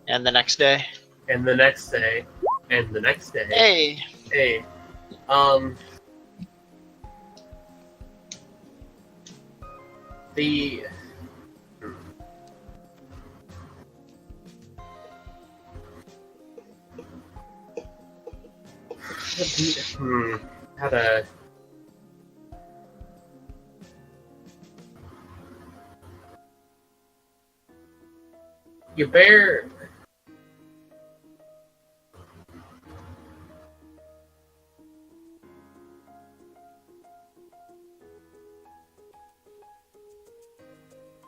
And the next day? And the next day, and the next day. Hey! Hey, the how to your bear.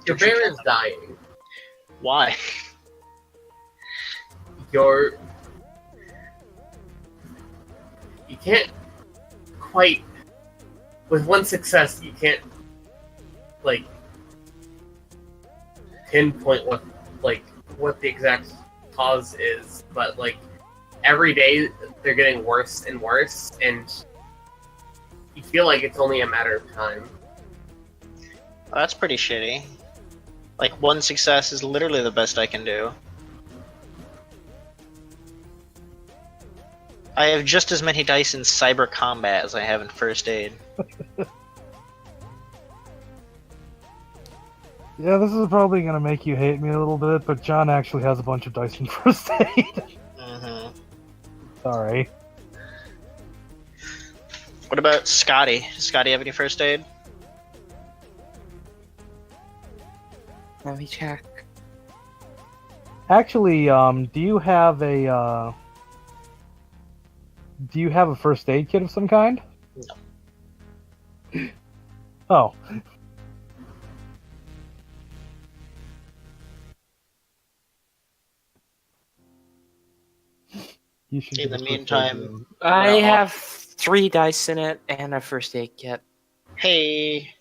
Your bear is dying. Why? You can't quite, with 1 success, you can't like pinpoint what the exact cause is, but like every day they're getting worse and worse, and you feel like it's only a matter of time. Well, that's pretty shitty. Like, 1 success is literally the best I can do. I have just as many dice in cyber combat as I have in first aid. Yeah, this is probably gonna make you hate me a little bit, but John actually has a bunch of dice in first aid. Mm-hmm. Sorry. What about Scotty? Does Scotty have any first aid? Let me check. Actually, do you have a first aid kit of some kind? No. Oh. You should In get the a first aid meantime, kit. I Well, have 3 dice in it and a first aid kit. hey.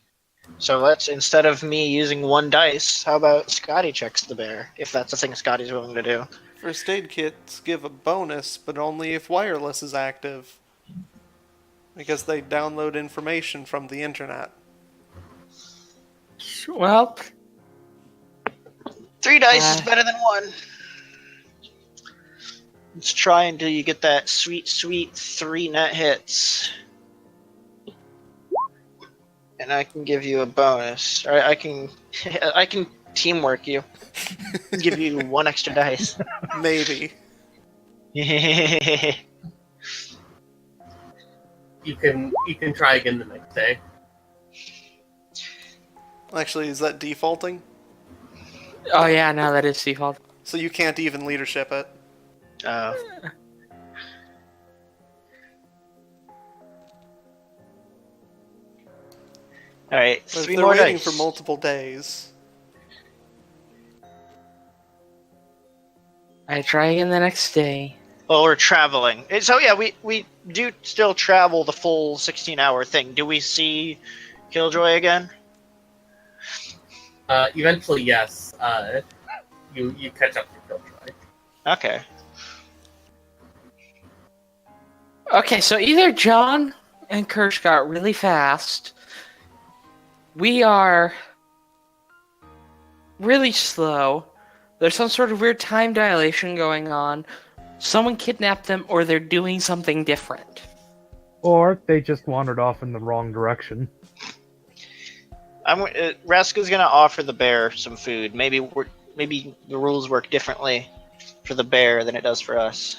So let's, instead of me using 1 dice, how about Scotty checks the bear, if that's a thing Scotty's willing to do. First aid kits give a bonus, but only if wireless is active. Because they download information from the internet. Well, 3 dice is better than 1. Let's try until you get that sweet, sweet 3 net hits. And I can give you a bonus. Or I can teamwork you. Give you 1 extra dice. Maybe. You can try again the next day. Actually, is that defaulting? oh yeah, no, that is default. So you can't even leadership it. Alright, But if 3 they're more waiting dice. for multiple days. I try again the next day. Well, we're traveling. So yeah, we do still travel the full 16-hour thing. Do we see Killjoy again? Eventually, yes. You catch up to Killjoy. Okay. Okay, so either John and Kirsch got really fast. We are really slow. There's some sort of weird time dilation going on. Someone kidnapped them, or they're doing something different. Or they just wandered off in the wrong direction. Raska's gonna offer the bear some food. Maybe the rules work differently for the bear than it does for us.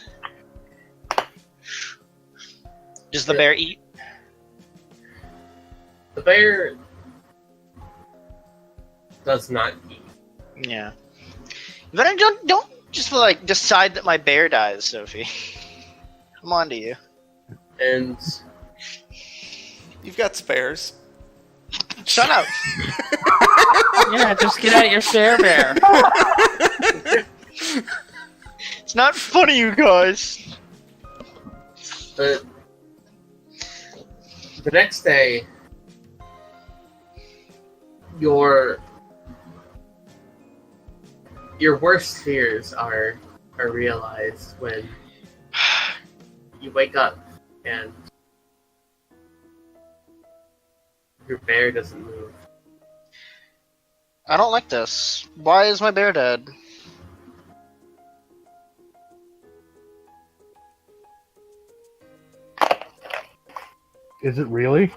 Does the bear eat? The bear does not eat. Yeah. Then I don't just like decide that my bear dies, Sophie. I'm on to you. And You've got spares. Shut up. Yeah, just get out your spare bear. It's not funny, you guys. the next day, your worst fears are realized when you wake up and your bear doesn't move. I don't like this. Why is my bear dead? Is it really?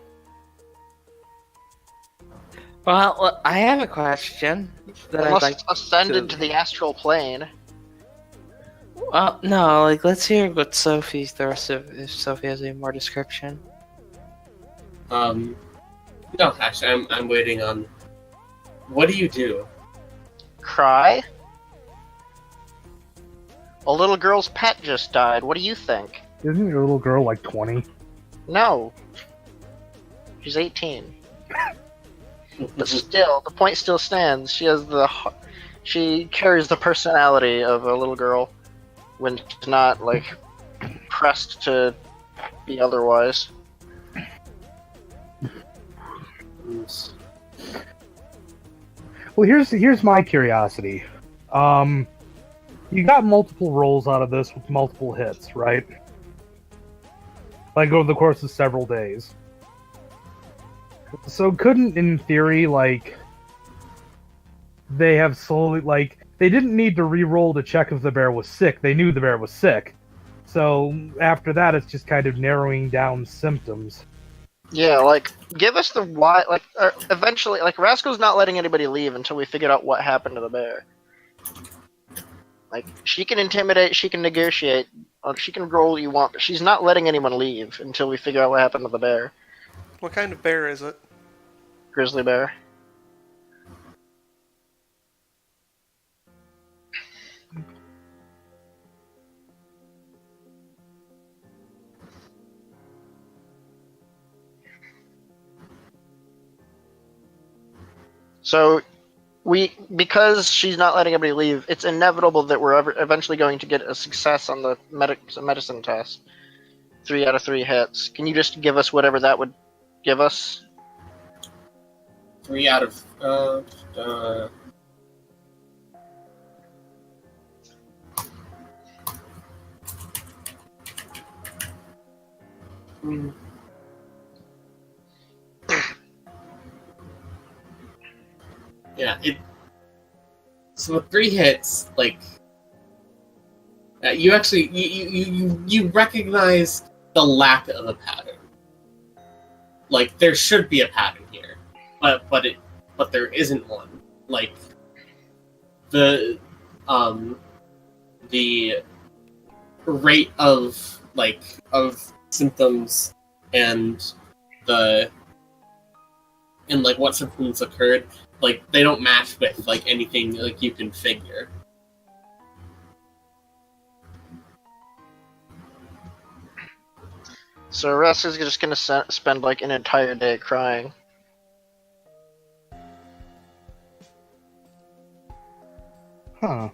Well, I have a question that I'd Unless like it's ascended to- to the astral plane. Well, no, like, let's hear what Sophie's the rest of, if Sophie has any more description. No, actually, I'm waiting on. What do you do? Cry? A little girl's pet just died. What do you think? Isn't your little girl like 20? No. She's 18. But still, the point still stands. She carries the personality of a little girl when she's not, like, pressed to be otherwise. Well, here's my curiosity. You got multiple rolls out of this with multiple hits, right? Like over the course of several days. So couldn't, in theory, like, they have slowly, like, they didn't need to re-roll to check if the bear was sick. They knew the bear was sick. So after that, it's just kind of narrowing down symptoms. Yeah, like, give us the why. Like, eventually, like, Rasko's not letting anybody leave until we figure out what happened to the bear. Like, she can intimidate, she can negotiate, she can roll what you want, but she's not letting anyone leave until we figure out what happened to the bear. What kind of bear is it? Grizzly bear. So, because she's not letting anybody leave, it's inevitable that we're eventually going to get a success on the medicine test. 3 out of 3 hits. Can you just give us whatever that would give us? 3 out of. Yeah, so with 3 hits, like, you actually you recognize the lack of a pattern. Like, there should be a pattern here, but there isn't one. Like, the rate of symptoms and like what symptoms occurred, like, they don't match with like anything like you can figure. So Russ is just gonna spend like an entire day crying. Huh.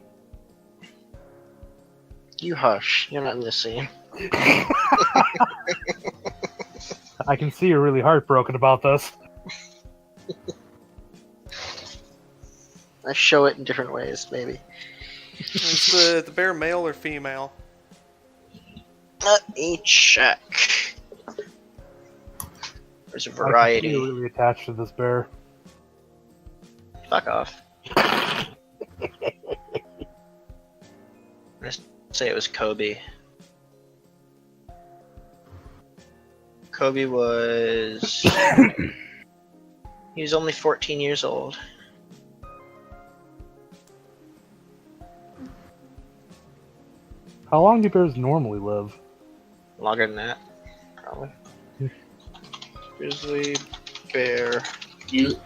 You hush. You're not in this scene. I can see you're really heartbroken about this. I show it in different ways, maybe. Is the bear male or female? Let me check. There's a I variety. can see you're really attached to this bear. Fuck off. say it was Kobe. Kobe was... he was only 14 years old. How long do bears normally live? Longer than that, probably. Grizzly bear. You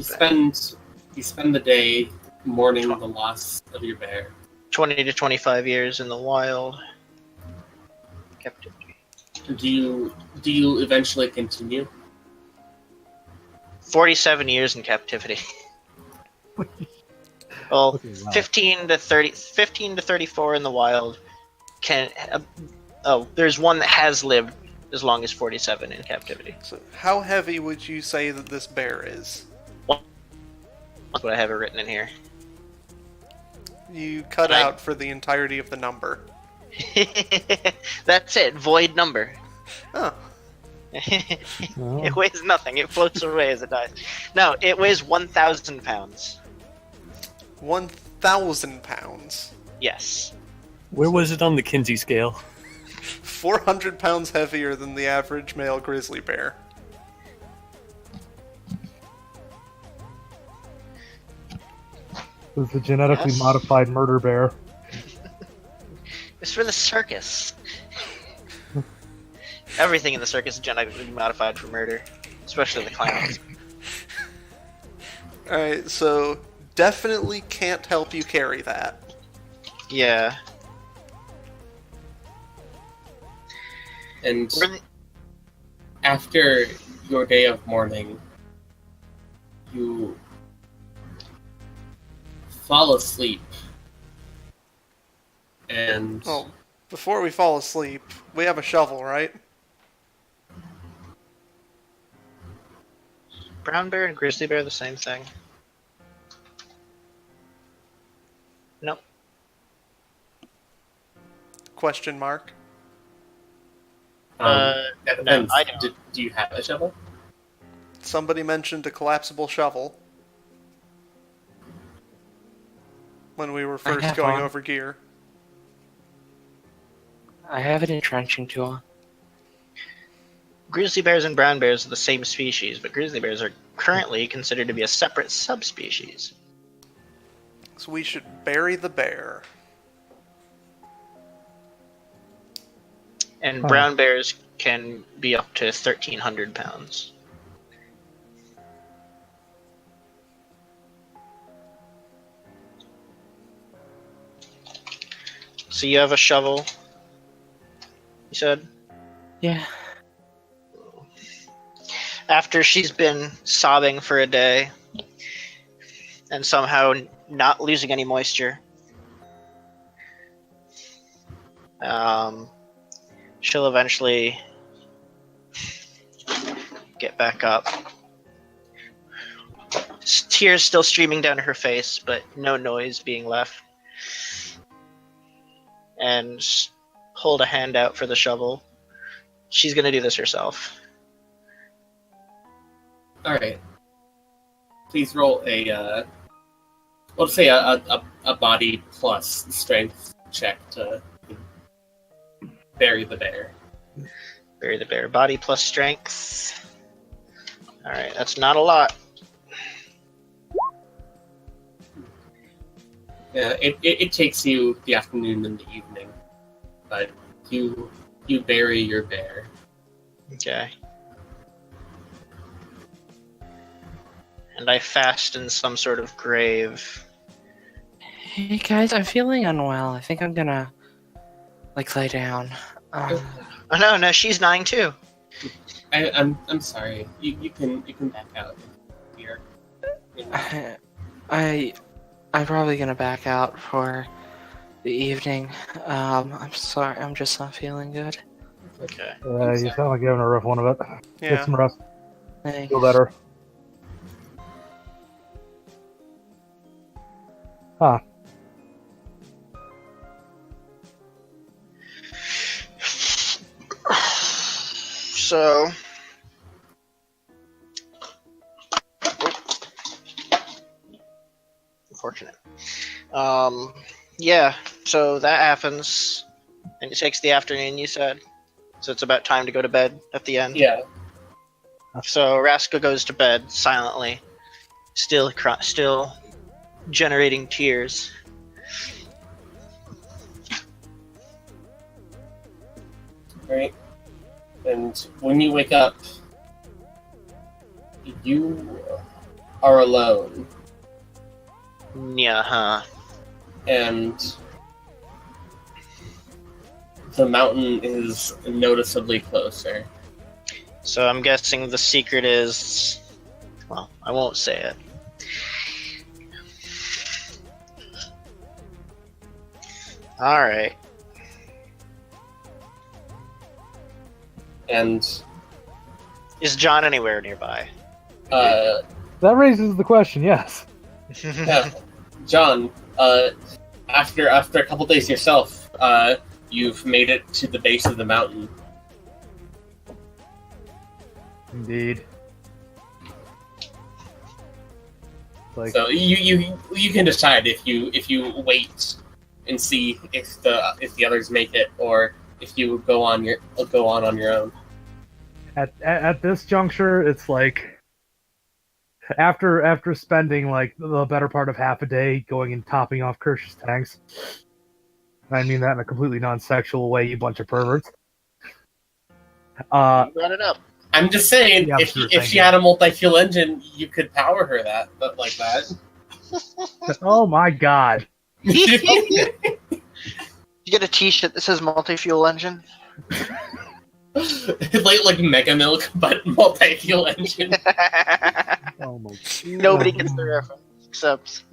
spend the day mourning the loss of your bear. 20 to 25 years in the wild. Captivity. Do you eventually continue? 47 years in captivity. Well, Okay, wow. 15 to 34 in the wild. There's one that has lived as long as 47 in captivity. So, how heavy would you say that this bear is? That's what I have it written in here. You cut I- out for the entirety of the number. That's it. Void number. Oh, It weighs nothing. It floats away as it dies. No, it weighs 1,000 pounds. 1,000 pounds. Yes. Where was it on the Kinsey scale? 400 pounds heavier than the average male grizzly bear. This is a genetically Yes. modified murder bear. It's for the circus. Everything in the circus is genetically modified for murder, especially the clowns. Alright, so definitely can't help you carry that. Yeah. And We're the- after your day of mourning, you fall asleep. And Oh, before we fall asleep, we have a shovel, right? Brown bear and grizzly bear the same thing? Nope. Question mark. that no, depends. I don't. Do you have a shovel? Somebody mentioned a collapsible shovel when we were first have going one. over gear. I have an entrenching tool. Grizzly bears and brown bears are the same species, but grizzly bears are currently considered to be a separate subspecies. So we should bury the bear. And Huh. brown bears can be up to 1,300 pounds. So you have a shovel, you said? Yeah. After she's been sobbing for a day and somehow not losing any moisture, she'll eventually get back up. Tears still streaming down her face, but no noise being left. And hold a hand out for the shovel. She's gonna do this herself. All right. Please roll a let's say a body plus strength check to bury the bear. Bury the bear. Body plus strength. Alright, that's not a lot. Yeah, it takes you the afternoon and the evening, but you bury your bear. Okay. And I fast in some sort of grave. Hey guys, I'm feeling unwell. I think I'm gonna lay down. Oh no, she's 9 too. I'm sorry. You can back out here. I'm probably gonna back out for the evening. I'm sorry. I'm just not feeling good. Okay. You sound like you're having a rough one of it. Get Yeah. some rest. Thanks. Feel better. Huh. So. Unfortunate. Yeah. So that happens, and it takes the afternoon, you said? So it's about time to go to bed at the end? Yeah. So Raska goes to bed silently, still generating tears. Right. And when you wake up, you are alone. Yeah, huh. And the mountain is noticeably closer. So I'm guessing the secret is... Well, I won't say it. Alright. And Is John anywhere nearby? uh, That raises the question, yes. yeah, John, after a couple days yourself, you've made it to the base of the mountain. Indeed. Like, So you can decide if you wait and see if the others make it, or if you go on your own. at this juncture, it's like after spending like the better part of half a day going and topping off Kirsch's tanks. I mean that in a completely non-sexual way, you bunch of perverts. You brought it up. I'm just saying, Yeah, if she had a multi-fuel engine, you could power her like that. Oh my god. You get a t-shirt that says multi-fuel engine? like Mega Milk, but multi-fuel engine. Oh my Nobody gets the reference except...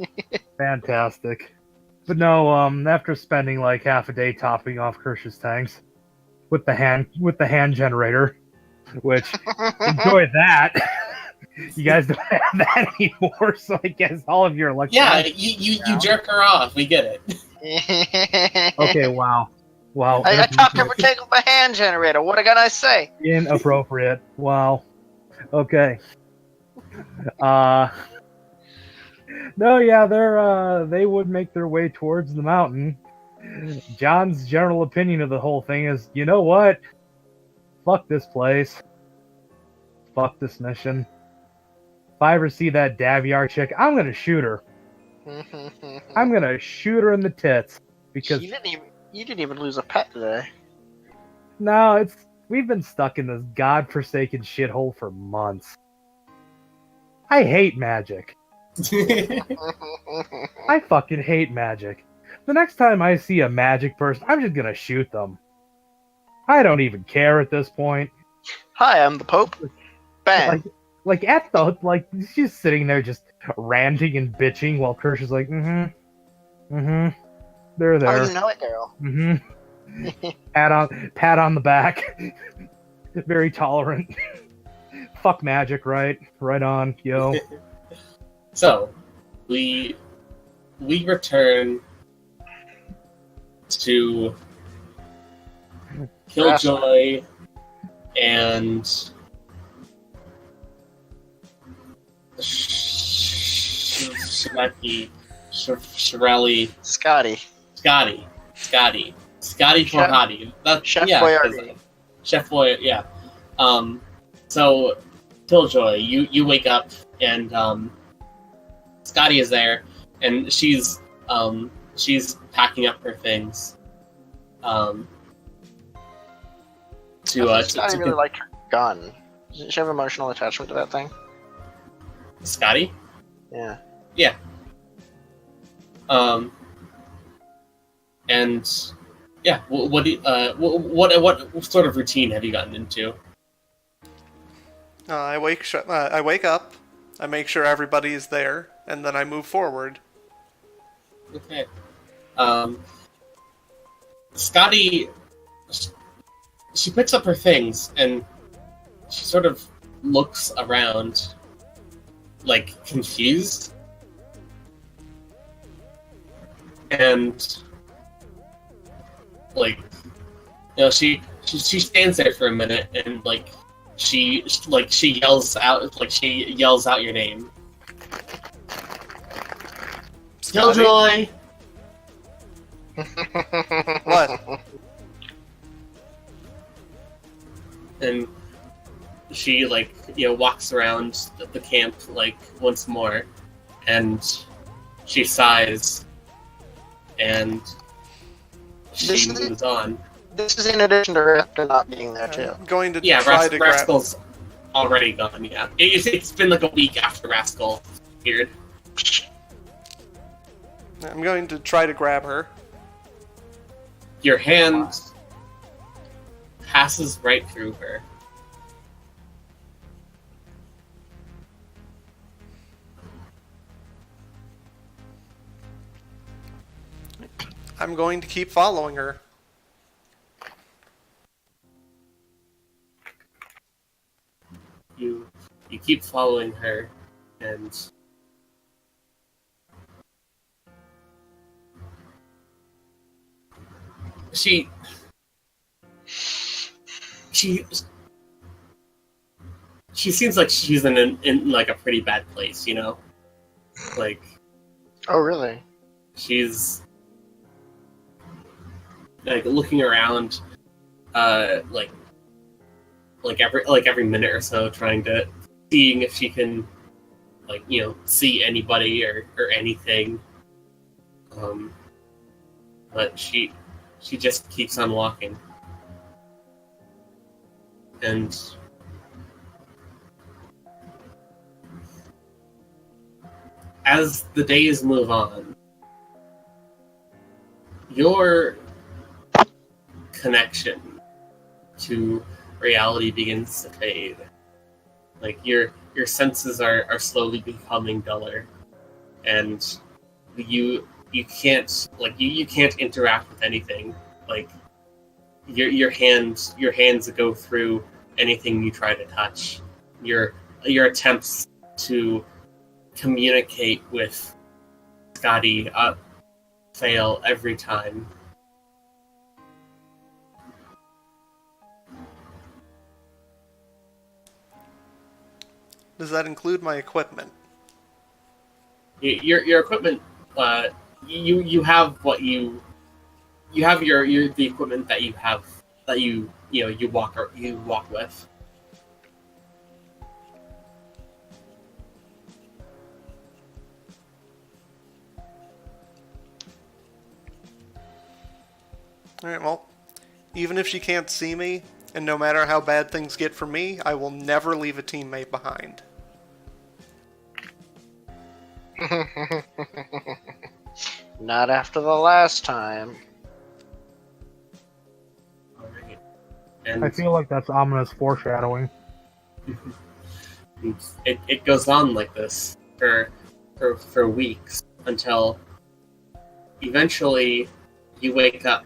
Fantastic. But no, after spending like half a day topping off Kirsch's tanks with the hand generator, which enjoy that. You guys don't have that anymore, so I guess all of your electronics. Yeah, you jerk her off. We get it. Okay, wow. I talked to take with my hand generator. What can I say? Inappropriate. Wow. Okay. No, yeah, they would make their way towards the mountain. John's general opinion of the whole thing is, you know what? Fuck this place. Fuck this mission. If I ever see that Daviar chick, I'm gonna shoot her. I'm gonna shoot her in the tits. Because You didn't even lose a pet today. no, we've been stuck in this godforsaken shithole for months. I hate magic. I fucking hate magic. The next time I see a magic person, I'm just gonna shoot them. I don't even care at this point. Hi, I'm the Pope. Bang. She's sitting there just ranting and bitching while Kirsch is like, they're there. Oh, you know it, girl. Pat on the back. Very tolerant. Fuck magic, right? Right on, yo. So, we return to Killjoy and Shirelli. Scotty. Scotty Forhati. Chef Boyardee. Chef Boy, yeah. So, Killjoy, you wake up and Scotty is there, and she's packing up her things. Scotty really liked her gun. Doesn't she have emotional attachment to that thing? Scotty? Yeah. Yeah. And yeah, what sort of routine have you gotten into? I wake up, I make sure everybody is there, and then I move forward. Okay. Scotty, she picks up her things and she sort of looks around, like confused, and like, you know, she stands there for a minute and she yells out your name. Scotty? Killjoy! What? And she walks around the camp once more, and she sighs, and she moves on. This is in addition to Raptor not being there too. I'm going to Yeah, try to grab. Rascal's already gone. Yeah, it's been like a week after Rascal appeared. I'm going to try to grab her. Your hand passes right through her. I'm going to keep following her. You keep following her, and she seems like she's in like a pretty bad place, you know? Like, Oh, really? she's like looking around, every minute or so, seeing if she can, see anybody or anything. But she just keeps on walking, and as the days move on, your connection to reality begins to fade. Like your senses are slowly becoming duller, and you can't you can't interact with anything. Like your hands go through anything you try to touch. Your attempts to communicate with Scotty fail every time. Does that include my equipment? Your equipment, you have what you have the equipment that you have, that you walk with. Alright, well, even if she can't see me, and no matter how bad things get for me, I will never leave a teammate behind. Not after the last time. Alright. And I feel like that's ominous foreshadowing. it goes on like this for weeks, until eventually you wake up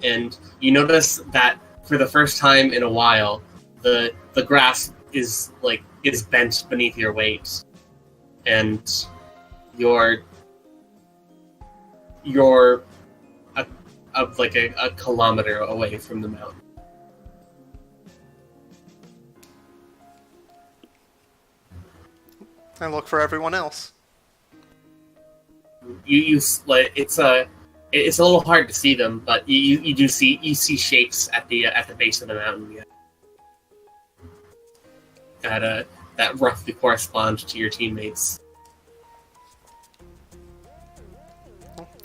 and you notice that for the first time in a while, the grass is bent beneath your weight, and you're a kilometer away from the mountain. I look for everyone else. It's a little hard to see them, but you see shapes at the base of the mountain. Yeah. That roughly correspond to your teammates.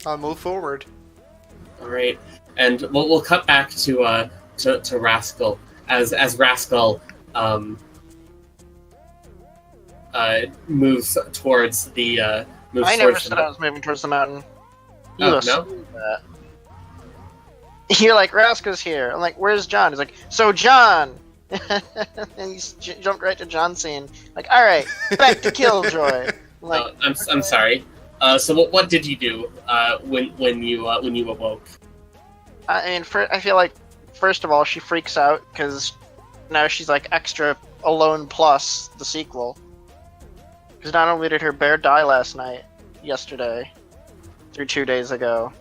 I'll move forward. All right, and we'll cut back to Rascal as Rascal moves towards the I never said I was moving towards the mountain. You Oh, assumed that. You're like, Rascal's here. I'm like, where's John? He's like, so John! And he's jumped right to John's scene. Like, alright, back to Killjoy. I'm like, I'm sorry. So what did you do when you awoke? I feel like, first of all, she freaks out because now she's like extra Alone Plus, the sequel. Because not only did her bear die yesterday, through 2 days ago,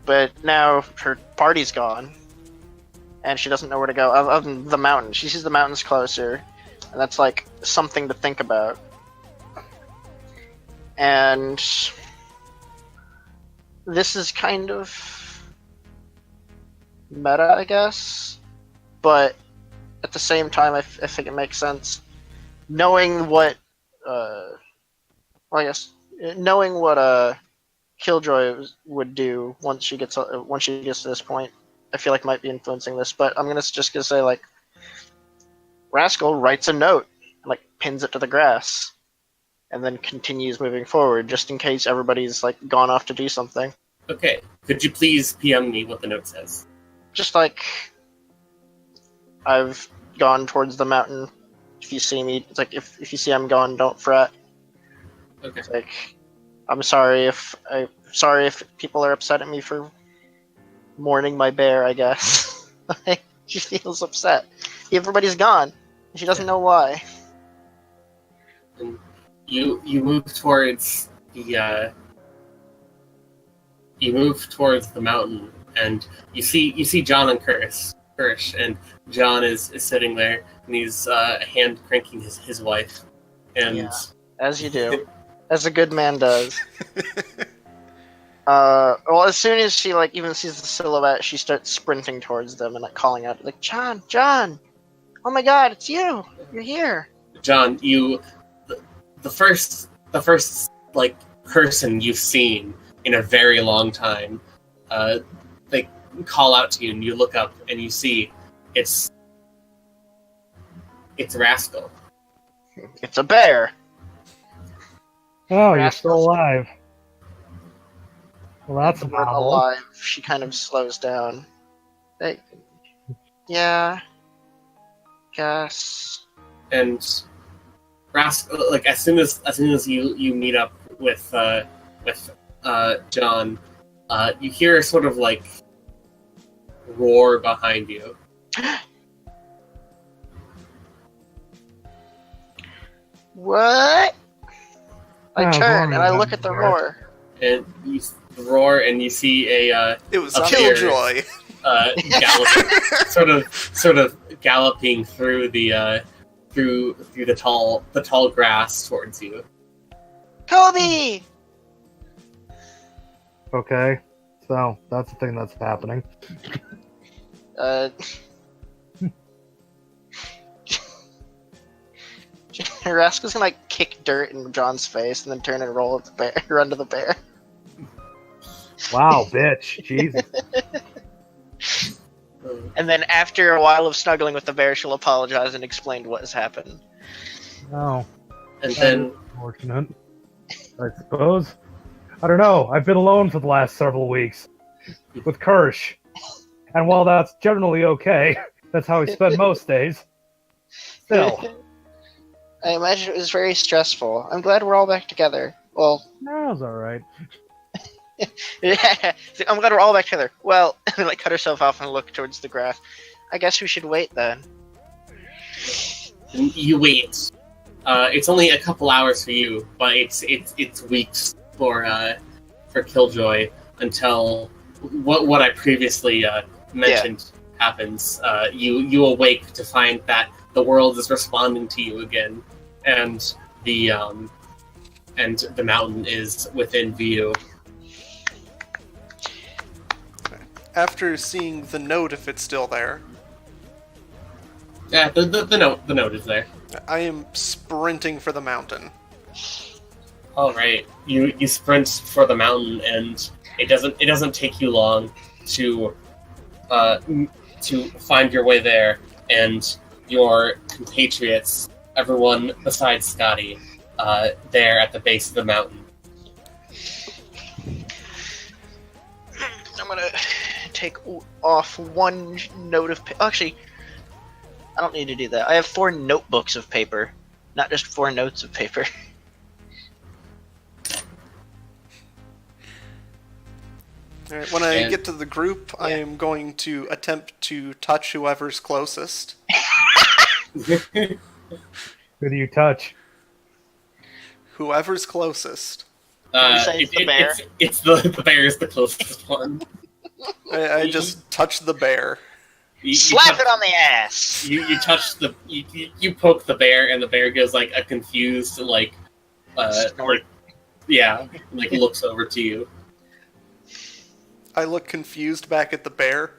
but now her party's gone, and she doesn't know where to go other than the mountain. She sees the mountains closer, and that's like something to think about. And this is kind of meta, I guess, but at the same time, I think it makes sense. Knowing what, knowing what Killjoy would do once she gets to this point, I feel like might be influencing this. But I'm just gonna say like, Rascal writes a note and like pins it to the grass, and then continues moving forward just in case everybody's like gone off to do something. Okay. Could you please PM me what the note says? Just like, I've gone towards the mountain. If you see me, it's like if you see I'm gone, don't fret. Okay. It's like, I'm sorry if people are upset at me for mourning my bear, I guess. She feels upset. Everybody's gone. She doesn't know why. And you move towards the mountain, and you see John and Kirsch, and John is sitting there, and he's hand cranking his wife, and Yeah, as you do, as a good man does. Well, as soon as she like even sees the silhouette, she starts sprinting towards them and like calling out, like, John, oh my God, it's you! You're here! John, the first like person you've seen in a very long time, they call out to you, and you look up and you see it's Rascal. It's a bear. Oh, you're Rascal's- still alive. Well, that's The word novel. alive. She kind of slows down. Hey, yeah, guess. And Rascal, like as soon as you meet up with John, you hear a sort of like roar behind you. What? I Oh, turn and I roar. look at the roar. And you roar, and you see a It was a Killjoy. sort of galloping through the tall grass towards you. Kobe! Okay, so that's the thing that's happening. Rascal's gonna like kick dirt in John's face and then turn and roll at the bear, run to the bear. Wow, bitch. Jesus. And then after a while of snuggling with the bear, she'll apologize and explain what has happened. No. And then Unfortunate. I suppose. I don't know. I've been alone for the last several weeks. With Kirsch. And while that's generally okay, that's how I spend most days. Still. I imagine it was very stressful. I'm glad we're all back together. Well, No, it was alright. I'm glad we're all back together. Well, and then like cut herself off and look towards the grass. I guess we should wait then. you wait. It's only a couple hours for you, but it's weeks for Killjoy until what I previously mentioned happens. You awake to find that the world is responding to you again, and the mountain is within view. After seeing the note, if it's still there, Yeah, the note is there. I am sprinting for the mountain. All right, you sprint for the mountain, and it doesn't take you long to find your way there, and your compatriots, everyone besides Scotty, there at the base of the mountain. I'm gonna take off one note of actually, I don't need to do that. I have 4 notebooks of paper, not just 4 notes of paper. All right, when I And- get to the group, I am going to attempt to touch whoever's closest. Who do you touch? Whoever's closest. You say it's the bear? It's the bear is the closest one. I just touch the bear. You Slap touch- it on the ass. You touch you poke the bear, and the bear gives like a confused Snort. yeah, like looks over to you. I look confused back at the bear.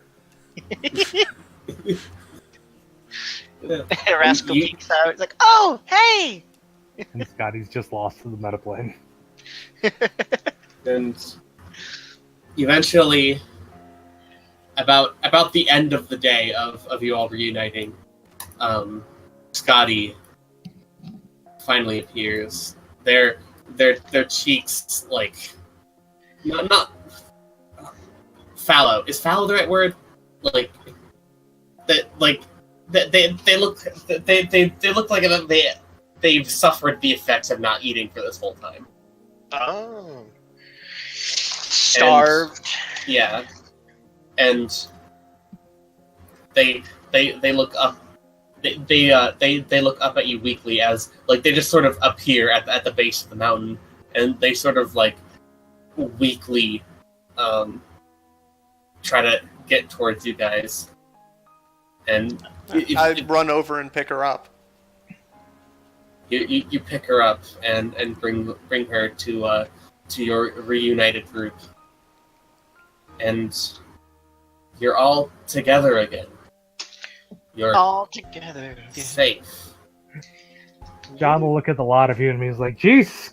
Rascal peeks out. It's like, oh, hey! And Scotty's just lost to the metaplane. And eventually, about the end of the day of you all reuniting, Scotty finally appears. Their cheeks like not fallow. Is fallow the right word? Like that. Like that. They look like they've suffered the effects of not eating for this whole time. Oh. Starved. Yeah. And they look up. They look up at you weakly as like they just sort of appear at the base of the mountain, and they sort of like weakly try to get towards you guys. And I run over and pick her up. You pick her up and bring her to your reunited group, and you're all together again. You're all together. safe. John will look at the lot of you and he's like, "Jeez,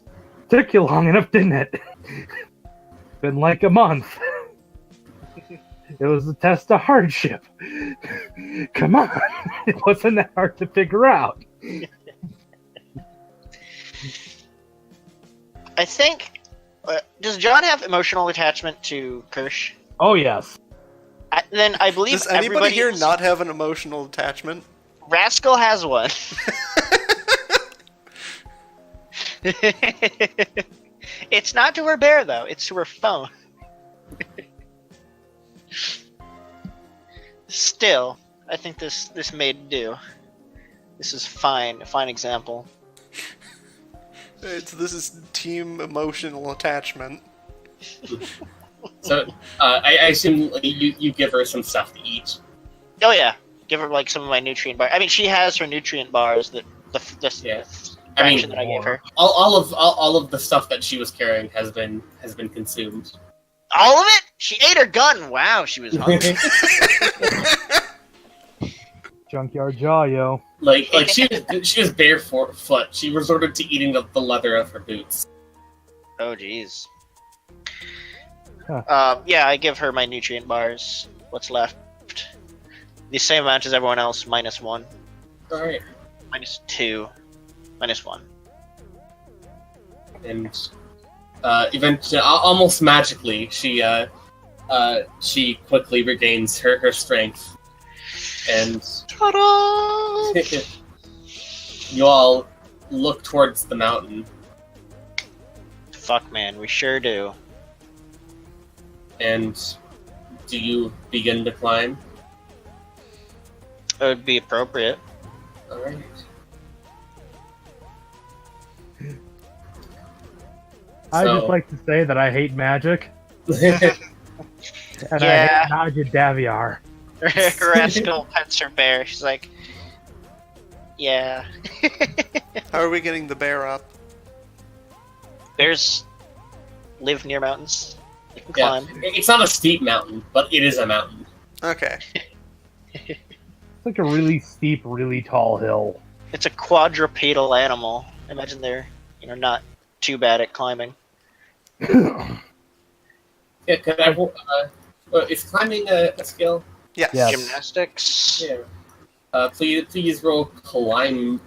took you long enough, didn't it? Been like a month. It was a test of hardship. Come on, it wasn't that hard to figure out." I think. Does John have emotional attachment to Kirsch? Oh yes. Then I believe. Does anybody everybody here is- not have an emotional attachment? Rascal has one. It's not to her bear though. It's to her phone. Still, I think this made do. This is fine. A fine example. This is team emotional attachment. So I assume you give her some stuff to eat. Oh yeah, give her like some of my nutrient bars. I mean, she has her nutrient bars that the Yeah. fraction that I gave her. All of the stuff that she was carrying has been consumed. All of it? She ate her gun. Wow, she was hungry. Junkyard jaw, yo. Like she was barefoot. She resorted to eating the leather of her boots. Oh jeez. Huh. Yeah, I give her my nutrient bars. What's left? The same amount as everyone else, -1. All right. -2. -1. And eventually, almost magically, she quickly regains her strength, and Ta-da! you all look towards the mountain. Fuck, man, we sure do. And do you begin to climb? It would be appropriate. All right. I So- just like to say that I hate magic, and I Yeah. hate Najid Daviar. Rascal pets her bear. She's like, yeah. How are we getting the bear up? Bears live near mountains. They can Yeah, climb. it's not a steep mountain, but it is a mountain. Okay. It's like a really steep, really tall hill. It's a quadrupedal animal. I imagine they're, not too bad at climbing. Yeah, could I? Is climbing a skill? Yes. Yes. Gymnastics. Yeah. Please roll climbing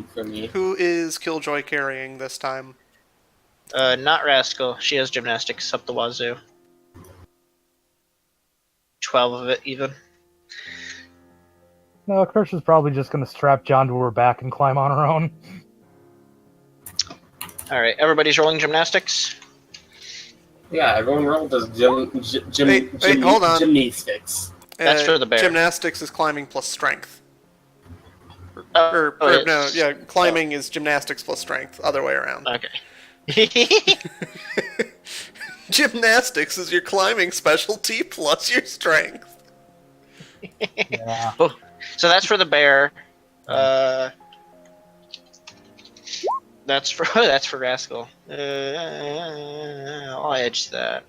for me. Who is Killjoy carrying this time? Not Rascal. She has gymnastics up the wazoo. 12 of it, even. No, Kirsch is probably just going to strap John to her back and climb on her own. Alright, everybody's rolling gymnastics. Yeah, everyone rolled as Wait, hold on. gymnastics. That's for the bear. Gymnastics is climbing plus strength. It's- Climbing is gymnastics plus strength. Other way around. Okay. Gymnastics is your climbing specialty plus your strength. Yeah. So that's for the bear. That's for Rascal. I'll edge that.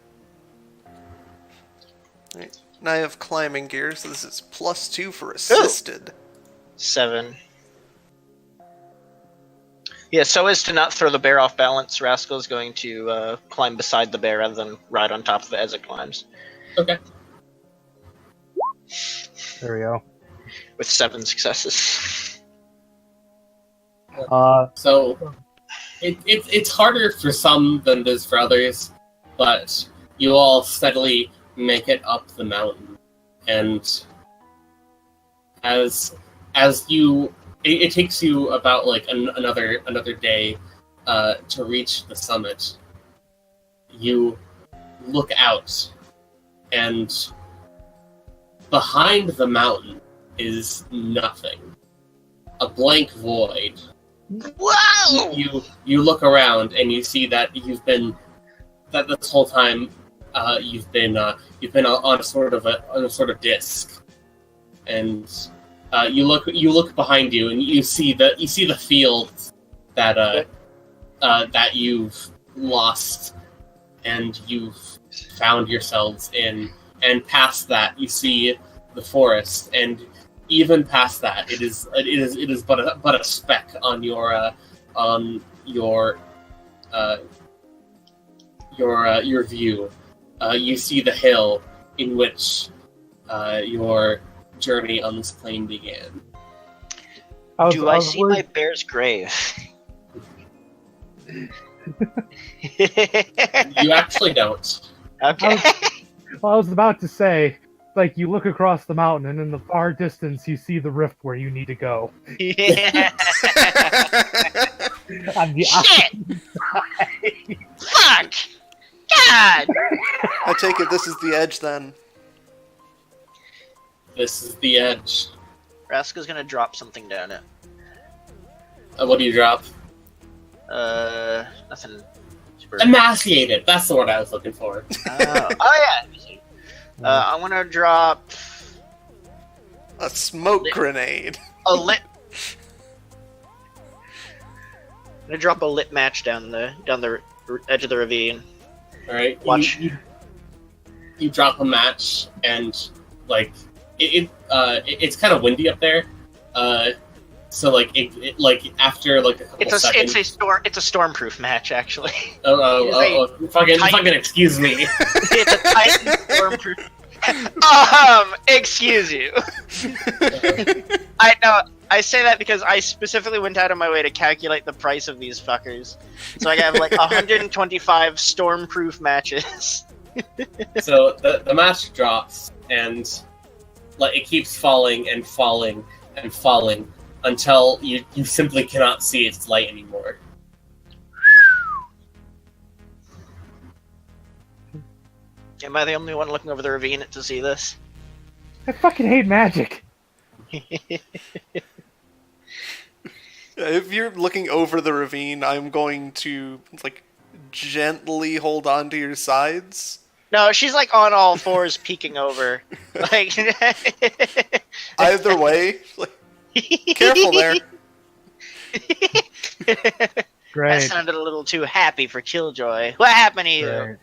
Right. And I have climbing gear, so this is +2 for assisted. 7. Yeah, so as to not throw the bear off balance, Rascal is going to climb beside the bear rather than ride on top of it as it climbs. Okay. There we go. With 7 successes. So it's harder for some than it is for others, but you all steadily make it up the mountain, and as you, it takes you about like another day to reach the summit. You look out, and behind the mountain is nothing. A blank void. Wow! You look around and you see that this whole time you've been on a sort of disc, and you look behind you and you see the fields that you've lost and you've found yourselves in, and past that you see the forest, and even past that it is but a speck on your view. You see the hill in which your journey on this plane began. Do I see my bear's grave? You actually don't. Okay. Well, I was about to say, like, you look across the mountain, and in the far distance, you see the rift where you need to go. Yeah. On the Shit! opposite Fuck! God! I take it this is the edge then. This is the edge. Rascal's gonna drop something down it. What do you drop? Nothing super... Emaciated. That's the word I was looking for. Oh yeah! I'm gonna drop... A smoke grenade. a lit... I'm gonna drop a lit match down the edge of the ravine. All right. Watch. You drop a match, and like it's kind of windy up there. So like it like after like a couple seconds. It's a stormproof match actually. Fucking excuse me. It's a Titan stormproof. Excuse you. I say that because I specifically went out of my way to calculate the price of these fuckers. So I have like 125 stormproof matches. So the match drops, and like it keeps falling and falling and falling until you simply cannot see its light anymore. Am I the only one looking over the ravine to see this? I fucking hate magic. If you're looking over the ravine, I'm going to like gently hold on to your sides. No, she's like on all fours peeking over. Like Either way, like, careful there. That Great. sounded a little too happy for Killjoy. What happened to you?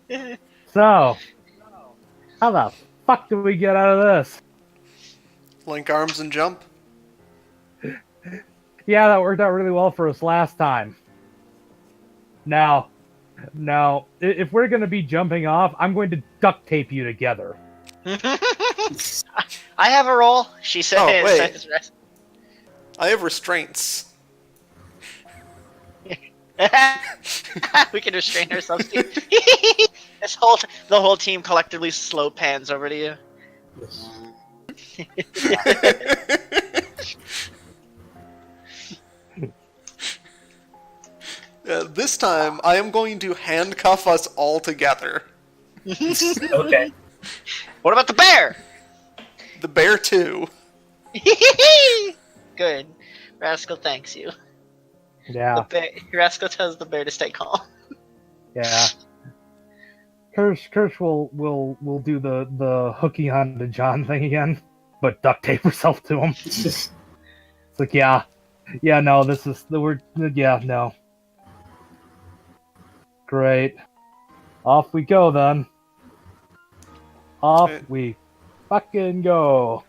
Great. So, how the fuck do we get out of this? Link arms and jump. Yeah, that worked out really well for us last time. Now, if we're going to be jumping off, I'm going to duct tape you together. I have a roll, she says. Oh, wait. I have restraints. We can restrain ourselves too. The whole team collectively slow pans over to you. This time, I am going to handcuff us all together. Okay. What about the bear? The bear too. Good. Rascal thanks you. Yeah, Rascal tells the bear to stay calm. yeah. Kirsch will do the hooky on to John thing again, but duct tape herself to him. It's like, yeah, no, this is the word. Yeah, no. Great. Off we go then. Off Right. we fucking go.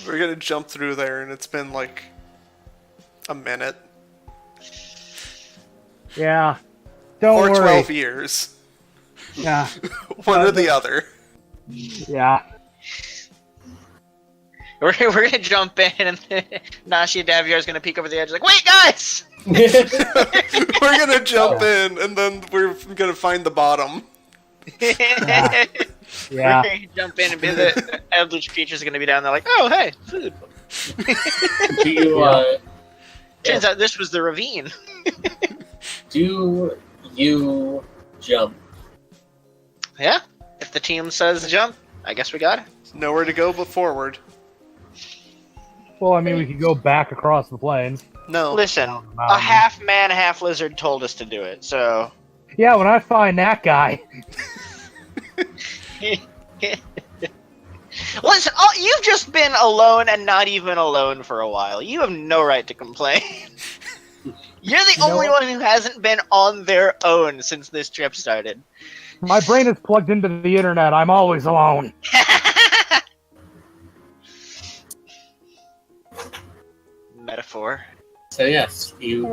We're gonna jump through there, and it's been like a minute Yeah. Don't or worry. 12 years. Yeah. One or the other. Yeah. We're gonna jump in, and Nashi and Daviar is gonna peek over the edge, like, wait, guys! We're gonna jump in, and then we're gonna find the bottom. Yeah. We're Yeah. gonna jump in, and be the eldritch creatures are gonna be down there, like, oh, hey, food. Do you Turns out this was the ravine. do you jump? Yeah, if the team says jump, I guess we got it. Nowhere to go but forward. Well, I mean, we could go back across the plains. No. Listen, Down the a mountain. half man, half lizard told us to do it, so. Yeah, when I find that guy. Listen, you've just been alone and not even alone for a while. You have no right to complain. You're the You know only what? one who hasn't been on their own since this trip started. My brain is plugged into the internet. I'm always alone. Metaphor. So yes, you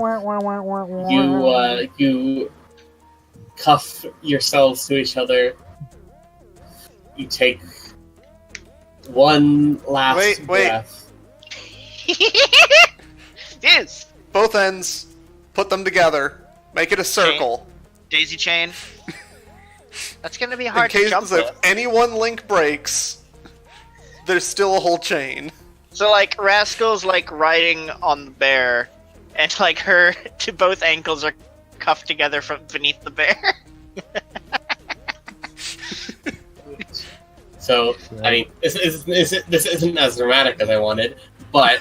cuff yourselves to each other. You take one last Wait. breath. Yes. Both ends. Put them together. Make it a circle. Daisy chain. That's gonna be In hard to case jump if with. any one link breaks, there's still a whole chain. So like Rascal's like riding on the bear, and like her to both ankles are cuffed together from beneath the bear. So I mean, this isn't as dramatic as I wanted, but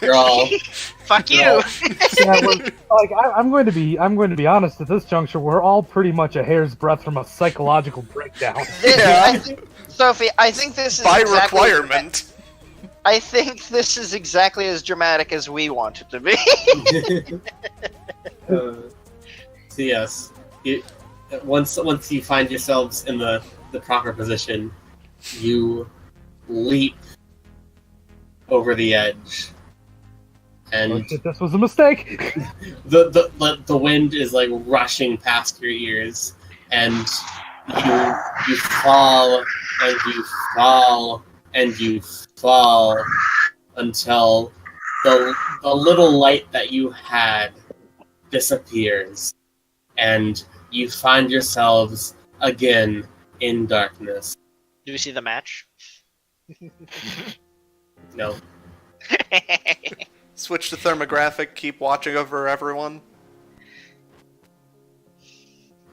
you're all Fuck you. No. Yeah, like I'm going to be honest. At this juncture, we're all pretty much a hair's breadth from a psychological breakdown. Yeah. Sophie, I think this is By exactly, requirement. I think this is exactly as dramatic as we want it to be. So yes, once you find yourselves in the proper position, you leap over the edge, and This was a mistake. the wind is like rushing past your ears, and you fall and you fall and you fall until the little light that you had disappears, and you find yourselves again in darkness. Do we see the match? No. Switch to thermographic, keep watching over everyone.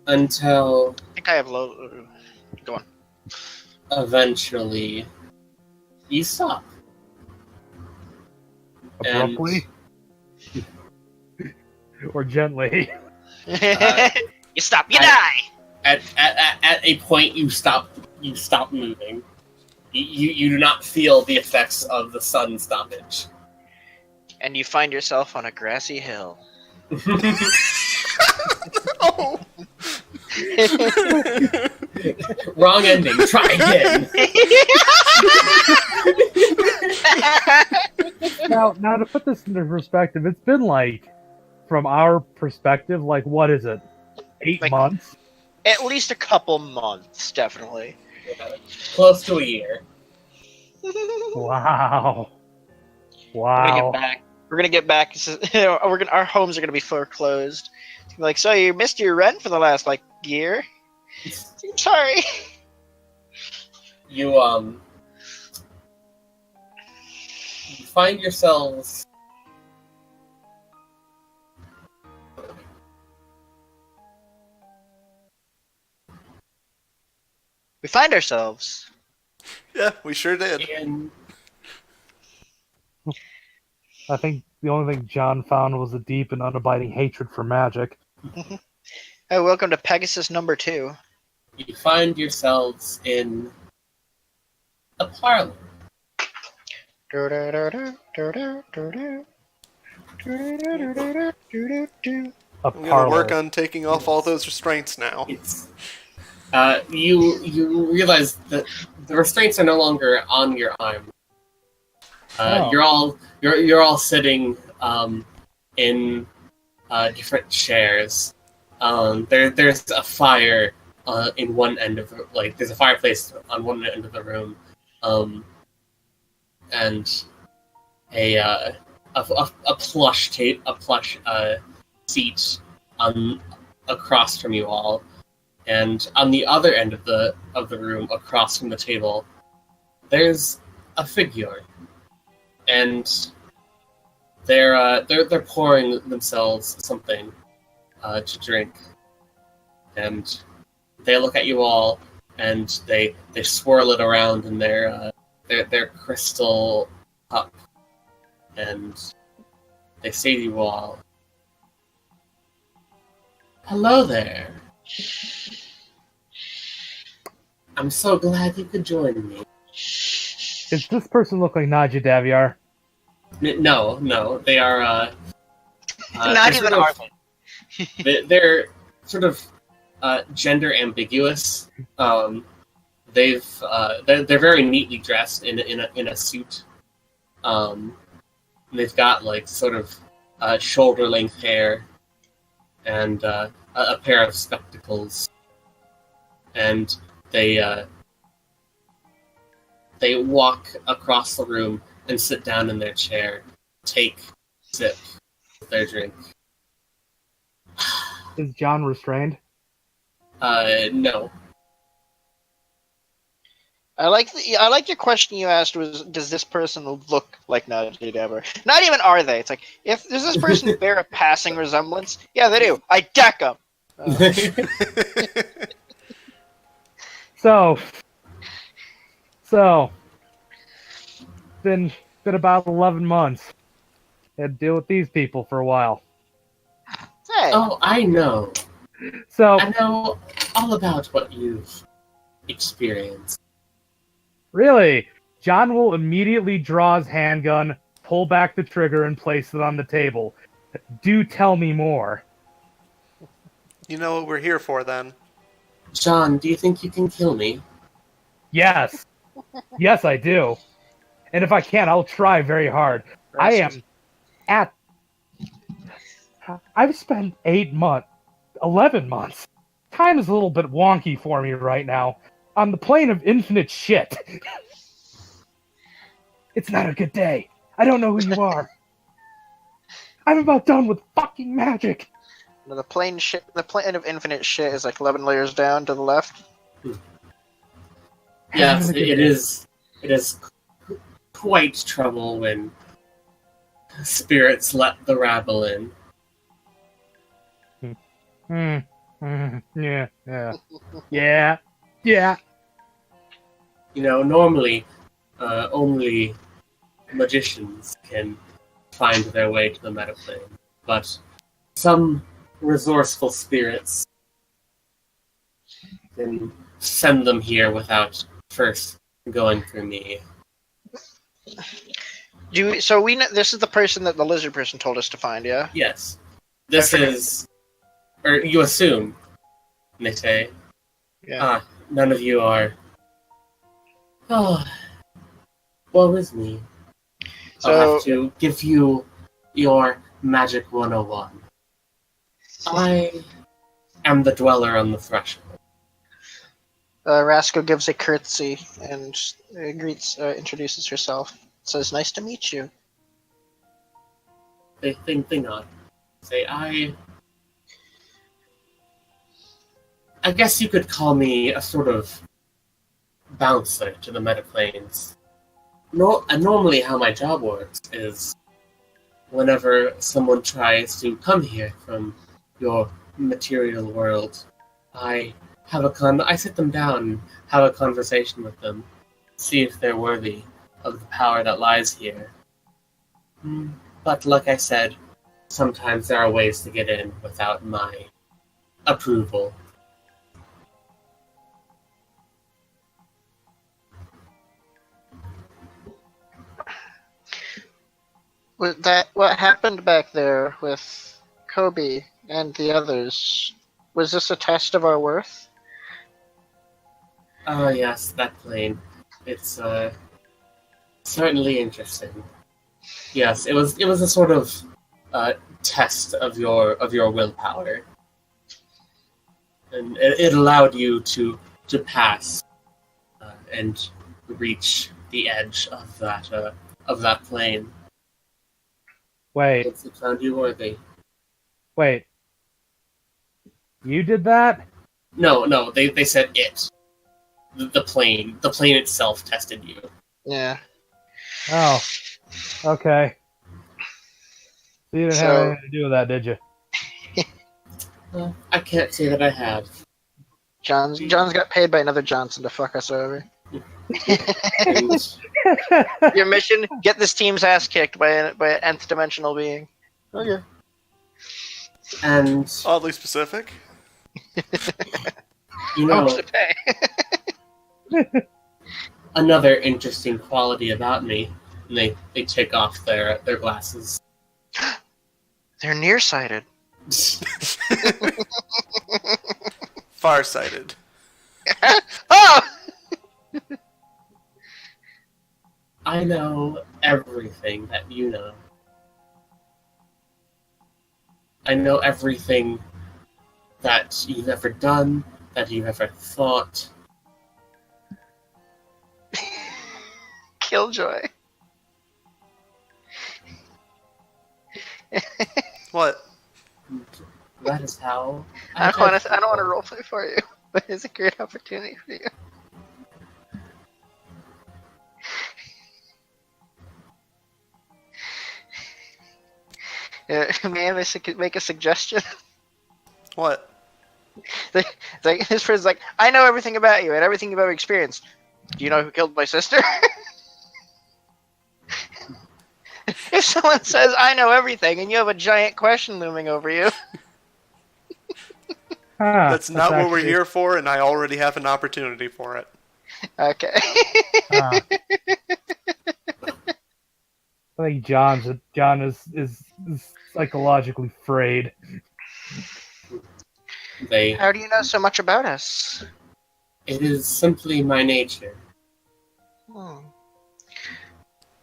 Until I think I have low. Go on. eventually you stop. Abruptly. Or gently. You stop, you I- die. At a point you stop moving. You do not feel the effects of the sun stoppage. And you find yourself on a grassy hill. Oh! Wrong ending. Try again. Now to put this into perspective, it's been like, from our perspective, like what is it? 8 Like- months? At least a couple months, definitely. Close to a year. Wow. We're gonna Wow. get back. We're gonna get back. Our homes are gonna be foreclosed. Like, so you missed your rent for the last like year. I'm sorry. You find yourselves We find ourselves. Yeah, we sure did. in I think the only thing John found was a deep and unabiding hatred for magic. Oh, welcome to Pegasus number 2. you find yourselves in a parlor. A I'm gonna parlor. work on taking off all those restraints now. It's You realize that the restraints are no longer on your arm. Oh. You're all sitting in different chairs. There's a fire in one end of there's a fireplace on one end of the room, and a plush seat across from you all, and on the other end of the room, across from the table, there's a figure, and they're pouring themselves something to drink, and they look at you all, and they swirl it around in their crystal cup, and they say to you all, "Hello there. I'm so glad you could join me." Does this person look like Naja Daviar? No, they are. Not they're even sort of- Arthur. They're sort of gender ambiguous. They're very neatly dressed in a suit. They've got like sort of shoulder length hair and a pair of spectacles, and they walk across the room and sit down in their chair, take a sip of their drink. Is John restrained? No. I like your question you asked was, does this person look like Najee Dever? Not even are they. It's like, if does this person bear a passing resemblance? Yeah, they do. I deck them. So, been about 11 months. Had to deal with these people for a while. Hey, Oh, I know. So, I know all about what you've experienced. really, John will immediately draw his handgun, pull back the trigger, and place it on the table. Do tell me more. You know what we're here for, then. John, do you think you can kill me? Yes. Yes, I do. And if I can, I'll try very hard. I am at... I've spent 11 months. Time is a little bit wonky for me right now. On the plane of infinite shit. It's not a good day. I don't know who you are. I'm about done with fucking magic. the plane of infinite shit is like 11 layers down to the left. Yes, it is. It is quite trouble when spirits let the rabble in. Yeah. You know, normally only magicians can find their way to the metaplane, but some resourceful spirits can send them here without first going through me. So we know this is the person that the lizard person told us to find, yeah? Yes, this is, or you assume, Nite. Yeah. None of you are. Oh, woe is me. I'll have to give you your Magic 101. I am the dweller on the threshold. Rasco gives a curtsy and introduces herself. Says, "Nice to meet you." They nod. Say, I guess you could call me a sort of bouncer to the metaplanes. Normally how my job works is whenever someone tries to come here from your material world, I sit them down and have a conversation with them, see if they're worthy of the power that lies here. But like I said, sometimes there are ways to get in without my approval. What happened back there with Kobe and the others? Was this a test of our worth? Oh yes, that plane. It's certainly interesting. Yes, it was a sort of test of your willpower, and it allowed you to pass and reach the edge of that plane. Wait, It found you worthy. wait. You did that? No, they said it. The plane itself tested you. Yeah. Oh, okay. So you didn't have So anything to do with that, did you? I can't say that I have. John's got paid by another Johnson to fuck us over. And Your mission: get this team's ass kicked by an nth dimensional being. Okay. and Oddly specific. you How know, much to pay? another interesting quality about me. And they take off their glasses. They're nearsighted. Farsighted. Oh! I know everything that you know. I know everything that you've ever done, that you've ever thought. Killjoy. What? That is how I don't want to roleplay for you, but it's a great opportunity for you. May I make a suggestion? What? It's like his friend's like, I know everything about you and everything you've ever experienced. Do you know who killed my sister? If someone says I know everything and you have a giant question looming over you, That's not what we're actually- here for, and I already have an opportunity for it. okay. Ah. I think John is psychologically frayed. How do you know so much about us? It is simply my nature. Hmm.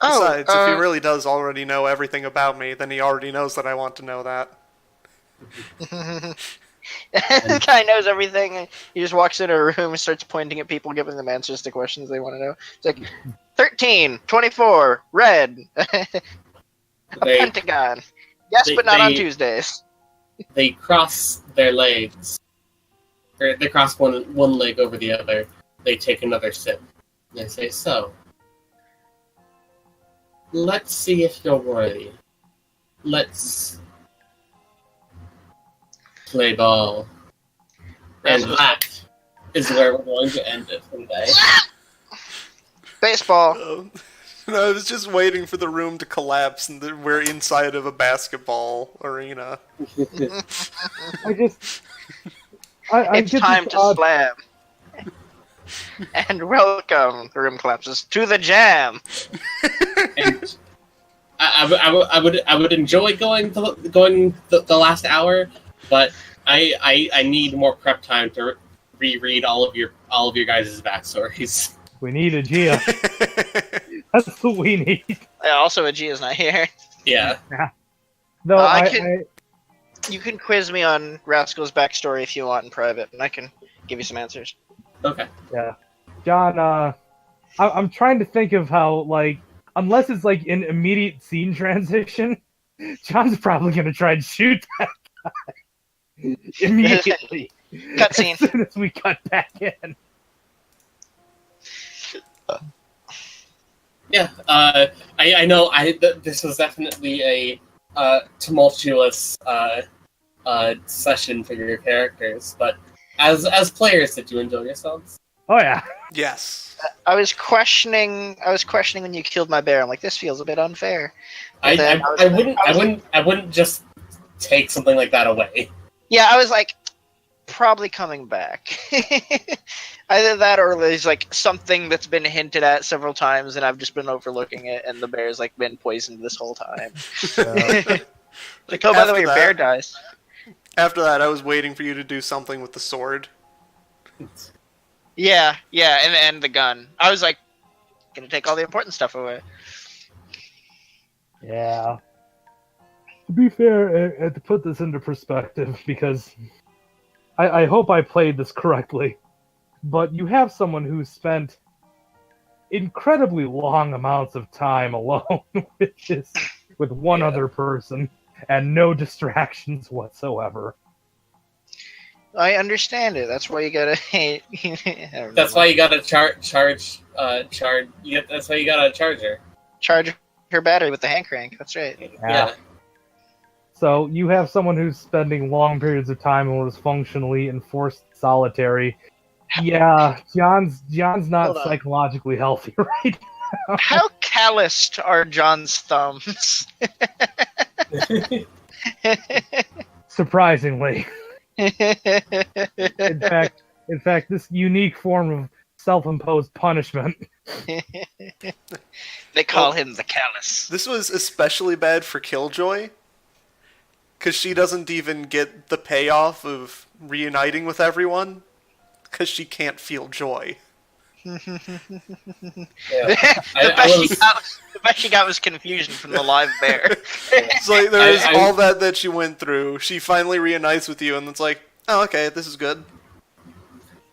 Besides, if he really does already know everything about me, then he already knows that I want to know that. This guy knows everything. And he just walks into a room and starts pointing at people, giving them answers to questions they want to know. It's like 13, 24, red, a They pentagon. Yes, but not on Tuesdays. they cross their legs, or they cross one leg over the other. They take another sip. They say, "So, let's see if you're worthy. Let's play ball." And that is where we're going to end it for today. Baseball. No, I was just waiting for the room to collapse and we're inside of a basketball arena. I It's get time this to odd- slam. And welcome, the room collapses, to the jam. And I would enjoy going the last hour, but I need more prep time to reread all of your guys' backstories. We need a Gia. That's what we need. Yeah, also, Aegea's not here. Yeah. No, I You can quiz me on Rascal's backstory if you want in private, and I can give you some answers. Okay. yeah. John, I'm trying to think of how, like, unless it's like an immediate scene transition, John's probably gonna try and shoot that guy immediately. Cutscene. As soon as we cut back in. Yeah. I know. This was definitely a tumultuous session for your characters, but as players, did you enjoy yourselves? Oh yeah. Yes. I was questioning when you killed my bear. I'm like, this feels a bit unfair. But then I wouldn't just take something like that away. Yeah, I was like, probably coming back. Either that or there's like something that's been hinted at several times and I've just been overlooking it and the bear's like been poisoned this whole time. Like, oh, by the way, your bear dies. After that, I was waiting for you to do something with the sword. Yeah, and the gun. I was like, gonna take all the important stuff away. Yeah. To be fair, and to put this into perspective, because I hope I played this correctly, but you have someone who's spent incredibly long amounts of time alone with one other person and no distractions whatsoever. I understand it. That's why you gotta. That's why you gotta charge. That's why you got a charger. Charge her battery with the hand crank. That's right. Yeah. So you have someone who's spending long periods of time and was functionally enforced solitary. Yeah, John's not Hold on. psychologically healthy, right? How calloused are John's thumbs? Surprisingly. In fact, this unique form of self-imposed punishment. They call him the callous. This was especially bad for Killjoy, because she doesn't even get the payoff of reuniting with everyone, because she can't feel joy. The best she got was confusion from the live bear. It's like there's all that she went through. She finally reunites with you, and it's like, oh, okay, this is good.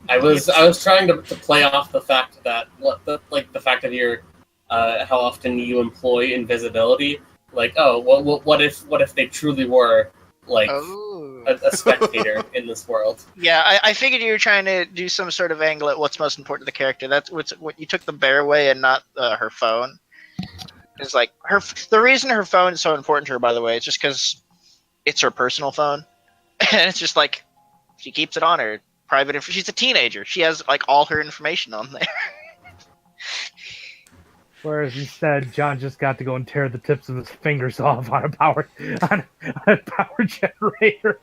I was trying to play off the fact that the fact of your how often you employ invisibility. Like, oh, what if they truly were like a spectator in this world? Yeah, I figured you were trying to do some sort of angle at what's most important to the character. That's what you took the bear away and not her phone. It's like the reason her phone is so important to her, by the way, is just because it's her personal phone, and it's just like she keeps it on her private. She's a teenager. She has like all her information on there. Whereas instead, John just got to go and tear the tips of his fingers off on a power generator.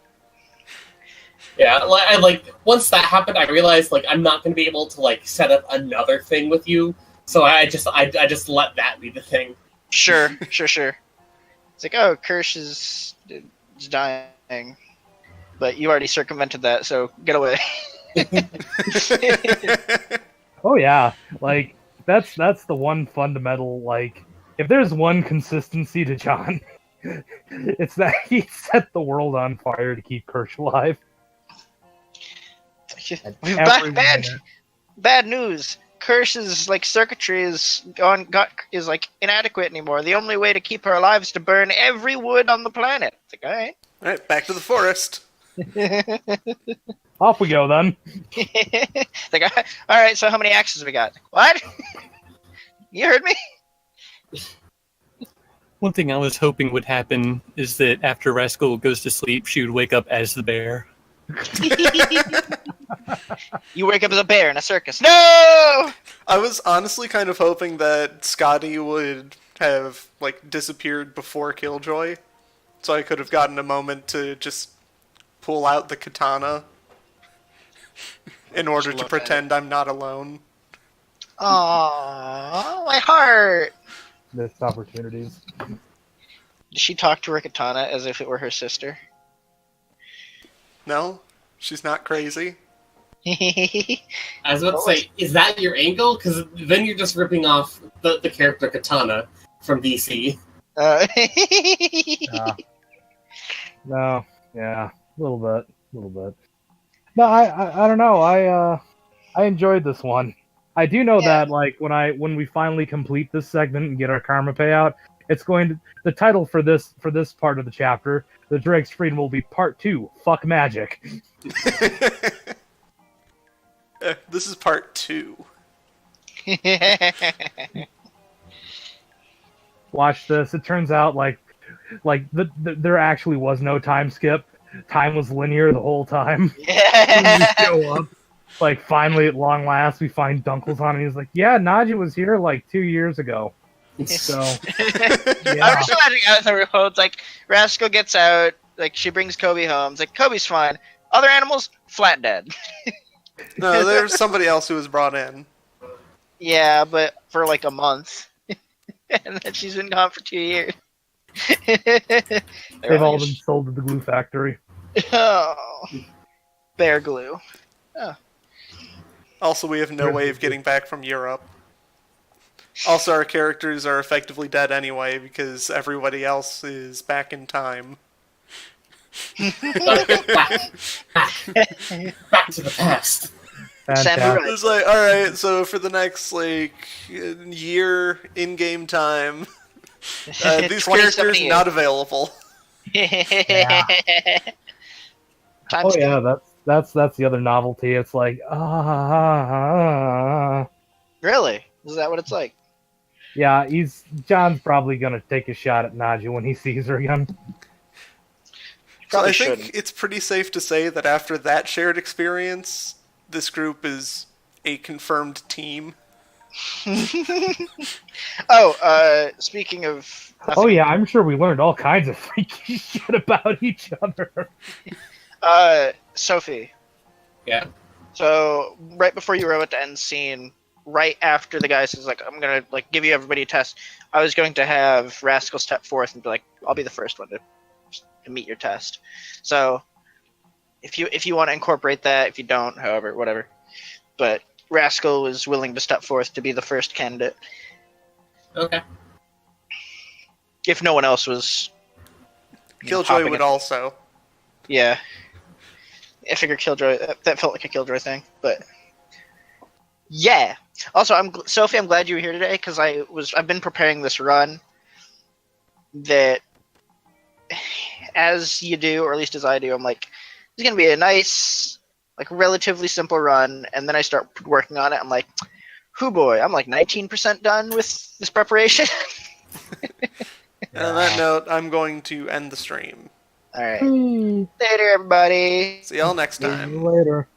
Yeah, once that happened, I realized I'm not going to be able to set up another thing with you. So I just let that be the thing. Sure. It's like, oh, Kirsch is dying, but you already circumvented that, so get away. Oh yeah, that's the one fundamental, if there's one consistency to John, it's that he set the world on fire to keep Kirsch alive. Bad news. Kirsch's circuitry is inadequate anymore. The only way to keep her alive is to burn every wood on the planet. It's like, all right, back to the forest. Off we go then. Like, all right, so how many axes we got? What? You heard me? One thing I was hoping would happen is that after Rascal goes to sleep, she would wake up as the bear. You wake up as a bear in a circus. No! I was honestly kind of hoping that Scotty would have disappeared before Killjoy, so I could have gotten a moment to just pull out the katana in order to pretend I'm not alone. Aww, my heart. Missed opportunities. Did she talk to her katana as if it were her sister? No, she's not crazy. I was about to say, is that your angle? Because then you're just ripping off the character Katana from DC. No, yeah, a little bit. No, I don't know. I enjoyed this one. I do know that when we finally complete this segment and get our karma payout, it's going to the title for this part of the chapter, the Drake's Freedom, will be Part 2. Fuck magic. This is Part 2. Watch this. It turns out there actually was no time skip. Time was linear the whole time. Yeah. Show up. Finally, at long last, we find Dunkles on, and he's like, "Yeah, Naja was here 2 years ago." So, yeah. I'm just imagining out the road. Rascal gets out. She brings Kobe home. It's Kobe's fine. Other animals, flat dead. No, there's somebody else who was brought in. Yeah, but for a month. And then she's been gone for 2 years. They've all been sold to the glue factory. Oh. Bear glue. Oh. Also, we have no way of getting back from Europe. Also, our characters are effectively dead anyway because everybody else is back in time. Back to the past. Fantastic. Samurai. It's like, alright, so for the next, year in-game time, these characters 2078. not available. Time Oh skip. yeah, that's the other novelty. It's like Really? Is that what it's like? yeah, John's probably gonna take a shot at Naja when he sees her again. So Probably I think shouldn't. it's pretty safe to say that after that shared experience, this group is a confirmed team. Speaking of. Oh yeah, I'm sure we learned all kinds of freaky shit about each other. Sophie. Yeah. So right before you were about to end scene, right after the guy says I'm gonna give you everybody a test, I was going to have Rascal step forth and be like, I'll be the first one to meet your test. So if you want to incorporate that, if you don't, however, whatever. But Rascal was willing to step forth to be the first candidate. Okay. If no one else was. Killjoy popping would it. also. Yeah. I figure Killjoy. That felt like a Killjoy thing, but. Yeah. Also, Sophie. I'm glad you were here today because I've been preparing this run. That, as you do, or at least as I do, I'm like, it's gonna be a nice, relatively simple run, and then I start working on it. I'm like, hoo boy, I'm 19% done with this preparation. And on that note, I'm going to end the stream. All right. Later, everybody. See y'all next See you time. later.